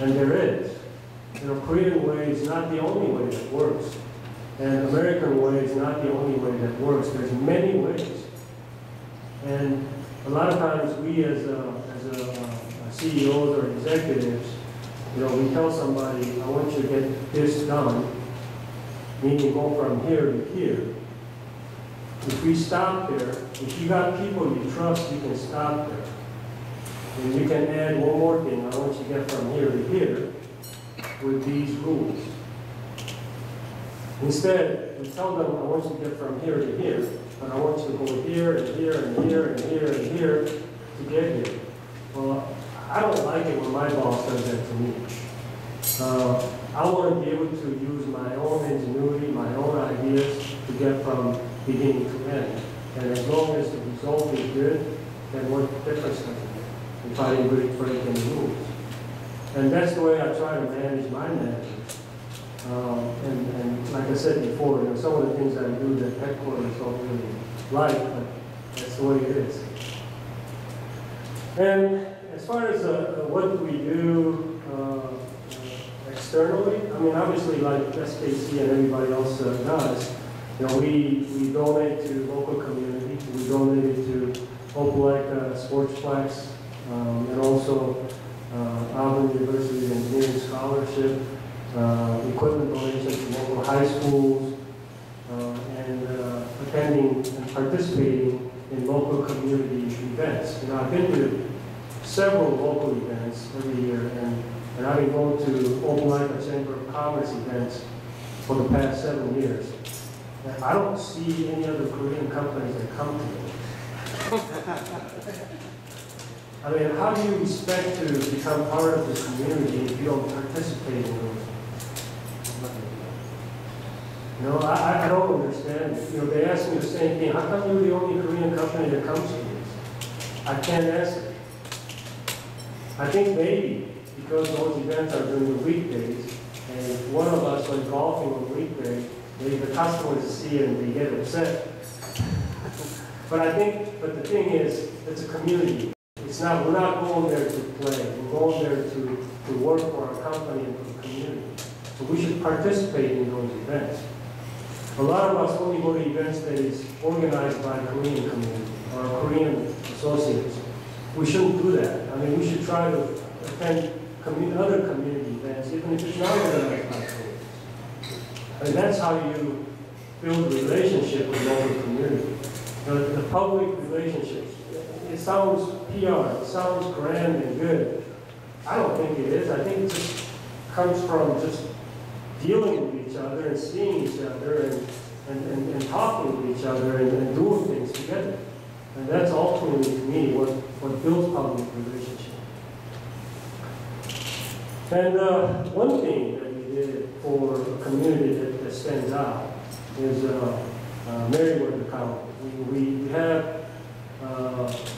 And there is. Korean way is not the only way that works. And American way is not the only way that works. There's many ways. And a lot of times we as CEOs or executives You know, we tell somebody, I want you to get this done, meaning go from here to here. If we stop there, if you got people you trust, you can stop there. And you can add one more thing, I want you to get from here to here with these rules. Instead, we tell them, I want you to get from here to here, but I want you to go here and here and here and here and here to get here. Well, I don't like it when my boss does that to me. I want to be able to use my own ingenuity, my own ideas to get from beginning to end. And as long as the result is good, then what difference does it make if I didn't really break any rules? And that's the way I try to manage my managers. And like I said before, you know, some of the things I do that headquarters don't really like, but that's the way it is. And as far as what do we do externally, I mean, obviously, like SKC and everybody else does, you know, we donate to local community. We donated to Opelika Sportsplex, and also Auburn University Engineering Scholarship, equipment donations to local high schools, and attending and participating in local community events. You know, I've been to several local events every year, and I've been going to Opelika Chamber of Commerce events for the past 7 years. And I don't see any other Korean companies that come to me. I mean, how do you expect to become part of this community if you don't participate in those? You know, I don't understand it. You know, they ask me the same thing. How come you're the only Korean company that comes to this? I can't answer. I think maybe because those events are during the weekdays, and if one of us went golfing on a weekday, maybe the customers see it and they get upset. But the thing is, it's a community. It's not, we're not going there to play. We're going there to work for our company and for the community. So we should participate in those events. A lot of us only go to events that is organized by Korean community or Korean associates. We shouldn't do that. I mean, we should try to attend other community events, even if it's not organized by Koreans. I mean, that's how you build a relationship with local community. The public relationships. It sounds PR, it sounds grand and good. I don't think it is. I think it just comes from just dealing with each other and seeing each other and talking with each other and doing things together. And that's ultimately, to me, what builds public relationship. And one thing that we did for a community that stands out is Meriwether County. We have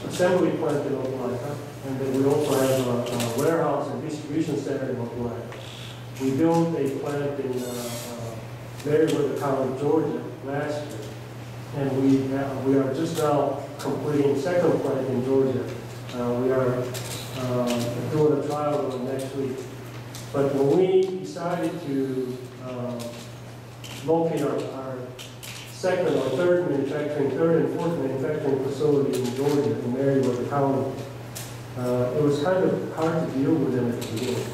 assembly plant in Opelika, and then we also have a warehouse and distribution center in Opelika. We built a plant in Meriwether County, Georgia, last year, and we are just now completing a second plant in Georgia. We are doing a trial run next week. But when we decided to locate our second or third and fourth manufacturing facility in Georgia, in Meriwether County, it was kind of hard to deal with them at the beginning.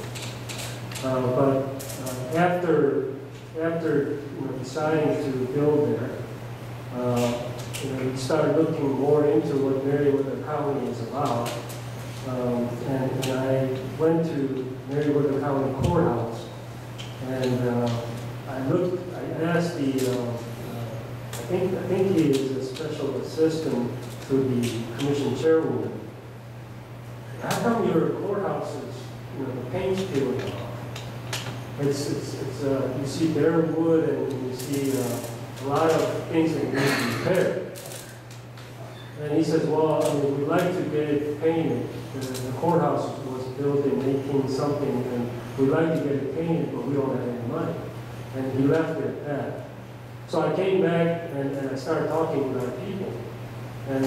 But after deciding to build there, we started looking more into what Meriwether County is about. And I went to Meriwether County Courthouse, and I asked I think he is a special assistant to the commission chairwoman. How come your courthouse is, the paint's peeling off? You see bare wood and you see a lot of things that need to be repaired. And he says, well, I mean, we'd like to get it painted. The courthouse was built in 18-something, and we'd like to get it painted, but we don't have any money. And he left it at that. So I came back and I started talking with our people, and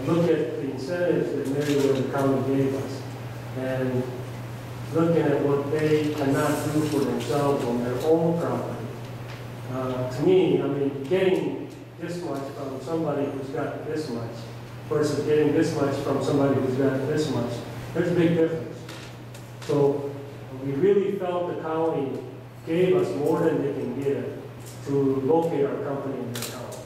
look at the incentives that Meriwether County gave us, and looking at what they cannot do for themselves on their own property. To me, I mean, getting this much from somebody who's got this much versus getting this much from somebody who's got this much, there's a big difference. So we really felt the county gave us more than they can give to locate our company in their county.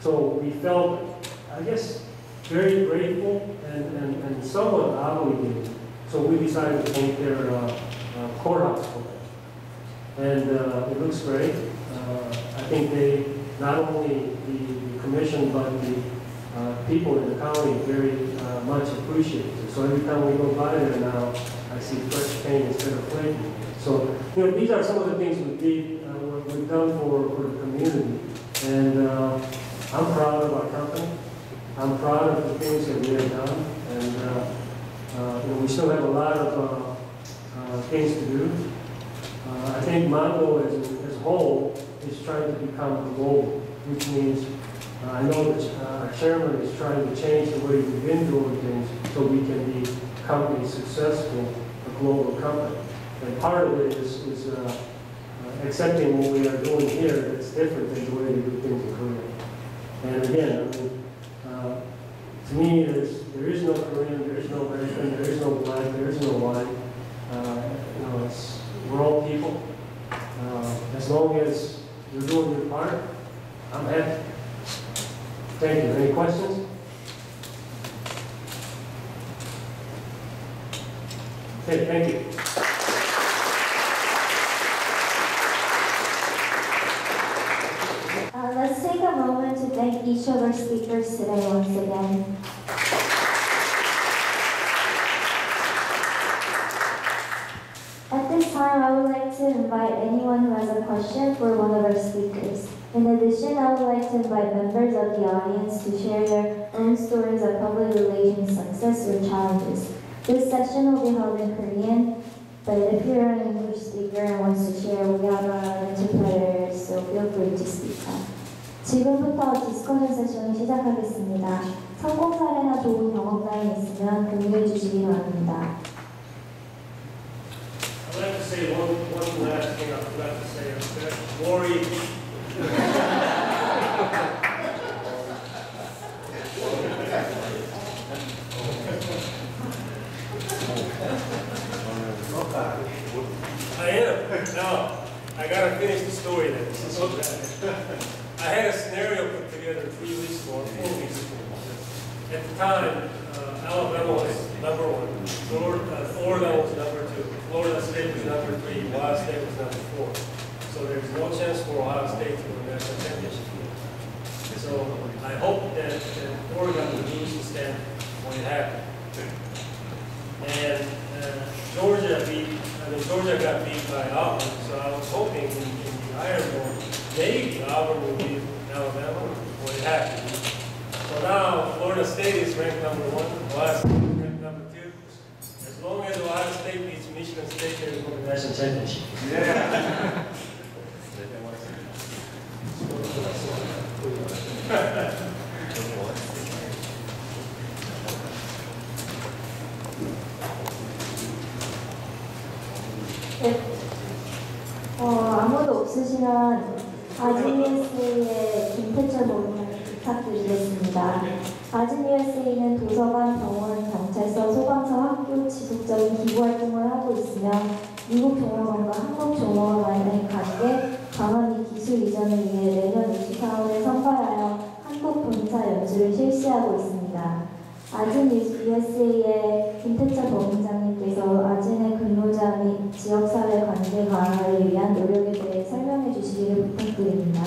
So we felt, I guess, very grateful and somewhat obligated. So we decided to paint their courthouse for them. And it looks great. I think they, not only the commission, but the people in the county very much appreciate it. So every time we go by there now, I see fresh paint instead of flaking. So, you know, these are some of the things we've done for the community. And I'm proud of our company. I'm proud of the things that we have done. And you know, we still have a lot of things to do. I think my goal as a whole is trying to become global, which means I know that our chairman is trying to change the way we've been doing things so we can become a successful global company. And part of it is accepting what we are doing here that's different than the way we do things in Korea. And again, I mean, to me, there is no Korean, there is no American, there is no black, there is no white. You know, we're all people. As long as you're doing your part, I'm happy. Thank you. Any questions? Okay, thank you. Let's take a moment to thank each of our speakers today once again. At this time, I would like to invite anyone who has a question for one of our speakers. In addition, I would like to invite members of the audience to share their own stories of public relations success or challenges. This session will be held in Korean, but if you're an English speaker and wants to share, we have an interpreter, so feel free to speak up. 지금부터 디스커션 세션을 시작하겠습니다. 성공 사례나 좋은 경험담이 있으면 공유해 주시기 바랍니다. I'd like to say one last thing I forgot to say. Lori. I am. No, I gotta finish the story then. This is so bad. I had a scenario put together 3 weeks ago, or 4 weeks ago. At the time, Alabama was number 1, Florida was number 2, Florida State was number 3, Ohio State was number 4. So there's no chance for Ohio State to win the national championship. So I hope that Oregon will lose the stand when it happened. And Georgia got beat by Auburn, so I was hoping in the Iron Bowl, maybe Auburn will beat Alabama when it happened. So now Florida State is ranked number 1, Ohio State is ranked number 2. As long as Ohio State beats Michigan State, they will win the national championship. Yeah. 아무도 없으시면 아진 USA의 김태철 본부장 부탁드리겠습니다. 아진 USA는 도서관, 병원, 경찰서, 소방서, 학교 지속적인 기부 활동을 하고 있으며 미국 종업원과 한국 종업원 간의 관계, 방언 및 기술 이전을 위해 내년 이슈 사업을 선발하여 한국 본사 연주를 실시하고 있습니다. 아진 USA의 김태철 법무장님께서 아진의 근로자 및 지역사회 관계 강화를 위한 노력에 대해 설명해 주시기를 부탁드립니다.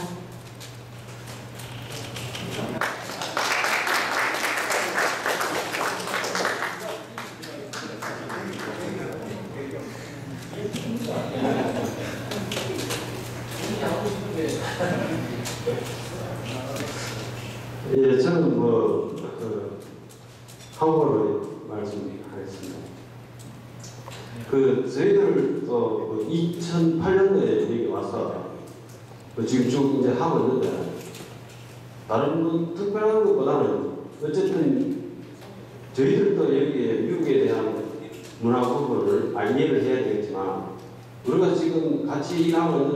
예, 저는 한국어로 말씀하겠습니다. 저희들도 2008년도에 여기 와서 지금 쭉 이제 하고 있는데 다른 특별한 것보다는 어쨌든 저희들도 여기에 미국에 대한 문화 부분을 이해를 해야 되겠지만 우리가 지금 같이 일하고 있는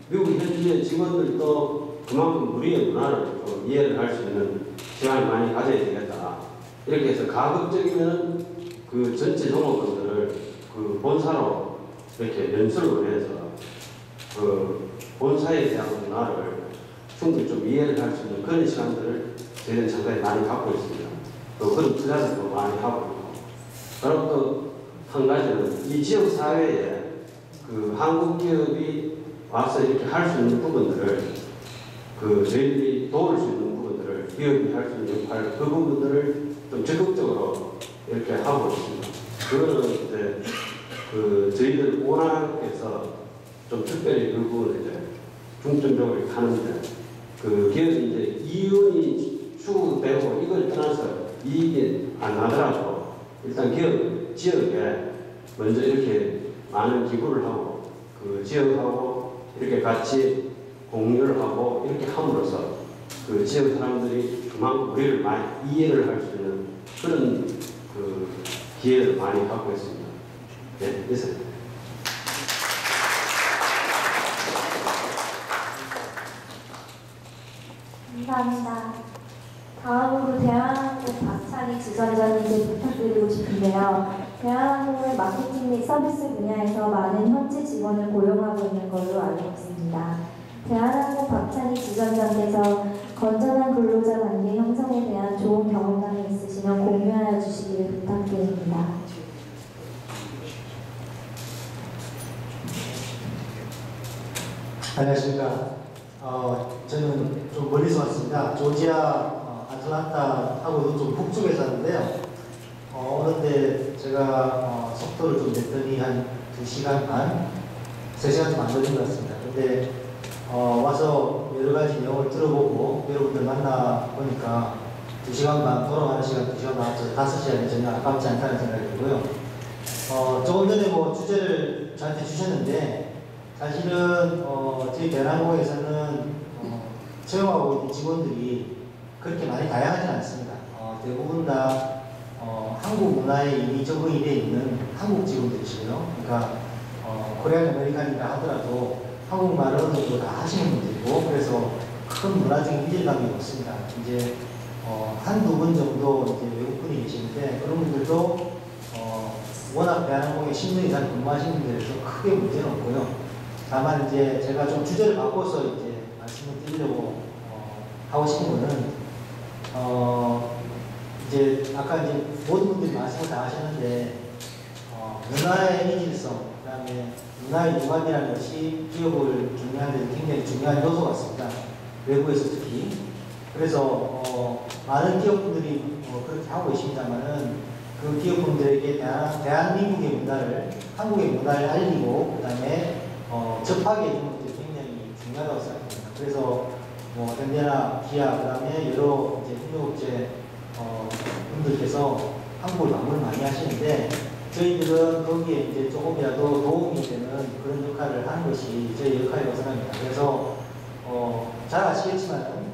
미국 현지의 직원들도 그만큼 우리의 문화를 좀 이해를 할 수 있는 시간을 많이 가져야 되겠다. 이렇게 해서 가급적이면 그 전체 종업원들을 그 본사로 이렇게 연수를 보내서 그 본사에 대한 문화를 충분히 좀 이해를 할 수 있는 그런 시간들을 저희는 상당히 많이 갖고 있습니다. 또 그런 투자들도 많이 하고 있고. 그리고 또 한 가지는 이 지역 사회에 그 한국 기업이 와서 이렇게 할 수 있는 부분들을 그 저희들이 도울 수 있는 부분들을 기업이 할 수 있는 역할 그 부분들을 좀 적극적으로 이렇게 하고 있습니다. 그거는 이제 그 저희들 오락에서 좀 특별히 그 부분을 이제 중점적으로 하는데 그 기업이 이제 이윤이 추구되고 이걸 떠나서 이익이 안 나더라도 일단 기업 지역에 먼저 이렇게 많은 기부를 하고 그 지역하고 이렇게 같이 공유를 하고 이렇게 함으로써 그 지역 사람들이 그만큼 우리를 많이 이해를 할 수 있는 그런 그 기회를 많이 갖고 있습니다. 네, 이상. 감사합니다. 다음으로 대한항공 박찬희 지점장님께 부탁드리고 싶은데요. 대한항공은 마케팅 및 서비스 분야에서 많은 현지 직원을 고용하고 있는 걸로 알고 있습니다. 대한항공 박찬희 지점장께서 건전한 근로자 관계 형성에 대한 좋은 경험담이 있으시면 공유하여 주시기를 부탁드립니다. 안녕하십니까. 저는 좀 멀리서 왔습니다. 조지아 아틀란타하고도 좀 북쪽에 사는데요. 오는데 제가 속도를 좀 냈더니 한 2시간 반, 3시간 좀 안 걸린 것 같습니다. 근데 와서 여러 가지 내용을 들어보고 여러분들 만나 보니까 2시간 반, 돌아가는 시간 2시간 반, 5시간이 전혀 아깝지 않다는 생각이 들고요. 조금 전에 뭐 주제를 저한테 주셨는데 사실은 저희 대한항공에서는 채용하고 있는 직원들이 그렇게 많이 다양하지 않습니다. 대부분 다 한국 문화에 이미 적응이 되어 있는 한국 직원들이시고요. 그러니까 코리안 아메리칸이라 하더라도 한국말을 어느 정도 다 하시는 분들이고 그래서 큰 문화적인 이질감이 없습니다. 이제 한두 분 정도 이제 외국분이 계시는데 그런 분들도 워낙 대한항공에 10년 이상 근무하시는 분들에서 크게 문제는 없고요. 다만 이제 제가 좀 주제를 바꿔서 이제 말씀을 드리려고 하고 싶은 거는 이제 아까 이제 모든 분들이 말씀을 다 하셨는데 문화의 이질성, 그다음에 문화의 융합이라는 것이 기업을 경영하는 데 굉장히 중요한 요소 같습니다. 외부에서 특히. 그래서 많은 기업분들이 그렇게 하고 계십니다만은 그 기업분들에게 대한민국의 문화를, 한국의 문화를 알리고 그다음에 접하게 해주는 것들이 굉장히 중요하다고 생각합니다. 그래서 현대나 기아, 그다음에 여러 이제 협력업체 분들께서 한국을 방문을 많이 하시는데 저희들은 거기에 이제 조금이라도 도움이 되는 그런 역할을 하는 것이 저희 역할이라고 생각합니다. 그래서 잘 아시겠지만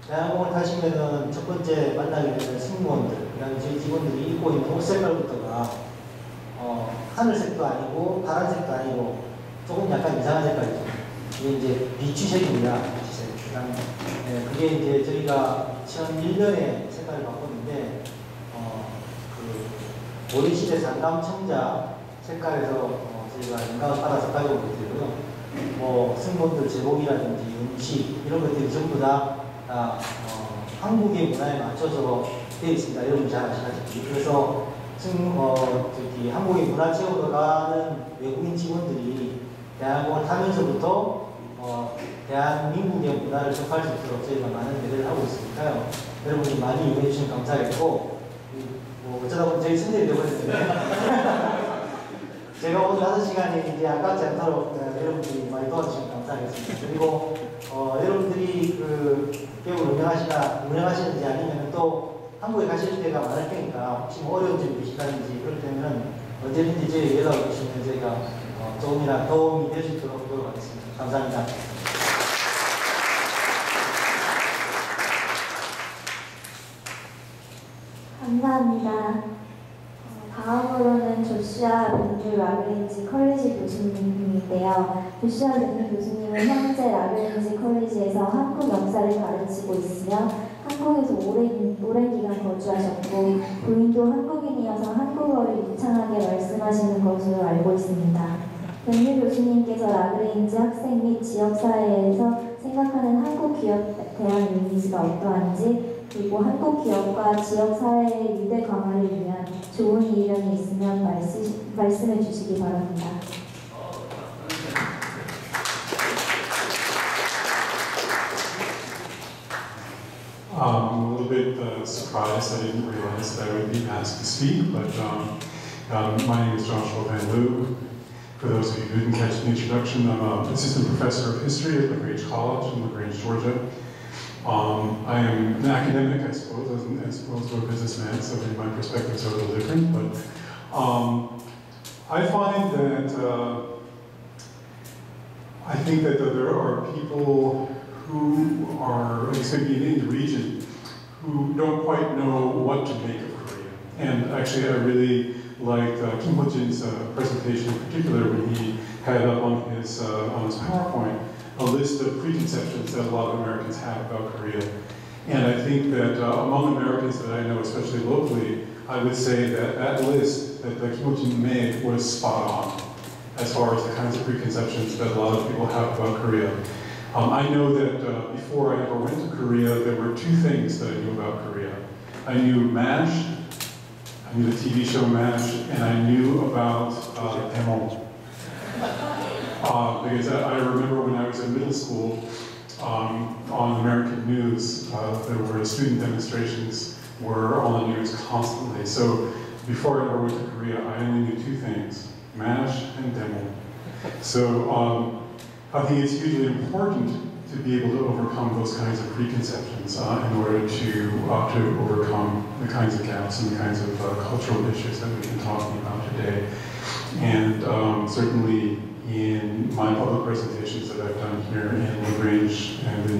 대한항공을 타시면은 첫 번째 만나게 되는 승무원들, 그다음에 저희 직원들이 입고 있는 옷 색깔부터가 하늘색도 아니고 파란색도 아니고 조금 약간 이상한 색깔이죠. 이게 이제 비추색입니다. 비추색. 그다음에 그게 이제 저희가 2001년에 색깔을 바꿨는데 그 모리시대 상담청자 색깔에서 저희가 영감을 받아서 가져오고 있고요. 뭐 승무원들 제복이라든지 음식 이런 것들이 전부 다 한국의 문화에 맞춰서 되어 있습니다. 여러분 잘 아시다시피. 그래서 한국의 문화 체험으로 가는 외국인 직원들이 대한항공을 타면서부터 대한민국의 문화를 접할 수 있도록 저희가 많은 배려를 하고 있으니까요. 여러분이 많이 이용해 주시면 감사하겠고, 어쩌다 보니 저희 선생님이 되어버렸는데 제가 오늘 5시간이 이제 아깝지 않도록 여러분들이 많이 도와주시면 감사하겠습니다. 그리고 여러분들이 그 기업을 운영하시는지 아니면 또 한국에 가실 때가 많을 테니까 혹시 뭐 어려운 점이 계시다든지 그럴 때는 언제든지 저희 연락을 주시면 저희가 조금이나 도움이 될 수 있도록 하도록 하겠습니다. 감사합니다. 감사합니다. 다음으로는 조슈아 벤주 라그랜지 컬리지 교수님인데요. 조슈아 벤주 교수님은 현재 라그랜지 컬리지에서 한국 역사를 가르치고 있으며 한국 한국에서 오랜 기간 거주하셨고 부인도 한국인이어서 한국어를 유창하게 말씀하시는 것으로 알고 있습니다. 변유 교수님께서 라그레인지 학생 및 지역사회에서 생각하는 한국 기업에 대한 이미지가 어떠한지, 그리고 한국 기업과 지역사회의 유대 강화를 위한 좋은 의견이 있으면 말씀해 주시기 바랍니다. I'm a little bit surprised. I didn't realize that I would be asked to speak, but my name is Joshua Van Loo. For those of you who didn't catch the introduction, I'm an assistant professor of history at LaGrange College in LaGrange, Georgia. I am an academic, I suppose, as opposed to a businessman, so maybe my perspectives are a little different, but I find that I think that there are people who are, maybe in the region, who don't quite know what to make of Korea. And actually, I really liked Kim Ho-jin's presentation in particular when he had up on his PowerPoint a list of preconceptions that a lot of Americans have about Korea. And I think that among Americans that I know, especially locally, I would say that that list that Kim Ho-jin made was spot on as far as the kinds of preconceptions that a lot of people have about Korea. I know that before I ever went to Korea, there were two things that I knew about Korea. I knew MASH, I knew the TV show MASH, and I knew about Daemon. Because I remember when I was in middle school, on American news, there were student demonstrations were on the news constantly. So before I ever went to Korea, I only knew two things, MASH and Daemon. So I think it's hugely important to be able to overcome those kinds of preconceptions in order to overcome the kinds of gaps and the kinds of cultural issues that we've been talking about today. And certainly in my public presentations that I've done here in LaGrange and in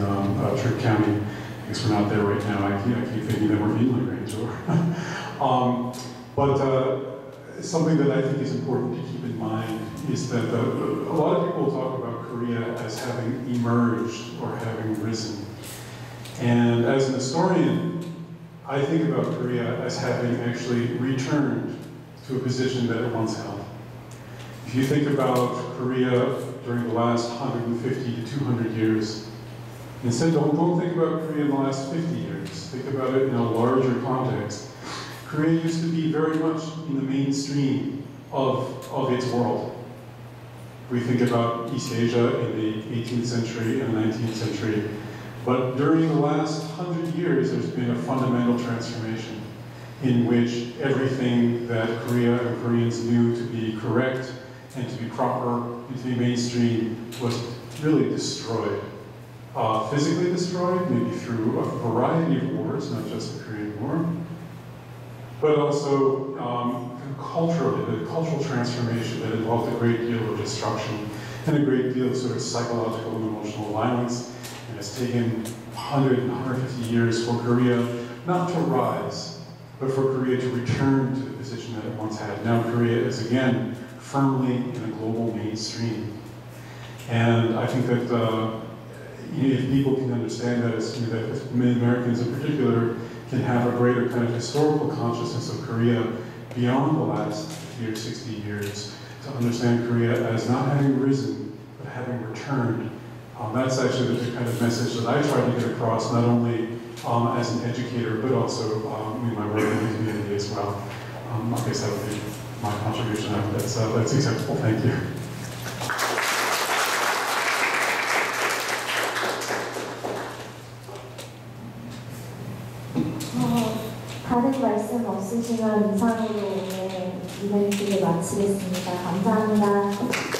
Tripp County, I guess we're not there right now, I keep thinking that we're in LaGrange. Something that I think is important to keep in mind is that a lot of people talk about Korea as having emerged or having risen. And as an historian, I think about Korea as having actually returned to a position that it once held. If you think about Korea during the last 150 to 200 years, instead don't think about Korea in the last 50 years, think about it in a larger context. Korea used to be very much in the mainstream of its world. We think about East Asia in the 18th century and the 19th century, but during the last 100 years, there's been a fundamental transformation in which everything that Korea and Koreans knew to be correct and to be proper and to be mainstream was really destroyed. Physically destroyed, maybe through a variety of wars, not just the Korean War, but also culturally, the cultural transformation that involved a great deal of destruction and a great deal of sort of psychological and emotional violence. And it's taken 100 and 150 years for Korea not to rise, but for Korea to return to the position that it once had. Now Korea is again firmly in a global mainstream. And I think that if people can understand that, that many Americans in particular can have a greater kind of historical consciousness of Korea beyond the last 50 or 60 years, to understand Korea as not having risen, but having returned. That's actually the kind of message that I try to get across, not only as an educator, but also in my work in the community as well. I guess that would be my contribution. That's acceptable. Thank you. 다른 말씀 없으시면 이상으로 오늘 이벤트를 마치겠습니다. 감사합니다.